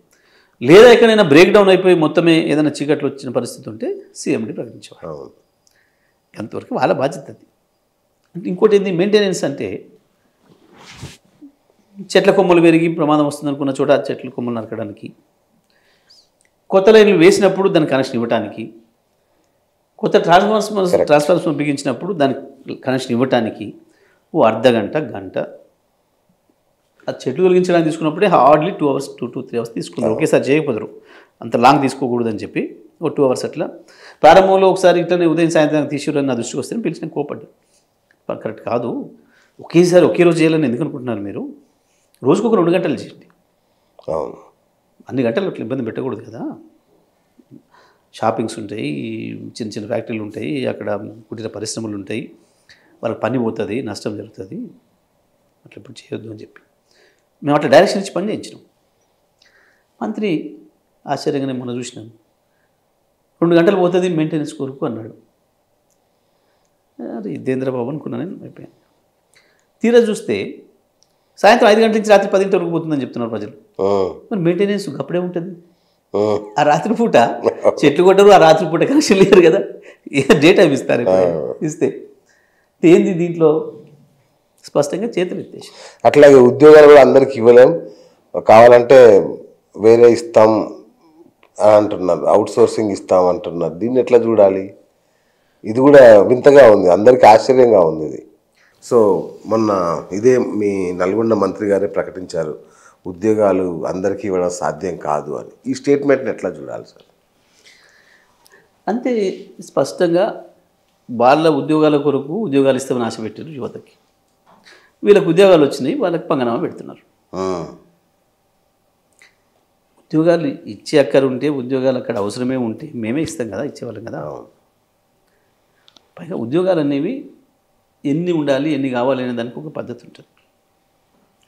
లేదా ఎక్కడైనా బ్రేక్ డౌన్ అయిపోయి మొత్తమే ఏదైనా చీకట్లు వచ్చిన పరిస్థితి ఉంటే సీఎండి ప్రకటించేవారు. అంతవరకు వాళ్ళ బాధ్యత అది. అంటే ఇంకోటి ఏంటి, మెయింటెనెన్స్ అంటే చెట్ల కొమ్మలు పెరిగి ప్రమాదం వస్తుంది అనుకున్న చోట చెట్ల కొమ్మలు నరకడానికి, కొత్త లైన్లు వేసినప్పుడు దానికి కనెక్షన్ ఇవ్వడానికి, కొత్త ట్రాన్స్ఫార్మర్స్ బిగించినప్పుడు దానికి కనెక్షన్ ఇవ్వటానికి ఓ అర్ధగంట గంట ఆ చెట్లు వెలిగించడానికి తీసుకున్నప్పుడే హార్డ్లీ 2 hours 2 to 3 hours తీసుకున్నారు. ఒకేసారి చేయకపోదురు, అంత లాంగ్ తీసుకోకూడదని చెప్పి ఒక 2 hours అట్లా. ప్రారంభంలో ఒకసారి ఇట్లనే ఉదయం సాయంత్రం తీసుకురని నా దృష్టికి వస్తే పిలిచిన కోపడ్డా. కరెక్ట్ కాదు, ఒకేసారి ఒకే రోజు చేయాలని ఎందుకు అనుకుంటున్నారు మీరు? రోజుకు ఒక 2 గంటలు చేయండి. అన్ని గంటలు అట్లా ఇబ్బంది పెట్టకూడదు కదా. షాపింగ్స్ ఉంటాయి, చిన్న చిన్న ఫ్యాక్టరీలు ఉంటాయి, అక్కడ కుటీర పరిశ్రమలు ఉంటాయి, వాళ్ళకి పని పోతుంది, నష్టం జరుగుతుంది, అట్లా ఇప్పుడు చేయొద్దు అని చెప్పి మేము అట్లా డైరెక్షన్ ఇచ్చి పని చేయించినాం. మంత్రి ఆశ్చర్యంగానే మొన్న చూసినాను, 2 గంటలు పోతుంది మెయింటెనెన్స్ కొరకు అన్నాడు. అరే ఇదేంద్రబాబు అనుకున్నాను నేను. అయిపోయాను. తీరా చూస్తే సాయంత్రం 5 గంటల నుంచి రాత్రి 10 వరకు పోతుందని చెప్తున్నారు ప్రజలు. మరి మెయింటెనెన్స్ అప్పుడే ఉంటుంది. ఆ రాత్రి పూట చెట్లు కొట్టరు, ఆ రాత్రి పూట కనెక్షన్ లేరు కదా, డే టైం ఇస్తారు. ఇస్తే ఏంది దీంట్లో స్పష్టంగా చేతులు ఎత్తేసి. అట్లాగే ఉద్యోగాలు కూడా అందరికి ఇవ్వలేం, కావాలంటే వేరే ఇస్తాం అని అంటున్నారు, అవుట్ సోర్సింగ్ ఇస్తాం అంటున్నారు. దీన్ని ఎట్లా చూడాలి? ఇది కూడా వింతగా ఉంది, అందరికీ ఆశ్చర్యంగా ఉంది ఇది. సో మొన్న ఇదే మీ నల్గొండ మంత్రి గారే ప్రకటించారు, ఉద్యోగాలు అందరికీ ఇవ్వడం సాధ్యం కాదు అని. ఈ స్టేట్మెంట్ని ఎట్లా చూడాలి సార్? అంతే స్పష్టంగా వాళ్ళ ఉద్యోగాల కొరకు ఉద్యోగాలు ఇస్తామని ఆశ పెట్టారు యువతకి. వీళ్ళకి ఉద్యోగాలు వచ్చినాయి, వాళ్ళకి పంగనామా పెడుతున్నారు. ఉద్యోగాలు ఇచ్చే అక్కడ ఉంటే, ఉద్యోగాలు అక్కడ అవసరమే ఉంటే మేమే ఇస్తాం కదా, ఇచ్చేవాళ్ళం కదా. పైగా ఉద్యోగాలు అనేవి ఎన్ని ఉండాలి, ఎన్ని కావాలి అనే దానికి ఒక పద్ధతి ఉంటుంది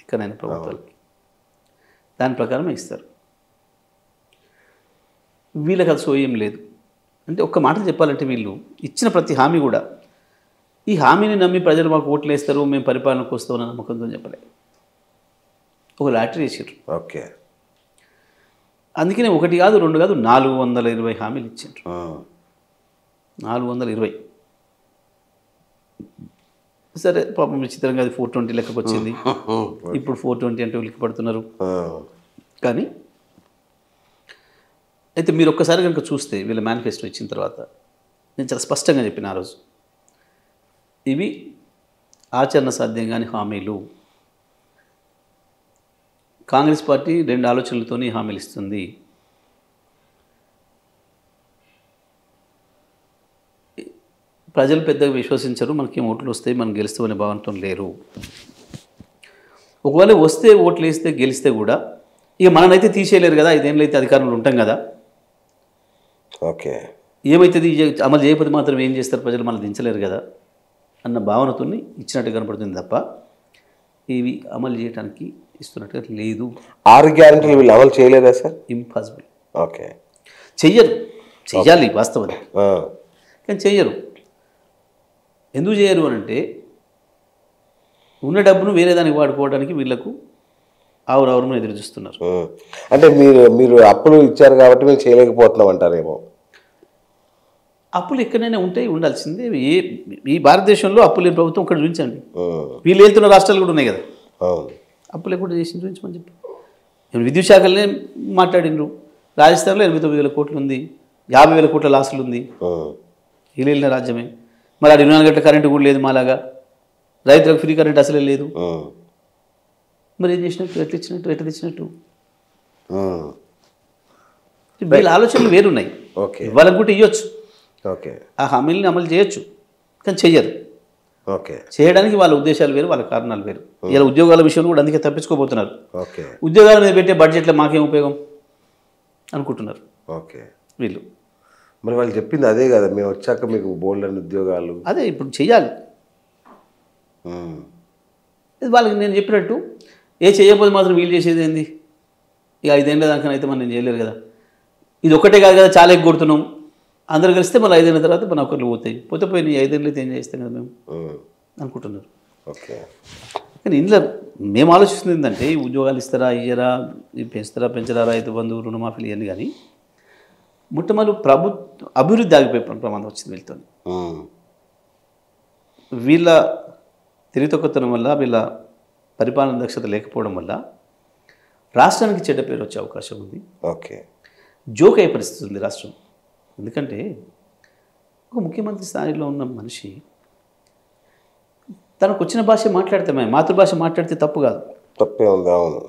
ఎక్కడైనా ప్రభుత్వాలకి. దాని ప్రకారమే ఇస్తారు. వీళ్ళకి అది సోయం లేదు. అంటే ఒక్క మాట చెప్పాలంటే వీళ్ళు ఇచ్చిన ప్రతి హామీ కూడా ఈ హామీని నమ్మి ప్రజలు మాకు ఓట్లు వేస్తారు, మేము పరిపాలనకు వస్తామని నమ్మకంతో చెప్పలే. ఒక లాటరీ వేసారు. ఓకే. అందుకనే 1 కాదు 2 కాదు 420 హామీలు ఇచ్చారు. 420. సరే పాపం విచిత్రంగా అది 420 లెక్కకు వచ్చింది. ఇప్పుడు 420 అంటే ఉలికి పడుతున్నారు. కానీ అయితే మీరు ఒక్కసారి కనుక చూస్తే వీళ్ళ మేనిఫెస్టో ఇచ్చిన తర్వాత నేను చాలా స్పష్టంగా చెప్పిన ఆ రోజు, ఇవి ఆచరణ సాధ్యం కాని హామీలు. కాంగ్రెస్ పార్టీ 2 ఆలోచనలతోనే హామీలు ఇస్తుంది. ప్రజలు పెద్దగా విశ్వసించరు, మనకేం ఓట్లు వస్తాయి, మనం గెలుస్తామనే భావనతో లేరు. ఒకవేళ వస్తే ఓట్లు వేస్తే గెలిస్తే కూడా ఇక మననైతే తీసేయలేరు కదా, 5 ఏళ్ళు అయితే అధికారంలో ఉంటాం కదా. ఓకే. ఏమవుతుంది అమలు చేయకపోతే మాత్రం ఏం చేస్తారు ప్రజలు, మనం దించలేరు కదా అన్న భావనతో ఇచ్చినట్టు కనపడుతుంది తప్ప ఇవి అమలు చేయడానికి ఇస్తున్నట్టుగా లేదు. 6 గ్యారెంటీలు వీళ్ళు అమలు చేయలేదా సార్? ఇంపాసిబుల్. ఓకే. చెయ్యరు, చెయ్యాలి వాస్తవం, కానీ చెయ్యరు. ఎందుకు చేయరు అని అంటే ఉన్న డబ్బును వేరే దానికి వాడుకోవడానికి వీళ్ళకు ఆవురావురము ఎదురు చూస్తున్నారు. అంటే మీరు అప్పులు ఇచ్చారు కాబట్టి మేము చేయలేకపోతున్నాం అంటారేమో. అప్పులు ఎక్కడైనా ఉంటాయి, ఉండాల్సిందే. ఈ భారతదేశంలో అప్పులు లేని ప్రభుత్వం ఇక్కడ చూపించండి. వీళ్ళు వెళ్తున్న రాష్ట్రాలు కూడా ఉన్నాయి కదా, అప్పులు ఎక్కడ చేసి చూపించమని చెప్పి. నేను విద్యుత్ శాఖలనే మాట్లాడినరు. రాజస్థాన్లో 89,000 కోట్లు ఉంది, 50,000 కోట్ల లాసులు ఉంది. వీళ్ళు వెళ్ళిన రాజ్యమే. మరి 24 గంటల కరెంటు కూడా లేదు మాలాగా, రైతులకు ఫ్రీ కరెంట్ అసలే లేదు. మరి ఏం చేసినట్టు, ఎట్లా తెచ్చినట్టు? వీళ్ళ ఆలోచనలు వేరున్నాయి. ఇవ్వాలనుకుంటే ఇవ్వచ్చు, ఆ హామీలని అమలు చేయొచ్చు, కానీ చెయ్యరు. చేయడానికి వాళ్ళ ఉద్దేశాలు వేరు, వాళ్ళ కారణాలు వేరు. ఇలా ఉద్యోగాల విషయంలో కూడా అందుకే తప్పించుకోబోతున్నారు. ఉద్యోగాల మీద పెట్టే బడ్జెట్లో మాకేం ఉపయోగం అనుకుంటున్నారు వీళ్ళు. మరి వాళ్ళు చెప్పింది అదే కదా, మేము వచ్చాక మీకు బోల్డ్ అని ఉద్యోగాలు, అదే ఇప్పుడు చెయ్యాలి. వాళ్ళకి నేను చెప్పినట్టు చేయకపోతే మాత్రం వీళ్ళు చేసేది ఏంది? ఇక 5 ఏళ్ళ దాకా అయితే మనం చేయలేరు కదా. ఇది ఒక్కటే కాదు కదా, చాలా ఎగ్గొడుతున్నాం. అందరూ కలిస్తే మళ్ళీ 5 ఏళ్ళ తర్వాత మన ఒకళ్ళు పోతే పోయి 5 ఏళ్ళు అయితే ఏం చేస్తాం కదా మేము అనుకుంటున్నారు. కానీ ఇందులో మేము ఆలోచిస్తుంది ఏంటంటే ఈ ఉద్యోగాలు ఇస్తారా, ఇయ్యరా, పెంచుతారా, పెంచరా, రైతు బంధువు, రుణమాఫీలు ఇవన్నీ. కానీ మొట్టమొదటి ప్రభుత్వ అభివృద్ధి ఆగిపోయే ప్రమాదం వచ్చింది వీళ్ళతో. వీళ్ళ తెలివితక్కువతనం వల్ల, వీళ్ళ పరిపాలన దక్షత లేకపోవడం వల్ల రాష్ట్రానికి చెడ్డ పేరు వచ్చే అవకాశం ఉంది. జోక్ అయ్యే పరిస్థితి ఉంది రాష్ట్రం. ఎందుకంటే ఒక ముఖ్యమంత్రి స్థాయిలో ఉన్న మనిషి తనకు వచ్చిన భాష మాట్లాడితే మేము మాతృభాష మాట్లాడితే తప్పు కాదు. తప్పే ఉంది. అవును.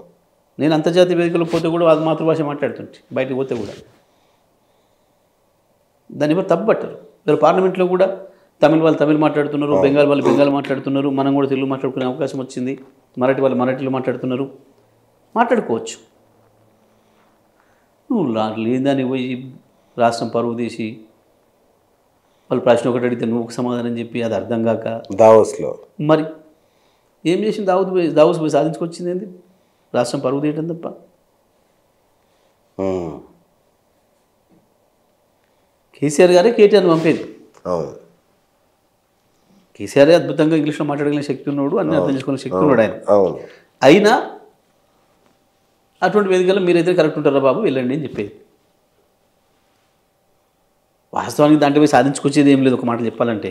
నేను అంతర్జాతీయ వేదికలో పోతే కూడా అది మాతృభాష మాట్లాడుతుంటే బయటకు పోతే కూడా దాన్ని ఎవరు తప్పు పట్టరు. మీరు పార్లమెంట్లో కూడా తమిళ వాళ్ళు తమిళ్ మాట్లాడుతున్నారు, బెంగాల్ వాళ్ళు బెంగాల్ మాట్లాడుతున్నారు, మనం కూడా తెలుగు మాట్లాడుకునే అవకాశం వచ్చింది, మరాఠీ వాళ్ళు మరాఠీలో మాట్లాడుతున్నారు, మాట్లాడుకోవచ్చు. నువ్వు లేదని పోయి రాష్ట్రం పరువు తీసి వాళ్ళు ప్రశ్న ఒకటి అడిగితే నువ్వు ఒక సమాధానం చెప్పి అది అర్థం కాక దావోస్లో మరి ఏం చేసింది? దావోస్ పోయి సాధించుకొచ్చింది ఏంది? రాష్ట్రం పరువు తీయటం తప్ప. కేసీఆర్ గారే కేటీఆర్ని పంపేది. అవును. కేసీఆర్ అద్భుతంగా ఇంగ్లీష్లో మాట్లాడగలిగిన శక్తి ఉన్నాడు, అన్ని అర్థం చేసుకునే శక్తి ఉన్నాడు ఆయన. అవును. అయినా అటువంటి వేదికల్లో మీరైతే కరెక్ట్ ఉంటారా బాబు వెళ్ళండి అని చెప్పేది. వాస్తవానికి దాంట్లో పోయి సాధించుకొచ్చేది ఏం లేదు. ఒక మాట చెప్పాలంటే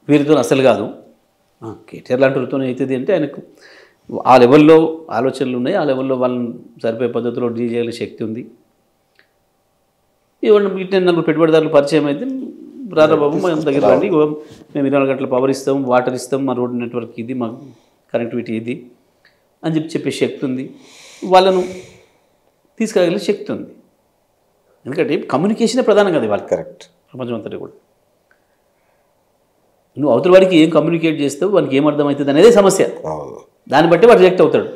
వీరితో అసలు కాదు. కేటీఆర్ లాంటి వాళ్ళతో అవుతుంది అంటే ఆయనకు ఆ లెవెల్లో ఆలోచనలు ఉన్నాయి, ఆ లెవెల్లో వాళ్ళని సరిపోయే పద్ధతిలో డీల్ చేయాలి శక్తి ఉంది. ఇవన్నీ వీటిని నలుగురు పెట్టుబడిదారులు పరిచయం అయితే రారా బాబు మేము దగ్గర రండి, మేము 24 గంటల పవర్ ఇస్తాం, వాటర్ ఇస్తాం, మా రోడ్ నెట్వర్క్ ఇది, మా కనెక్టివిటీ ఇది అని చెప్పే శక్తి ఉంది, వాళ్ళను తీసుకురాగలిగే శక్తి ఉంది. ఎందుకంటే కమ్యూనికేషనే ప్రధానం కదా వాళ్ళకి. కరెక్ట్. ప్రపంచం అంతటి కూడా నువ్వు అవతల వాడికి ఏం కమ్యూనికేట్ చేస్తావు, వానికి ఏం అర్థమవుతుంది అనేదే సమస్య. దాన్ని బట్టి వాడు రియాక్ట్ అవుతాడు.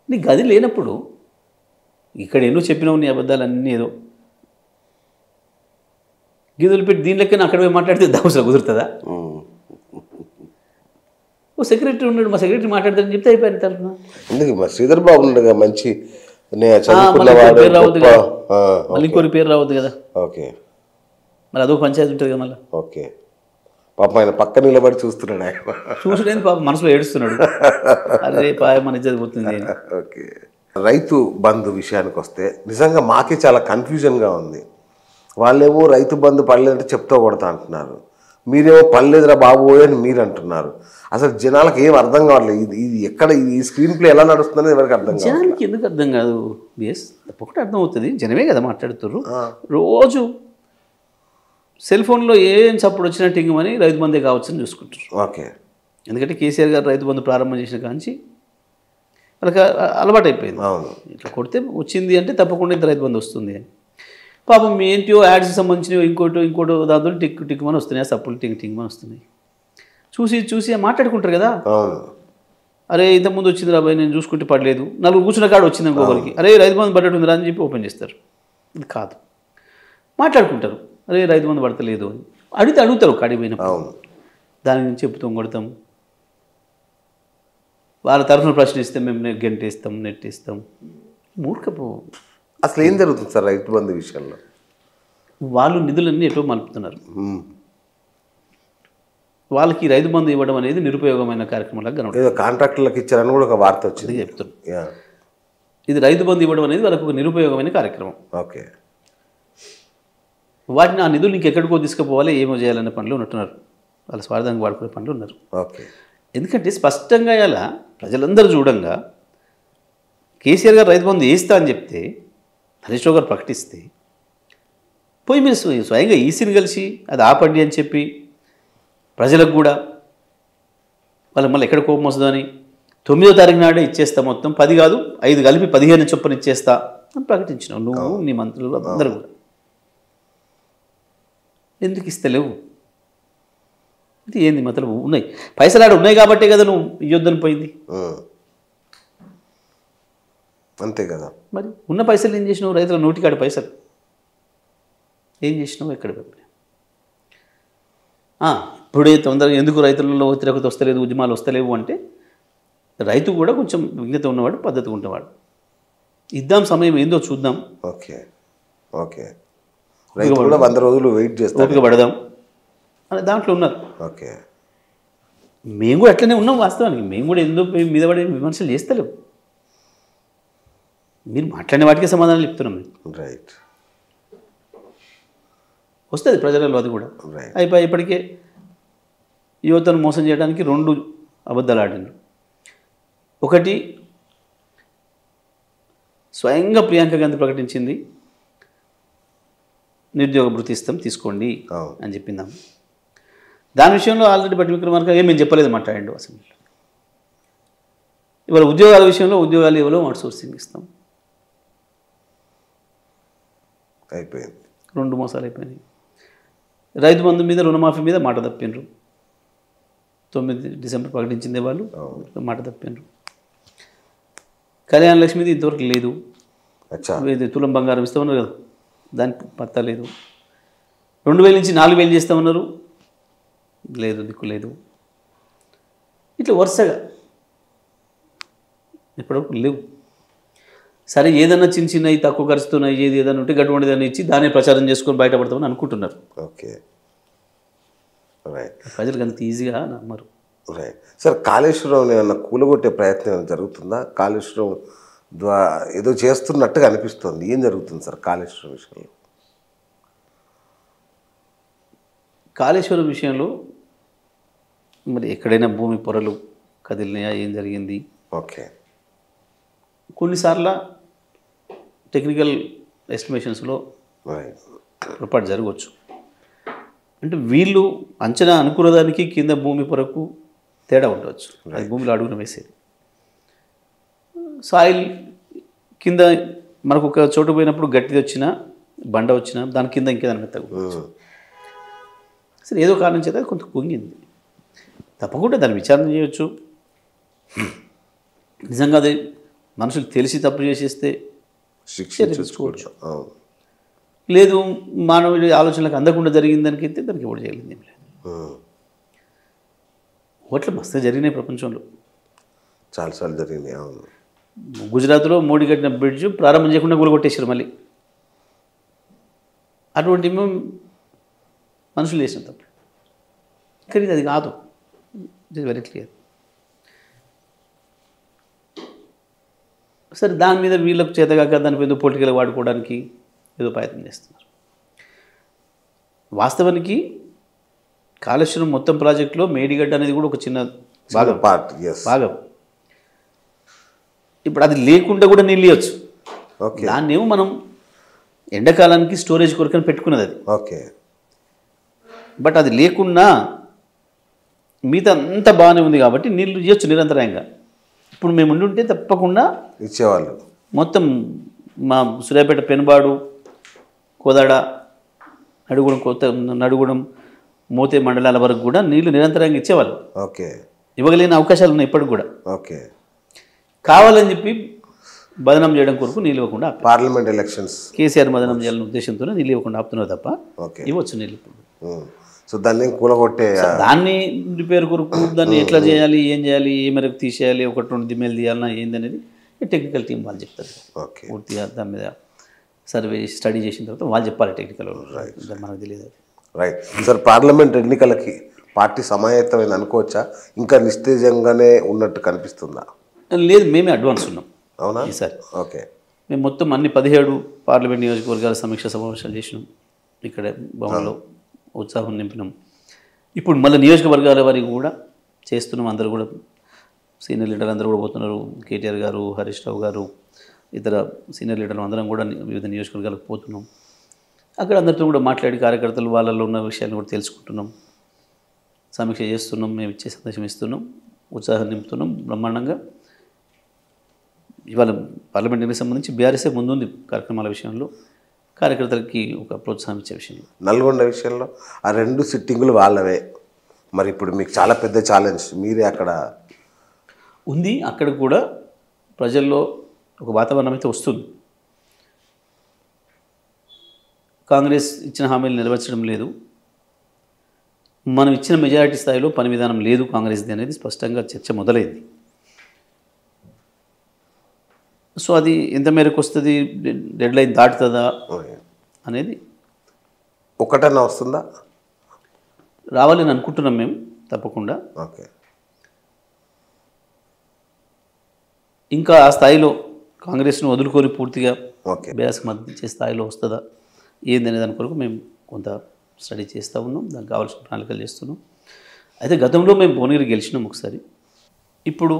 నీ గది లేనప్పుడు ఇక్కడ ఎన్నో చెప్పినావు, నీ అబద్ధాలు అన్నీ ఏదో గీదులు పెట్టి దీని లెక్కన అక్కడ పోయి మాట్లాడితే దావసలు కుదురుతుందా? ఓ సెక్రటరీ ఉన్నాడు, మా సెక్రటరీ మాట్లాడతారని చెప్తే అయిపోయింది తరఫున. ఎందుకు మా శ్రీధర్ బాబు ఉన్నాడు మంచి పేరు రావద్దు కదా, మళ్ళీ ఇంకోరి పేరు రావద్దు కదా. ఓకే. మరి అదొక పంచాయతీ ఉంటుంది కదా మళ్ళీ. ఓకే. పాప ఆయన పక్క నిలబడి చూస్తున్నాడు. ఆయన చూసుడేంది పాప మనసులో ఏడుస్తున్నాడు, అరే పాయ మన ఇజ్జత్ పోతుంది. ఓకే. రైతు బంధు విషయానికి వస్తే నిజంగా మాకే చాలా కన్ఫ్యూజన్గా ఉంది. వాళ్ళేమో రైతు బంధు పడలేదంటే చెప్తా కొడతా అంటున్నారు, మీరేమో పడలేదురా బాబు అని మీరు అంటున్నారు. అసలు జనాలకు ఏం అర్థం కావట్లేదు. ఇది ఎక్కడ ఈ స్క్రీన్ ప్లే ఎలా నడుస్తుందని ఎవరికి అర్థం కాదు. జనానికి ఎందుకు అర్థం కాదు? ఎస్ ఒకటి అర్థం అవుతుంది, జనమే కదా మాట్లాడుతున్నారు. రోజు సెల్ ఫోన్లో ఏం చప్పుడు వచ్చినా టింగమని రైతు బంధే కావచ్చని చూసుకుంటారు. ఓకే. ఎందుకంటే కేసీఆర్ గారు రైతు బంధు ప్రారంభం చేసిన కాంచి వాళ్ళకి అలవాటు అయిపోయింది. ఇట్లా కొడితే వచ్చింది అంటే తప్పకుండా ఇంత రైతు బంధు వస్తుంది అని. పాపం ఏంటియో యాడ్స్కి సంబంధించినవి ఇంకోటో దాంతో టిక్ మని వస్తున్నాయి, సప్పులు టింగ్ మని వస్తున్నాయి. చూసి మాట్లాడుకుంటారు కదా. అరే ఇంతకుముందు వచ్చింది రాబాయ్, నేను చూసుకుంటే పడలేదు, నలుగురు కూర్చున్న కాడ వచ్చింది ఇంకొకరికి, అరే రైతు బంధు పడ్డట్టు ఉందిరా అని చెప్పి ఓపెన్ చేస్తారు. ఇది కాదు, మాట్లాడుకుంటారు. అరే రైతు బంధు పడతలేదు అని అడుగుతారు కాడికి పోయినప్పుడు. దాని నుంచి చెప్తాం కొడతాం, వాళ్ళ తరఫున ప్రశ్నిస్తే మేము గంటేస్తాం, నెట్టేస్తాం. మూర్ఖపు. అసలు ఏం జరుగుతుంది సార్ రైతు బంధు విషయంలో? వాళ్ళు నిధులన్నీ ఎటో మలుపుతున్నారు. వాళ్ళకి రైతు బంధు ఇవ్వడం అనేది నిరుపయోగమైన కార్యక్రమంలాగా కనబడుతుంది. కాంట్రాక్టర్లకు ఇచ్చారని కూడా ఒక వార్త వచ్చింది, చెప్తున్నాను. ఇది రైతు బంధు ఇవ్వడం అనేది వాళ్ళకు ఒక నిరుపయోగమైన కార్యక్రమం. ఓకే. వాటిని ఆ నిధులు ఇంకెక్కడికో తీసుకుపోవాలి, ఏమో చేయాలనే పనులు ఉంటున్నారు, వాళ్ళ స్వార్థానికి వాడుకునే పనులు ఉన్నారు. ఓకే. ఎందుకంటే స్పష్టంగా ఇలా ప్రజలందరూ చూడంగా కేసీఆర్ గారు రైతు బంధు వేస్తా అని చెప్తే, హరీష్ రావు గారు ప్రకటిస్తే పోయి మీరు స్వయంగా ఈసీని కలిసి అది ఆపండి అని చెప్పి ప్రజలకు కూడా వాళ్ళకి మళ్ళీ ఎక్కడ కోపం వస్తుందని 9వ తారీఖు నాడే ఇచ్చేస్తా, మొత్తం 10 కాదు 5 కలిపి 15 చొప్పున ఇచ్చేస్తా అని ప్రకటించినావు నువ్వు, నీ మంత్రులు అందరూ కూడా. ఎందుకు ఇస్తలేవు? ఇది ఏంది మతలబు? ఉన్నాయి పైసలు ఆడ ఉన్నాయి కాబట్టే కదా నువ్వు ఇయ్యొద్దని పోయింది. అంతే కదా. మరి ఉన్న పైసలు ఏం చేసినావు? రైతుల నోటికాడ పైసలు ఏం చేసినావు? ఎక్కడ పెట్టినా? ఇప్పుడే తొందరగా ఎందుకు రైతులలో వ్యతిరేకత వస్తలేదు, ఉద్యమాలు వస్తలేవు అంటే రైతు కూడా కొంచెం విజ్ఞత ఉన్నవాడు, పద్ధతిగా ఉన్నవాడు. ఇద్దాం, సమయం ఏందో చూద్దాం. ఓకే. ఓకే. రైతు కూడా 100 రోజులు వెయిట్ చేస్తాం, ఓపిక పడదాం అని దాంట్లో ఉన్నారు. ఓకే. మేము కూడా అట్లనే ఉన్నాం. వాస్తవానికి మేము కూడా ఎందుకు మీద పడే విమర్శలు చేస్తలేము. మీరు మాట్లాడిన వాటికే సమాధానాలు చెప్తున్నాం. రైట్. వస్తుంది ప్రజలలో అది కూడా. అయిపోయి ఇప్పటికే యువతను మోసం చేయడానికి 2 అబద్ధాలు ఆడినారు. ఒకటి స్వయంగా ప్రియాంక గాంధీ ప్రకటించింది, నిరుద్యోగ భృతి ఇస్తాం తీసుకోండి అని చెప్పిందాం. దాని విషయంలో ఆల్రెడీ బట్టి విక్రమార్క మేము చెప్పలేదు మాట్లాడండి అసెంబ్లీలో. ఇవాళ ఉద్యోగాల విషయంలో ఉద్యోగాలు ఇవ్వలేం, అవుట్ సోర్సింగ్ ఇస్తాం. అయిపోయింది. 2 మోసాలు అయిపోయినాయి. రైతు బంధు మీద రుణమాఫీ మీద మాట తప్పినరు. 9 డిసెంబర్ ప్రకటించిందే వాళ్ళు మాట తప్పినరు. కళ్యాణ లక్ష్మిది ఇంతవరకు లేదు. తులం బంగారం ఇస్తామన్నారు కదా, దానికి పత్తా లేదు. 2000 నుంచి 4000 చేస్తామన్నారు, లేదు, దిక్కు లేదు. ఇట్లా వరుసగా ఇప్పటివరకు లేవు. సరే ఏదన్నా చిన్న చిన్నవి తక్కువ ఖర్చుతున్నాయి, ఏదైనా ఉంటే గటువంటి దాన్ని ఇచ్చి దాన్ని ప్రచారం చేసుకొని బయటపడతామని అనుకుంటున్నారు. Okay, right. ప్రజలకు అంత ఈజీగా నమ్మరు. రైట్ సార్, కాళేశ్వరం ఏమన్నా కూలగొట్టే ప్రయత్నం ఏమైనా జరుగుతుందా? కాళేశ్వరం ద్వారా ఏదో చేస్తున్నట్టుగా అనిపిస్తుంది. ఏం జరుగుతుంది సార్ కాళేశ్వరం విషయంలో? కాళేశ్వరం విషయంలో మరి ఎక్కడైనా భూమి పొరలు కదిలినాయా, ఏం జరిగింది? ఓకే, కొన్నిసార్లు టెక్నికల్ ఎస్టిమేషన్స్లో పొరపాటు జరగవచ్చు. అంటే వీళ్ళు అంచనా అనుకున్న దానికి కింద భూమి పొరకు తేడా ఉండవచ్చు. అది భూమిలో అడుగున వేసేది. సాయిల్ కింద మనకు ఒక చోటు పోయినప్పుడు గట్టిది వచ్చినా బండ వచ్చినా దాని కింద ఇంకేదైనా మెత్తగవచ్చు. సరే ఏదో కారణం చేత కొంత కుంగింది. తప్పకుండా దాన్ని విచారణ చేయవచ్చు. నిజంగా అది మనుషులు తెలిసి తప్పు చేసేస్తే శిక్షించుకోవచ్చు. లేదు మానవుడి ఆలోచనలకు అందకుండా జరిగిందానికి అయితే దానికి ఎవరు చేయలేదు, ఏం లేదు. ఓట్లు మస్తు జరిగినాయి ప్రపంచంలో, చాలాసార్లు జరిగినాయి. అవును, గుజరాత్లో మోడీ కట్టిన బ్రిడ్జ్ ప్రారంభం చేయకుండా కూలగొట్టేశారు మళ్ళీ. అటువంటి మనుషులు చేసిన తప్పు. కానీ అది కాదు, ఇట్ ఈస్ వెరీ క్లియర్. సరే దాని మీద వీళ్ళకు చేతగాక దాని మీద పొలిటికల్ వాడుకోవడానికి ఏదో ప్రయత్నం చేస్తున్నారు. వాస్తవానికి కాళేశ్వరం మొత్తం ప్రాజెక్టులో మేడిగడ్డ అనేది కూడా ఒక చిన్న భాగం. ఇప్పుడు అది లేకుండా కూడా నీళ్ళు ఇవ్వచ్చు. దాన్ని ఏమో మనం ఎండాకాలానికి స్టోరేజ్ కొరకని పెట్టుకున్నది అది. ఓకే, బట్ అది లేకున్నా మిగతా అంతా బాగానే ఉంది కాబట్టి నీళ్ళు ఇవ్వచ్చు నిరంతరాయంగా. ఇప్పుడు మేము ఉండుంటే తప్పకుండా ఇచ్చేవాళ్ళు. మొత్తం మా సూర్యాపేట, పెనుబాడు, కోదాడ, నడుగుడం, మోతే మండలాల వరకు కూడా నీళ్లు నిరంతరంగా ఇచ్చేవాళ్ళు. ఓకే, ఇవ్వగలిగిన అవకాశాలు ఉన్నాయి ఇప్పటికి కూడా. ఓకే, కావాలని చెప్పి బదనం చేయడం కొరకు నీళ్ళు ఇవ్వకుండా పార్లమెంట్ ఎలక్షన్స్ కేసీఆర్ బదనం చేయాలనే ఉద్దేశంతోనే నీళ్ళు ఇవ్వకుండా ఆపుతున్నారు తప్ప ఇవ్వచ్చు నీళ్ళు ఇప్పుడు. సో దాన్ని కూలగొట్టే దాన్ని రిపేర్ కొరకు దాన్ని ఎట్లా చేయాలి, ఏం చేయాలి, ఏ మేరకు తీసేయాలి, 1-2 దిమ్మేలు తీయాలన్నా ఏందనేది టెక్నికల్ టీం వాళ్ళు చెప్తారు. పూర్తిగా దాని మీద సర్వే స్టడీ చేసిన తర్వాత వాళ్ళు చెప్పాలి టెక్నికల్. మనకు తెలియదు. రైట్ సార్, పార్లమెంట్ ఎన్నికలకి పార్టీ సమాయత్తమైంది అనుకోవచ్చా? ఇంకా నిస్తేజంగానే ఉన్నట్టు కనిపిస్తుందా? లేదు, మేమే అడ్వాన్స్ ఉన్నాం. అవునా? ఈసారి ఓకే, మేము మొత్తం అన్ని 17 పార్లమెంట్ నియోజకవర్గాల సమీక్ష సమావేశాలు చేసినాం. ఇక్కడ భవన్లో ఉత్సాహం నింపినాం. ఇప్పుడు మళ్ళీ నియోజకవర్గాల వారికి కూడా చేస్తున్నాం. అందరూ కూడా సీనియర్ లీడర్లు అందరూ కూడా పోతున్నారు. కేటీఆర్ గారు, హరీష్ రావు గారు, ఇతర సీనియర్ లీడర్లు అందరం కూడా వివిధ నియోజకవర్గాలకు పోతున్నాం. అక్కడ అందరితో కూడా మాట్లాడి కార్యకర్తలు వాళ్ళలో ఉన్న విషయాలను కూడా తెలుసుకుంటున్నాం, సమీక్ష చేస్తున్నాం, మేము ఇచ్చే సందేశం ఇస్తున్నాం, ఉత్సాహం నింపుతున్నాం బ్రహ్మాండంగా. ఇవాళ పార్లమెంట్ ఎన్నికలకు సంబంధించి బీఆర్ఎస్ఏ ముందుంది కార్యక్రమాల విషయంలో, కార్యకర్తలకి ఒక ప్రోత్సాహం ఇచ్చే విషయంలో. నల్గొండ విషయంలో ఆ 2 సిట్టింగులు వాళ్ళవే. మరి ఇప్పుడు మీకు చాలా పెద్ద ఛాలెంజ్ మీరే అక్కడ ఉంది. అక్కడ కూడా ప్రజల్లో ఒక వాతావరణం అయితే వస్తుంది. కాంగ్రెస్ ఇచ్చిన హామీలు నెరవేర్చడం లేదు, మనం ఇచ్చిన మెజారిటీ స్థాయిలో పని విధానం లేదు కాంగ్రెస్ది అనేది స్పష్టంగా చర్చ మొదలైంది. సో అది ఎంత మేరకు వస్తుంది, డెడ్ లైన్ దాటుతుందా అనేది ఒకటన్నా వస్తుందా? రావాలని అనుకుంటున్నాం మేము తప్పకుండా. ఓకే, ఇంకా ఆ స్థాయిలో కాంగ్రెస్ను వదులుకొని పూర్తిగా బీఆర్ఎస్కి మద్దతు ఇచ్చే స్థాయిలో వస్తుందా ఏందనే దాని కొరకు మేము కొంత స్టడీ చేస్తూ ఉన్నాం, దానికి కావాల్సిన ప్రణాళికలు చేస్తున్నాం. అయితే గతంలో మేము భువనగిరి గెలిచినాం ఒకసారి. ఇప్పుడు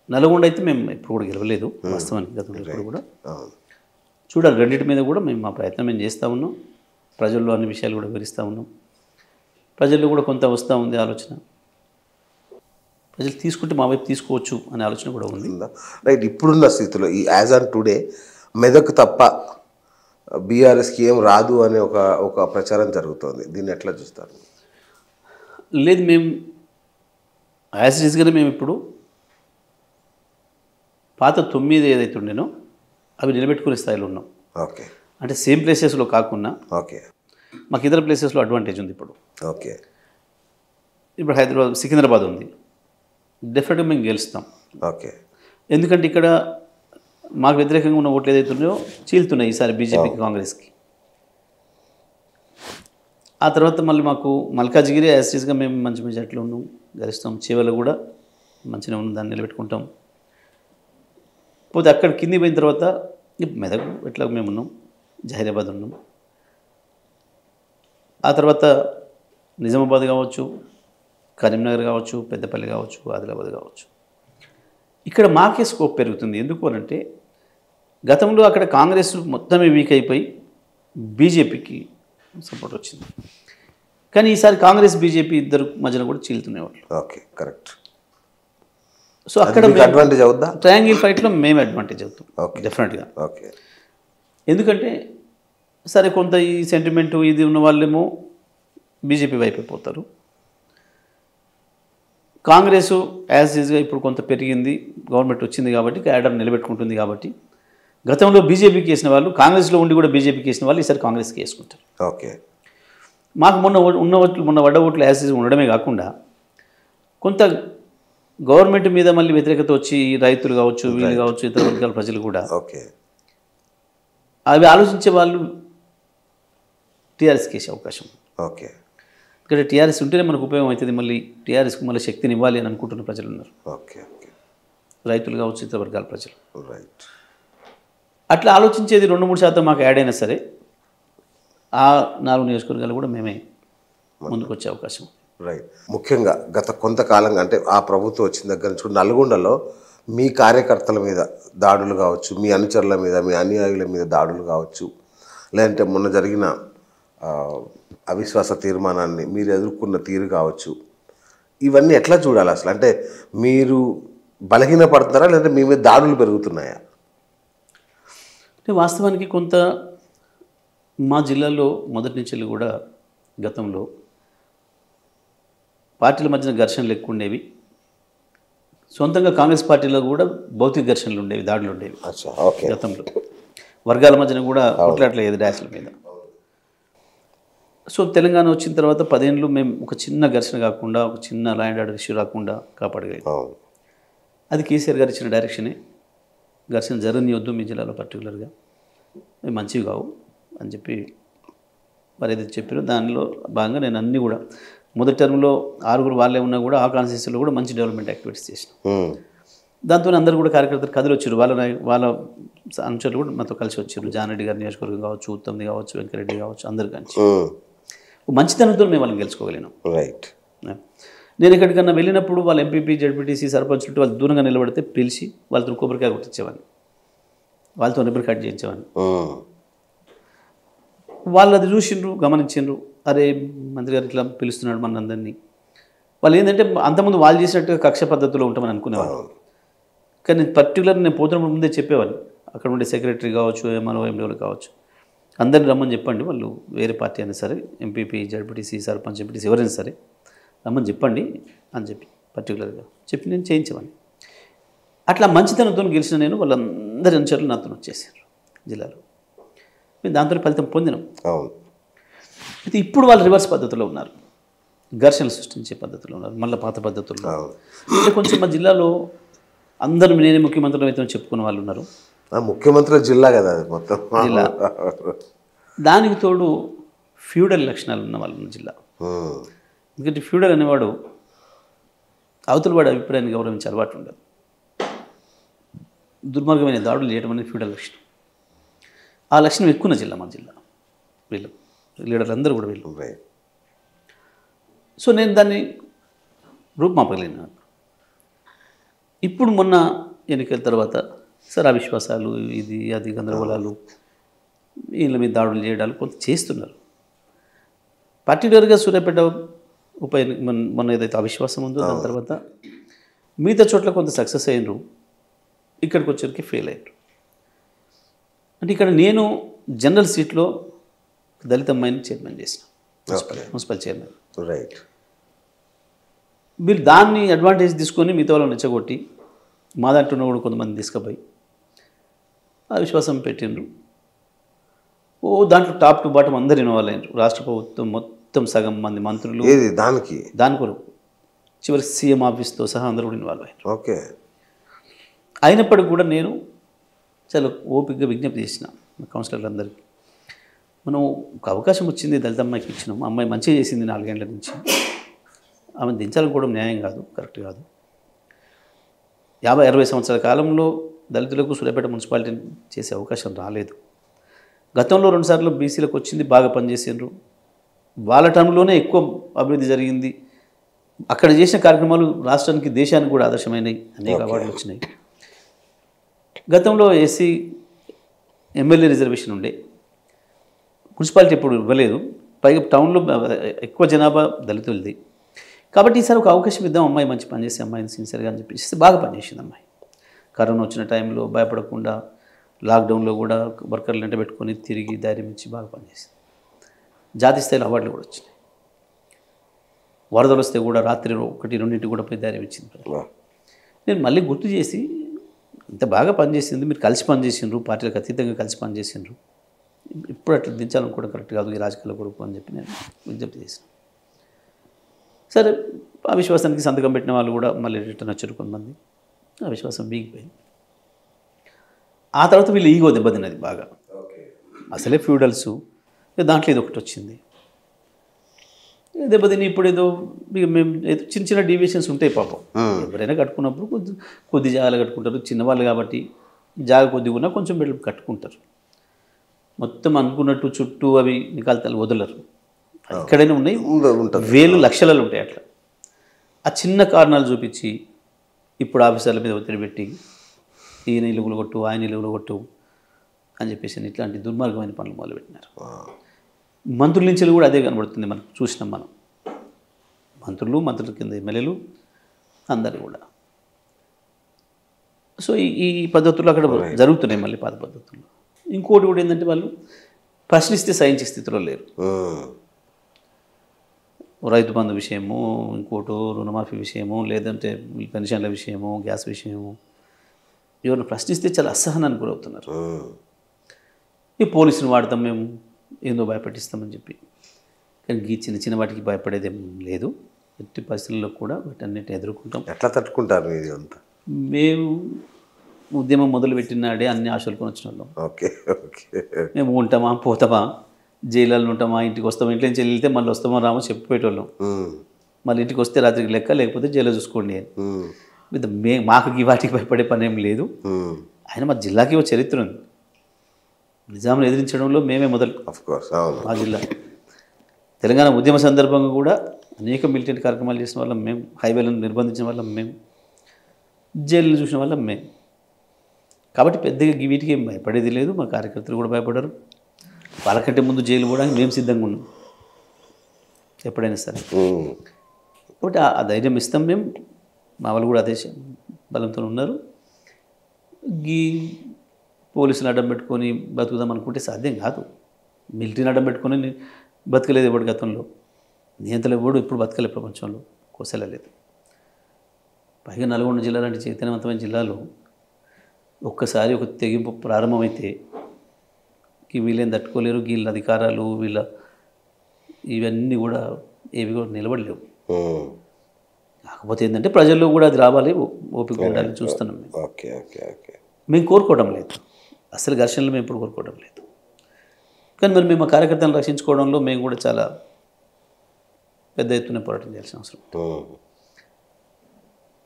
నల్గొండ అయితే మేము ఎప్పుడు కూడా గెలవలేదు వాస్తవానికి గతంలో ఎప్పుడు కూడా. చూడాలి. రెండింటి మీద కూడా మేము మా ప్రయత్నం మేము చేస్తూ ఉన్నాం. ప్రజల్లో అన్ని విషయాలు కూడా వివరిస్తూ ఉన్నాం. ప్రజల్లో కూడా కొంత వస్తూ ఉంది ఆలోచన. ప్రజలు తీసుకుంటే మా వైపు తీసుకోవచ్చు అనే ఆలోచన కూడా ఉంది. రైట్. ఇప్పుడున్న స్థితిలో ఈ యాజ్ ఆన్ టుడే మెదక్ తప్ప బీఆర్ఎస్కి ఏం రాదు అనే ఒక ప్రచారం జరుగుతుంది. దీన్ని ఎట్లా చూస్తారు? లేదు, మేము యాజ్ రీజ్గానే మేము ఇప్పుడు పాత 9 ఏదైతే ఉండేనో అవి నిలబెట్టుకునే స్థాయిలో ఉన్నాం. ఓకే. అంటే సేమ్ ప్లేసెస్లో కాకుండా ఓకే. మాకు ఇతర ప్లేసెస్లో అడ్వాంటేజ్ ఉంది. ఇప్పుడు ఓకే. ఇప్పుడు హైదరాబాద్, సికింద్రాబాద్ ఉంది. డెఫినెట్గా మేము గెలుస్తాం. ఓకే. ఎందుకంటే ఇక్కడ మాకు వ్యతిరేకంగా ఉన్న ఓట్లు ఏదైతే ఉన్నాయో చీలుతున్నాయి ఈసారి బీజేపీకి, కాంగ్రెస్కి. ఆ తర్వాత మళ్ళీ మాకు మల్కాజ్గిరి యాసిస్గా మేము మంచి మెజార్టీలో ఉన్నాం, గెలుస్తాం. చేవెళ్ళ కూడా మంచిగా ఉన్నాం, దాన్ని నిలబెట్టుకుంటాం. పోతే అక్కడ కింది పోయిన తర్వాత మెదక్ ఎట్లా మేము ఉన్నాం, జహీరాబాద్ ఉన్నాం. ఆ తర్వాత నిజామాబాద్ కావచ్చు, కరీంనగర్ కావచ్చు, పెద్దపల్లి కావచ్చు, ఆదిలాబాద్ కావచ్చు. ఇక్కడ మాకే స్కోప్ పెరుగుతుంది. ఎందుకు అనంటే గతంలో అక్కడ కాంగ్రెస్ మొత్తమే వీక్ అయిపోయి బీజేపీకి సపోర్ట్ వచ్చింది. కానీ ఈసారి కాంగ్రెస్ బీజేపీ ఇద్దరు మధ్యన కూడా చీలుతున్నాయి వాళ్ళు. Okay, correct. సో అక్కడ అడ్వాంటేజ్ అవుద్దా? ట్రయాంగిల్ ఫైట్లో మేము అడ్వాంటేజ్ అవుతాం. ఓకే, డెఫినెట్గా. ఓకే. ఎందుకంటే సరే కొంత ఈ సెంటిమెంటు ఇది ఉన్న వాళ్ళేమో బీజేపీ వైపు అయిపోతారు. కాంగ్రెసు యాజ్ ఈజ్గా ఇప్పుడు కొంత పెరిగింది, గవర్నమెంట్ వచ్చింది కాబట్టి క్యాడర్ నిలబెట్టుకుంటుంది. కాబట్టి గతంలో బీజేపీకి వేసిన వాళ్ళు, కాంగ్రెస్లో ఉండి కూడా బీజేపీకి వేసిన వాళ్ళు ఈసారి కాంగ్రెస్కి వేసుకుంటారు. ఓకే. మాకు మొన్న వడ్డ ఓట్లు యాజ్ ఈజ్ ఉండడమే కాకుండా కొంత గవర్నమెంట్ మీద మళ్ళీ వ్యతిరేకత వచ్చి రైతులు కావచ్చు, వీళ్ళు కావచ్చు, ఇతర వర్గాల ప్రజలు కూడా ఓకే అవి ఆలోచించే వాళ్ళు టీఆర్ఎస్కి వేసే అవకాశం. ఓకే. ఇక్కడ టీఆర్ఎస్ ఉంటేనే మనకు ఉపయోగం అవుతుంది. మళ్ళీ టీఆర్ఎస్కి మళ్ళీ శక్తిని ఇవ్వాలి అని అనుకుంటున్న ప్రజలు ఉన్నారు. ఓకే. ఓకే. రైతులు కావచ్చు, ఇతర వర్గాల ప్రజలు. రైట్. అట్లా ఆలోచించేది 2-3% మాకు యాడ్ అయినా సరే ఆ 4 నియోజకవర్గాలు కూడా మేమే ముందుకు వచ్చే అవకాశం. రైట్. ముఖ్యంగా గత కొంతకాలంగా అంటే ఆ ప్రభుత్వం వచ్చిన దగ్గర నుంచి నల్గొండలో మీ కార్యకర్తల మీద దాడులు కావచ్చు, మీ అనుచరుల మీద, మీ అనుయాయుల మీద దాడులు కావచ్చు, లేదంటే మొన్న జరిగిన అవిశ్వాస తీర్మానాన్ని మీరు ఎదుర్కొన్న తీరు కావచ్చు, ఇవన్నీ ఎట్లా చూడాలి అసలు? అంటే మీరు బలహీనపడుతున్నారా లేదంటే మీ మీద దాడులు పెరుగుతున్నాయా? అంటే వాస్తవానికి కొంత మా జిల్లాలో మొదటి నుంచి కూడా గతంలో పార్టీల మధ్యన ఘర్షణలు ఎక్కువ ఉండేవి. సొంతంగా కాంగ్రెస్ పార్టీలో కూడా భౌతిక ఘర్షణలు ఉండేవి, దాడులు ఉండేవి గతంలో. వర్గాల మధ్యన కూడా కొట్లాట్లేదు డాష్ల మీద. సో తెలంగాణ వచ్చిన తర్వాత 10 ఏళ్ళు మేము ఒక చిన్న ఘర్షణ కాకుండా, ఒక చిన్న ల్యాండ్ ఆర్డర్ ఇష్యూ రాకుండా కాపాడగలిగాం. అది కేసీఆర్ గారు ఇచ్చిన డైరెక్షనే. ఘర్షణ జరగనియొద్దు మీ జిల్లాలో పర్టికులర్గా, మేము మంచివి కావు అని చెప్పి మరి ఏదైతే చెప్పారో దానిలో భాగంగా నేను అన్నీ కూడా మొదటి టర్మ్లో 6 వాళ్ళే ఉన్నా కూడా ఆ కాన్స్టిట్యూన్సీలో కూడా మంచి డెవలప్మెంట్ యాక్టివిటీస్ చేసినాం. దాంతో అందరూ కూడా కార్యకర్తలు కదిలి వచ్చారు. వాళ్ళ అనుచరులు కూడా మాతో కలిసి వచ్చారు. జానరెడ్డి గారి నియోజకవర్గం కావచ్చు, ఉత్తమ్ది కావచ్చు, వెంకరెడ్డి కావచ్చు, అందరు కలిసి మంచితనంతో మేము వాళ్ళని గెలుచుకోగలిగినాం. రైట్. నేను ఎక్కడికన్నా వెళ్ళినప్పుడు వాళ్ళ ఎంపీపీ, జడ్పీటీసీ, సర్పంచులు వాళ్ళు దూరంగా నిలబడితే పిలిచి వాళ్ళతో కొబ్బరికాయ కొట్టించేవాడిని, వాళ్ళతో రిబ్బర్ కట్ చేయించేవాడిని. వాళ్ళు అది చూసిండ్రు, గమనించిండ్రు. అరే మంత్రి గారు ఇట్లా పిలుస్తున్నాడు మన అందరినీ. వాళ్ళు ఏంటంటే అంతకుముందు వాళ్ళు చేసినట్టుగా కక్ష పద్ధతిలో ఉంటామని అనుకునేవాళ్ళు. కానీ పర్టికులర్ నేను పోతున్నప్పుడు ముందే చెప్పేవాళ్ళు, అక్కడ ఉండే సెక్రటరీ కావచ్చు, ఎంఆర్ఓ, ఎండిఓలు కావచ్చు, అందరిని రమ్మని చెప్పండి. వాళ్ళు వేరే పార్టీ అయినా సరే, ఎంపీపీ, జడ్పీటీసీ, సర్పంచ్, ఎంపీటీసీ ఎవరైనా సరే రమ్మని చెప్పండి అని చెప్పి పర్టికులర్గా చెప్పి నేను చేయించేవాడిని. అట్లా మంచితనంతో గెలిచిన నేను వాళ్ళందరి అనుచరులు నాతో వచ్చేసారు జిల్లాలో. మేము దాంతో ఫలితం పొందినాం. అయితే ఇప్పుడు వాళ్ళు రివర్స్ పద్ధతిలో ఉన్నారు, ఘర్షణలు సృష్టించే పద్ధతిలో ఉన్నారు, మళ్ళీ పాత పద్ధతుల్లో. అంటే కొంచెం మా జిల్లాలో అందరూ నేనే ముఖ్యమంత్రులు అయితే చెప్పుకున్న వాళ్ళు ఉన్నారు. ముఖ్యమంత్రి జిల్లా కదా అది మొత్తం జిల్లా. దానికి తోడు ఫ్యూడల్ లక్షణాలు ఉన్న వాళ్ళు ఉన్న జిల్లా. ఎందుకంటే ఫ్యూడల్ అనేవాడు అవతల వాడి అభిప్రాయాన్ని గౌరవించే అలవాటు ఉండదు. దుర్మార్గమైన దాడులు చేయడం అనేది ఫ్యూడల్ లక్షణం. ఆ లక్షణం ఎక్కువ జిల్లా మా జిల్లా. వీళ్ళు లీడర్లు అందరూ కూడా వీళ్ళు. సో నేను దాన్ని రూపుమాపగలిగిన. ఇప్పుడు మొన్న ఎన్నికల తర్వాత సార్ అవిశ్వాసాలు, ఇది అది గందరగోళాలు, వీళ్ళ మీద దాడులు చేయడాలు కొంత చేస్తున్నారు. పర్టికులర్గా సూర్యాపేట మొన్న ఏదైతే అవిశ్వాసం ఉందో దాని తర్వాత మిగతా చోట్ల కొంత సక్సెస్ అయినరు, ఇక్కడికి వచ్చేసరికి ఫెయిల్ అయ్యారు. అంటే ఇక్కడ నేను జనరల్ సీట్లో దళిత అమ్మాయిని చైర్మన్ చేసిన, మున్సిపల్ చైర్మన్. రైట్. వీళ్ళు దాన్ని అడ్వాంటేజ్ తీసుకొని మిగతా వాళ్ళని రెచ్చగొట్టి మా దాంట్లో కూడా కొంతమంది తీసుకుపోయి అవిశ్వాసం పెట్టిండ్రు. దాంట్లో టాప్ టు బాటం అందరు ఇన్వాల్వ్ అయినారు. రాష్ట్ర ప్రభుత్వం మొత్తం సగం మంది మంత్రులు దాని కొరకు చివరి సీఎం ఆఫీస్తో సహా అందరూ కూడా ఇన్వాల్వ్ అయ్యారు. ఓకే. అయినప్పటికీ కూడా నేను చాలా ఓపికగా విజ్ఞప్తి చేసిన కౌన్సిలర్లందరికీ, మనం ఒక అవకాశం వచ్చింది దళిత అమ్మాయికి ఇచ్చినాం, అమ్మాయి మంచిగా చేసింది 4 ఏళ్ల నుంచి, ఆమె దించాలని కూడా న్యాయం కాదు, కరెక్ట్ కాదు. 50-60 సంవత్సరాల కాలంలో దళితులకు సూర్యాపేట మున్సిపాలిటీని చేసే అవకాశం రాలేదు. గతంలో 2 సార్లు బీసీలకు వచ్చింది, బాగా పనిచేసిండ్రు, వాళ్ళ టర్మ్లోనే ఎక్కువ అభివృద్ధి జరిగింది. అక్కడ చేసిన కార్యక్రమాలు రాష్ట్రానికి దేశానికి కూడా ఆదర్శమైనవి, అనేక అవార్డులు వచ్చినాయి. గతంలో ఎస్సీ ఎమ్మెల్యే రిజర్వేషన్ ఉండే, మున్సిపాలిటీ ఇప్పుడు ఇవ్వలేదు, పైగా టౌన్లో ఎక్కువ జనాభా దళితులది. కాబట్టి ఈసారి ఒక అవకాశం ఇద్దాం, అమ్మాయి మంచి పనిచేసే అమ్మాయిని సిన్సియర్గా అని చెప్పేసి బాగా పనిచేసింది అమ్మాయి. కరోనా వచ్చిన టైంలో భయపడకుండా లాక్డౌన్లో కూడా వర్కర్లు వెంట పెట్టుకొని తిరిగి ధైర్యం ఇచ్చి బాగా పనిచేసింది. జాతీయ స్థాయిలో అవార్డులు కూడా వచ్చినాయి. వరదలు వస్తే కూడా రాత్రి 1-2 కూడా పోయి ధైర్యం ఇచ్చింది. నేను మళ్ళీ గుర్తు చేసి, ఇంత బాగా పనిచేసింది, మీరు కలిసి పనిచేసిండ్రు, పార్టీలకు అతీతంగా కలిసి పనిచేసిండ్రు, ఇప్పుడు అట్లా దించాలనుకోవడం కరెక్ట్ కాదు ఈ రాజకీయాల కొరకు అని చెప్పి నేను విజ్ఞప్తి చేశాను. సరే, ఆ విశ్వాసానికి సంతకం పెట్టిన వాళ్ళు కూడా మళ్ళీ రిటర్న్ వచ్చారు కొంతమంది. ఆ విశ్వాసం వీగిపోయింది. ఆ తర్వాత వీళ్ళు ఈగో దెబ్బతిన్నది బాగా. అసలే ఫ్యూడల్స్, దాంట్లో ఇది ఒకటి వచ్చింది దెబ్బతిని. ఇప్పుడు ఏదో మేము చిన్న చిన్న డీవియేషన్స్ ఉంటాయి పాపం, ఎవరైనా కట్టుకున్నప్పుడు కొద్ది జాగాలు కట్టుకుంటారు, చిన్నవాళ్ళు కాబట్టి జాగ కొద్దిగా ఉన్నా కొంచెం బిడ్డలు కట్టుకుంటారు. మొత్తం అనుకున్నట్టు చుట్టూ అవి నికాల్తాలు వదలరు. ఎక్కడైనా ఉన్నాయి, వేలు లక్షలలో ఉంటాయి. అట్లా ఆ చిన్న కారణాలు చూపించి ఇప్పుడు ఆఫీసర్ల మీద ఒత్తిడి పెట్టి ఈయన ఇల్లుగులు కొట్టు, ఆయన ఇల్లుగులు కొట్టు అని చెప్పేసి ఇట్లాంటి దుర్మార్గమైన పనులు మొదలుపెట్టినారు. మంత్రుల నుంచి కూడా అదే కనబడుతుంది, మనం చూసినాం. మనం మంత్రుల కింద ఎమ్మెల్యేలు అందరూ కూడా. సో ఈ పద్ధతులు అక్కడ జరుగుతున్నాయి మళ్ళీ పాత పద్ధతుల్లో. ఇంకోటి కూడా ఏంటంటే, వాళ్ళు ప్రశ్నిస్తే సహించే స్థితిలో లేరు. రైతు బంధు విషయము, ఇంకోటో రుణమాఫీ విషయము, లేదంటే పెన్షన్ల విషయము, గ్యాస్ విషయము, ఎవరిని ప్రశ్నిస్తే చాలా అసహనానికి గురవుతున్నారు. ఈ పోలీసుని వాడతాం మేము, ఏందో భయపెట్టిస్తామని చెప్పి. కానీ ఈ చిన్న చిన్న వాటికి భయపడేదేం లేదు. ఎట్టి పరిస్థితుల్లో కూడా వీటన్నిటిని ఎదుర్కొంటాం. ఎట్లా తట్టుకుంటారు ఇది అంతా? మేము ఉద్యమం మొదలుపెట్టినాడే అన్ని ఆశలు కొనొచ్చిన వాళ్ళం. Okay okay. మేము ఉంటామా, పోతామా, జైల్లో ఉంటామా, ఇంటికి వస్తామా, ఇంట్లో నుంచి వెళ్తే మళ్ళీ వస్తామా రామో చెప్పేటోళ్ళం. మళ్ళీ ఇంటికి వస్తే రాత్రికి లెక్క, లేకపోతే జైల్లో చూసుకోండి అని. మాకు ఈ వాటికి భయపడే పని ఏం లేదు. ఆయన మా జిల్లాకి ఒక చరిత్ర ఉంది. నిజాంను ఎదిరించడంలో మేమే మొదలు. మా జిల్లా తెలంగాణ ఉద్యమ సందర్భంగా కూడా అనేక మిలిటెంట్ కార్యక్రమాలు చేసిన వాళ్ళం మేము, హైవేలను నిర్బంధించిన వాళ్ళం మేము, జైలు చూసిన వాళ్ళం మేము. కాబట్టి పెద్దగా వీటికి ఏం భయపడేది లేదు. మా కార్యకర్తలు కూడా భయపడరు. వాళ్ళకంటే ముందు జైలు కూడా మేము సిద్ధంగా ఉన్నాం ఎప్పుడైనా సరే. కాబట్టి ఆ ధైర్యం ఇస్తాం మేము. మా వాళ్ళు కూడా అదే బలంతో ఉన్నారు. ఈ పోలీసులు అడ్డం పెట్టుకొని బతుకుదాం అనుకుంటే సాధ్యం కాదు. మిలిటరీని అడ్డం పెట్టుకొని బతకలేదు ఎవడు గతంలో, నియంత్రణ ఎవడు ఇప్పుడు బతకలేదు ప్రపంచంలో, కోసలేదు. పైగా నల్గొండ జిల్లా లాంటి చైతన్యవంతమైన జిల్లాలో ఒక్కసారి ఒక తెగింపు ప్రారంభమైతే వీళ్ళేం తట్టుకోలేరు. వీళ్ళ అధికారాలు వీళ్ళ ఇవన్నీ కూడా ఏవి కూడా నిలబడలేవు. కాకపోతే ఏంటంటే ప్రజల్లో కూడా అది రావాలి, ఓపిక ఉండాలని చూస్తున్నాం మేము. Okay okay okay. మేము కోరుకోవడం లేదు, అసలు ఘర్షణలు మేము ఇప్పుడు కోరుకోవడం లేదు. కానీ మరి మేము ఆ కార్యకర్తలను రక్షించుకోవడంలో మేము కూడా చాలా పెద్ద ఎత్తున పోరాటం చేయాల్సిన అవసరం.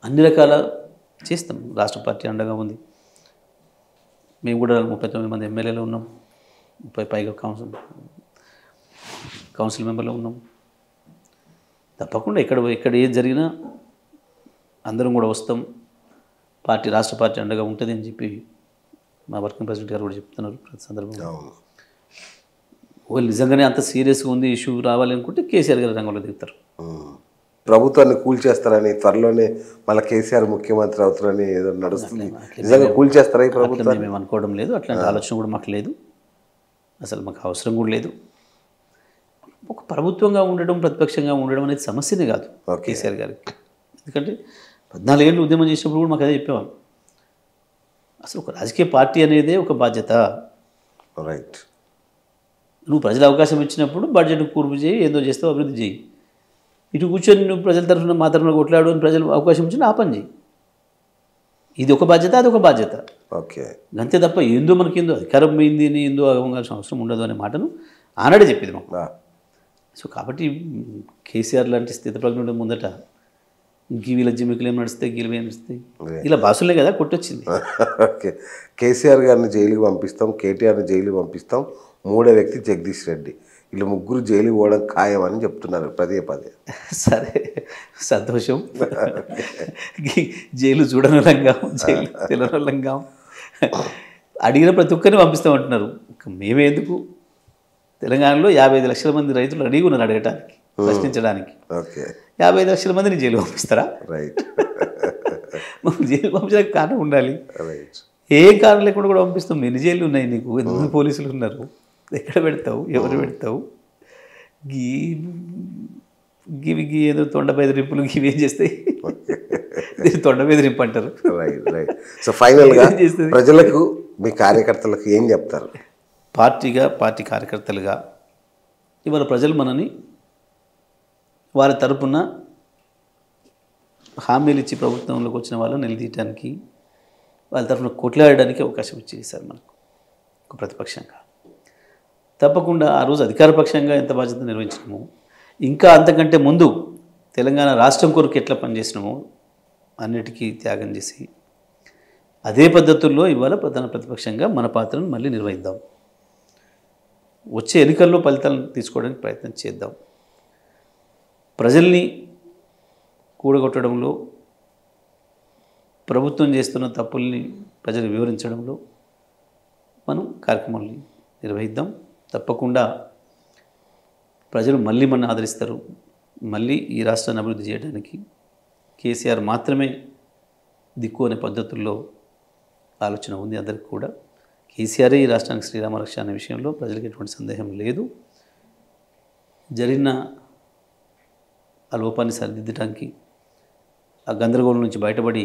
అన్ని రకాల చేస్తాం. రాష్ట్ర పార్టీ అండగా ఉంది. మేము కూడా 39 మంది ఎమ్మెల్యేలు ఉన్నాం, 30 పైగా కౌన్సిల్ మెంబర్లు ఉన్నాం. తప్పకుండా ఇక్కడ ఏది జరిగినా అందరం కూడా వస్తాం. రాష్ట్ర పార్టీ అండగా ఉంటుంది అని చెప్పి మా వర్కింగ్ ప్రెసిడెంట్ గారు కూడా చెప్తున్నారు ప్రతి సందర్భంగా. వాళ్ళు నిజంగానే అంత సీరియస్గా ఉంది ఇష్యూ రావాలి అనుకుంటే కేసీఆర్ గారు రంగంలో దిగుతారు. ప్రభుత్వాన్ని కూల్చేస్తారని త్వరలోనే మళ్ళీ కేసీఆర్ ముఖ్యమంత్రి అవుతారని ఏదో నడుస్తుంది. నిజంగా కూల్చేస్తారా ఈ అట్లా ప్రభుత్వాన్ని? మేము అనుకోవడం లేదు, అట్లాంటి ఆలోచన కూడా మాకు లేదు, అసలు మాకు అవసరం కూడా లేదు. ఒక ప్రభుత్వంగా ఉండడం ప్రతిపక్షంగా ఉండడం అనేది సమస్యనే కాదు కేసీఆర్ గారికి. ఎందుకంటే 14 ఏళ్ళు ఉద్యమం చేసినప్పుడు కూడా మాకు అదే చెప్పేవాళ్ళు. అసలు ఒక రాజకీయ పార్టీ అనేదే ఒక బాధ్యత. రైట్. నువ్వు ప్రజలు అవకాశం ఇచ్చినప్పుడు బడ్జెట్ కూర్పు చేయి, ఏదో చేస్తావు, అభివృద్ధి చేయి. ఇటు కూర్చొని నువ్వు ప్రజల తరఫున మా తరఫున కొట్లాడు అని ప్రజలు అవకాశం ఇచ్చిన ఆ పని చేయి. ఇది ఒక బాధ్యత, అది ఒక బాధ్యత. ఓకే. అంతే తప్ప ఏందో మనకేందో అధికారం పోయింది అని ఏందో అవ్వాల్సిన అవసరం ఉండదు అనే మాటను ఆనాడే చెప్పింది మాకు. సో కాబట్టి కేసీఆర్ లాంటి స్థితిప్రజ్ఞుడు ముందట వీళ్ళ జిమ్మికలు ఏం నడుస్తాయి, గీలు ఏం నడుస్తాయి, ఇలా భాషలే కదా కొట్టొచ్చింది. ఓకే. కేసీఆర్ గారిని జైలుకి పంపిస్తాం, కేటీఆర్ని జైలుకి పంపిస్తాం, మూడో వ్యక్తి జగదీష్ రెడ్డి, వీళ్ళు ముగ్గురు జైలుకి పోవడం ఖాయం అని చెప్తున్నారు పదే పదే. సరే, సంతోషం. జైలు చూడనోళ్ళంగా, జైలు తెలనోళ్ళంగా అడిగిన ప్రతి ఒక్కరిని పంపిస్తామంటున్నారు. మేమే ఎందుకు? తెలంగాణలో 55 లక్షల మంది రైతులు రెడీగా ఉన్నారు అడగటానికి, ప్రశ్నించడానికి. ఓకే. 55 లక్షల మందిని జైలు పంపిస్తారా? రైట్. జైలు పంపించడానికి కారణం ఉండాలి. రైట్. ఏ కారణం లేకుండా కూడా పంపిస్తాం. ఎన్ని జైలు ఉన్నాయి నీకు? ఎంతమంది పోలీసులు ఉన్నారు? ఎక్కడ పెడతావు? ఎవరు పెడతావు? గివి ఏదో తొండ బెదిరింపులు గివి ఏం చేస్తాయి? తొండ బెదిరింపు అంటారు. రైట్. రైట్. సో ఫైనల్గా ప్రజలకు, మీ కార్యకర్తలకు ఏం చెప్తారు? పార్టీగా, పార్టీ కార్యకర్తలుగా ఇవాళ ప్రజలు మనని వారి తరపున హామీలు ఇచ్చి ప్రభుత్వంలోకి వచ్చిన వాళ్ళని నిలదీయడానికి, వాళ్ళ తరఫున కొట్లాడడానికి అవకాశం ఇచ్చేసారు మనకు ఒక ప్రతిపక్షంగా. తప్పకుండా ఆ రోజు అధికారపక్షంగా ఎంత బాధ్యత నిర్వహించినామో, ఇంకా అంతకంటే ముందు తెలంగాణ రాష్ట్రం కొరకు ఎట్లా పనిచేసినామో అన్నిటికీ త్యాగం చేసి అదే పద్ధతుల్లో ఇవాళ ప్రధాన ప్రతిపక్షంగా మన పాత్రను మళ్ళీ నిర్వహిద్దాం. వచ్చే ఎన్నికల్లో ఫలితాలను తీసుకోవడానికి ప్రయత్నం చేద్దాం. ప్రజల్ని కూడగొట్టడంలో, ప్రభుత్వం చేస్తున్న తప్పుల్ని ప్రజలకు వివరించడంలో మనం కార్యక్రమాన్ని నిర్వహిద్దాం. తప్పకుండా ప్రజలు మళ్ళీ మన ఆదరిస్తారు. మళ్ళీ ఈ రాష్ట్రాన్ని అభివృద్ధి చేయడానికి కేసీఆర్ మాత్రమే దిక్కు అనే పద్ధతుల్లో ఆలోచన ఉంది అందరికీ కూడా. కేసీఆరే ఈ రాష్ట్రానికి శ్రీరామ రక్ష అనే విషయంలో ప్రజలకు ఎటువంటి సందేహం లేదు. జరిగిన ఆ లోపాన్ని సరిదిద్దడానికి, ఆ గందరగోళం నుంచి బయటపడి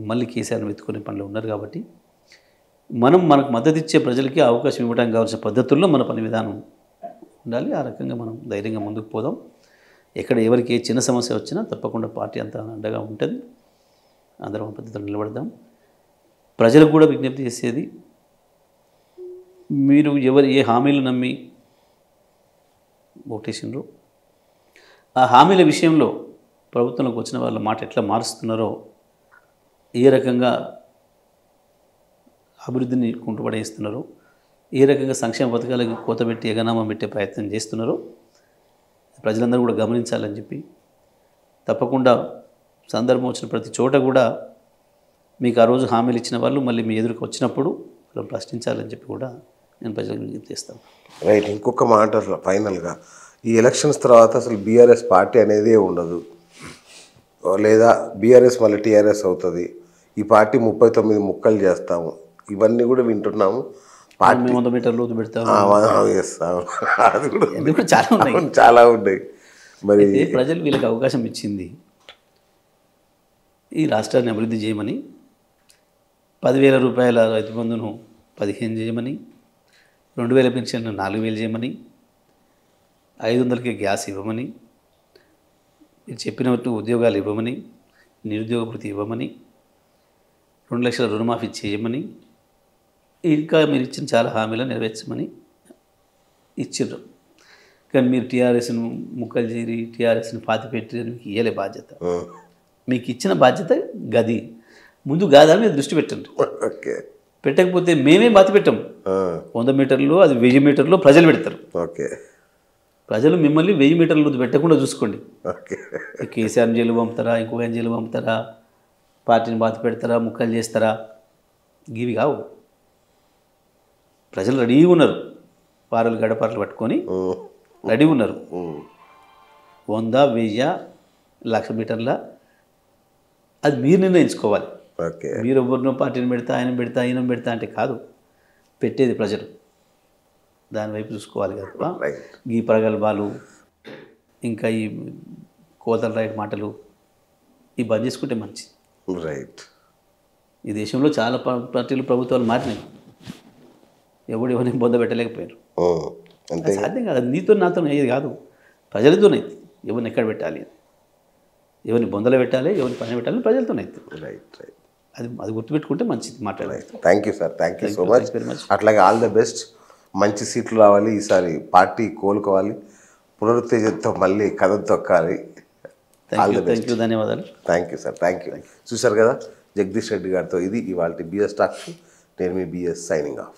మళ్ళీ కేసీఆర్ని వెతుక్కునే పనిలో ఉన్నారు. కాబట్టి మనం మనకు మద్దతు ఇచ్చే ప్రజలకి అవకాశం ఇవ్వడానికి కావాల్సిన పద్ధతుల్లో మన పని విధానం ఉండాలి. ఆ రకంగా మనం ధైర్యంగా ముందుకు పోదాం. ఎక్కడ ఎవరికి ఏ చిన్న సమస్య వచ్చినా తప్పకుండా పార్టీ అంతా అండగా ఉంటుంది. అందరం పద్ధతిలో నిలబడదాం. ప్రజలకు కూడా విజ్ఞప్తి చేసేది, మీరు ఎవరు ఏ హామీలు నమ్మి ఓటేసినరో ఆ హామీల విషయంలో ప్రభుత్వంలోకి వచ్చిన వాళ్ళ మాట ఎట్లా మారుస్తున్నారో, ఏ రకంగా అభివృద్ధిని కుంటుపడేస్తున్నారో, ఏ రకంగా సంక్షేమ పథకాలకు కోతబెట్టి ఎగనామం పెట్టే ప్రయత్నం చేస్తున్నారో ప్రజలందరూ కూడా గమనించాలని చెప్పి, తప్పకుండా సందర్భం వచ్చిన ప్రతి చోట కూడా మీకు ఆ రోజు హామీలు ఇచ్చిన వాళ్ళు మళ్ళీ మీ ఎదురుకు వచ్చినప్పుడు వాళ్ళని ప్రశ్నించాలని చెప్పి కూడా నేను ప్రజలకు విజ్ఞప్తి చేస్తాను. రైట్. ఇంకొక మాట, ఫైనల్గా ఈ ఎలక్షన్స్ తర్వాత అసలు బీఆర్ఎస్ పార్టీ అనేది ఉండదు, లేదా బీఆర్ఎస్ మళ్ళీ టీఆర్ఎస్ అవుతుంది, ఈ పార్టీ 39 ముక్కలు చేస్తాము, ఇవన్నీ కూడా వింటున్నాము. పార్టీ 100 మీటర్లు లోతు పెడతాము, అది కూడా చాలా ఉన్నాయి, చాలా ఉన్నాయి. మరి ప్రజలు వీళ్ళకి అవకాశం ఇచ్చింది ఈ రాష్ట్రాన్ని అభివృద్ధి చేయమని, 10,000 రూపాయల రైతు బంధును 15 చేయమని, 2,000 పెన్షన్ను 4,000 చేయమని, 500కి గ్యాస్ ఇవ్వమని, మీరు చెప్పినట్టు ఉద్యోగాలు ఇవ్వమని, నిరుద్యోగ భృతి ఇవ్వమని, 2 లక్షల రుణమాఫీ చేయమని, ఇంకా మీరు ఇచ్చిన చాలా హామీలను నెరవేర్చమని ఇచ్చిండ్రు. కానీ మీరు టీఆర్ఎస్ను ముక్కలు చేరి టీఆర్ఎస్ని పాతిపెట్టి మీకు ఇయ్యలే బాధ్యత. మీకు ఇచ్చిన బాధ్యత గది ముందు గాదా మీద దృష్టి పెట్టండి. పెట్టకపోతే మేమే బాతి పెట్టాం. 100 మీటర్లు, అది 1000 మీటర్లు ప్రజలు పెడతారు. ప్రజలు మిమ్మల్ని 1000 మీటర్లు పెట్టకుండా చూసుకోండి. కేసీఆర్ని జైలు పంపుతారా, ఇంకొక జైలు పంపుతారా, పార్టీని బాతి పెడతారా, ముక్కలు చేస్తారా, ఇవి కావు. ప్రజలు రెడీగా ఉన్నారు పారలు గడపారలు పట్టుకొని రెడీ ఉన్నారు. 100, 1000, 1,00,000 మీటర్ల అది మీరు నిర్ణయించుకోవాలి. ఓకే. మీరు ఎవరినో పార్టీని పెడతా, ఆయన పెడతా, ఈయన పెడతా అంటే కాదు, పెట్టేది ప్రజలు. దాని వైపు చూసుకోవాలి కదా. ఈ ప్రగల్భాలు ఇంకా ఈ కోతల రైట్ మాటలు ఇవి బంద్ చేసుకుంటే మంచిది. రైట్. ఈ దేశంలో చాలా పార్టీలు ప్రభుత్వాలు మారినాయి, ఎవరిని బొంద పెట్టలేకపోయారు. అంతే. సాధ్యం కాదు. అది నీతో నాతో అయ్యేది కాదు, ప్రజలతోనే అవుతుంది. ఎవరిని ఎక్కడ పెట్టాలి, ఎవరిని బొందలో పెట్టాలి, ఎవరిని పని పెట్టాలి, ప్రజలతోనే అవుతుంది. రైట్. రైట్. అది గుర్తుపెట్టుకుంటే మంచిది మాట్లాడాలి. Thank you sir, thank you so much. అట్లాగే ఆల్ ద బెస్ట్. మంచి సీట్లు రావాలి, ఈసారి పార్టీ కోలుకోవాలి, పునరుత్తేజంతో మళ్ళీ కథ తొక్కాలి. థ్యాంక్ యూ, ధన్యవాదాలు. Thank you sir, thank you. చూశారు కదా జగదీష్ రెడ్డి గారితో ఇది ఇవాళ బిఎస్ టాక్. నేను మీ బిఎస్ సైనింగ్ ఆఫ్.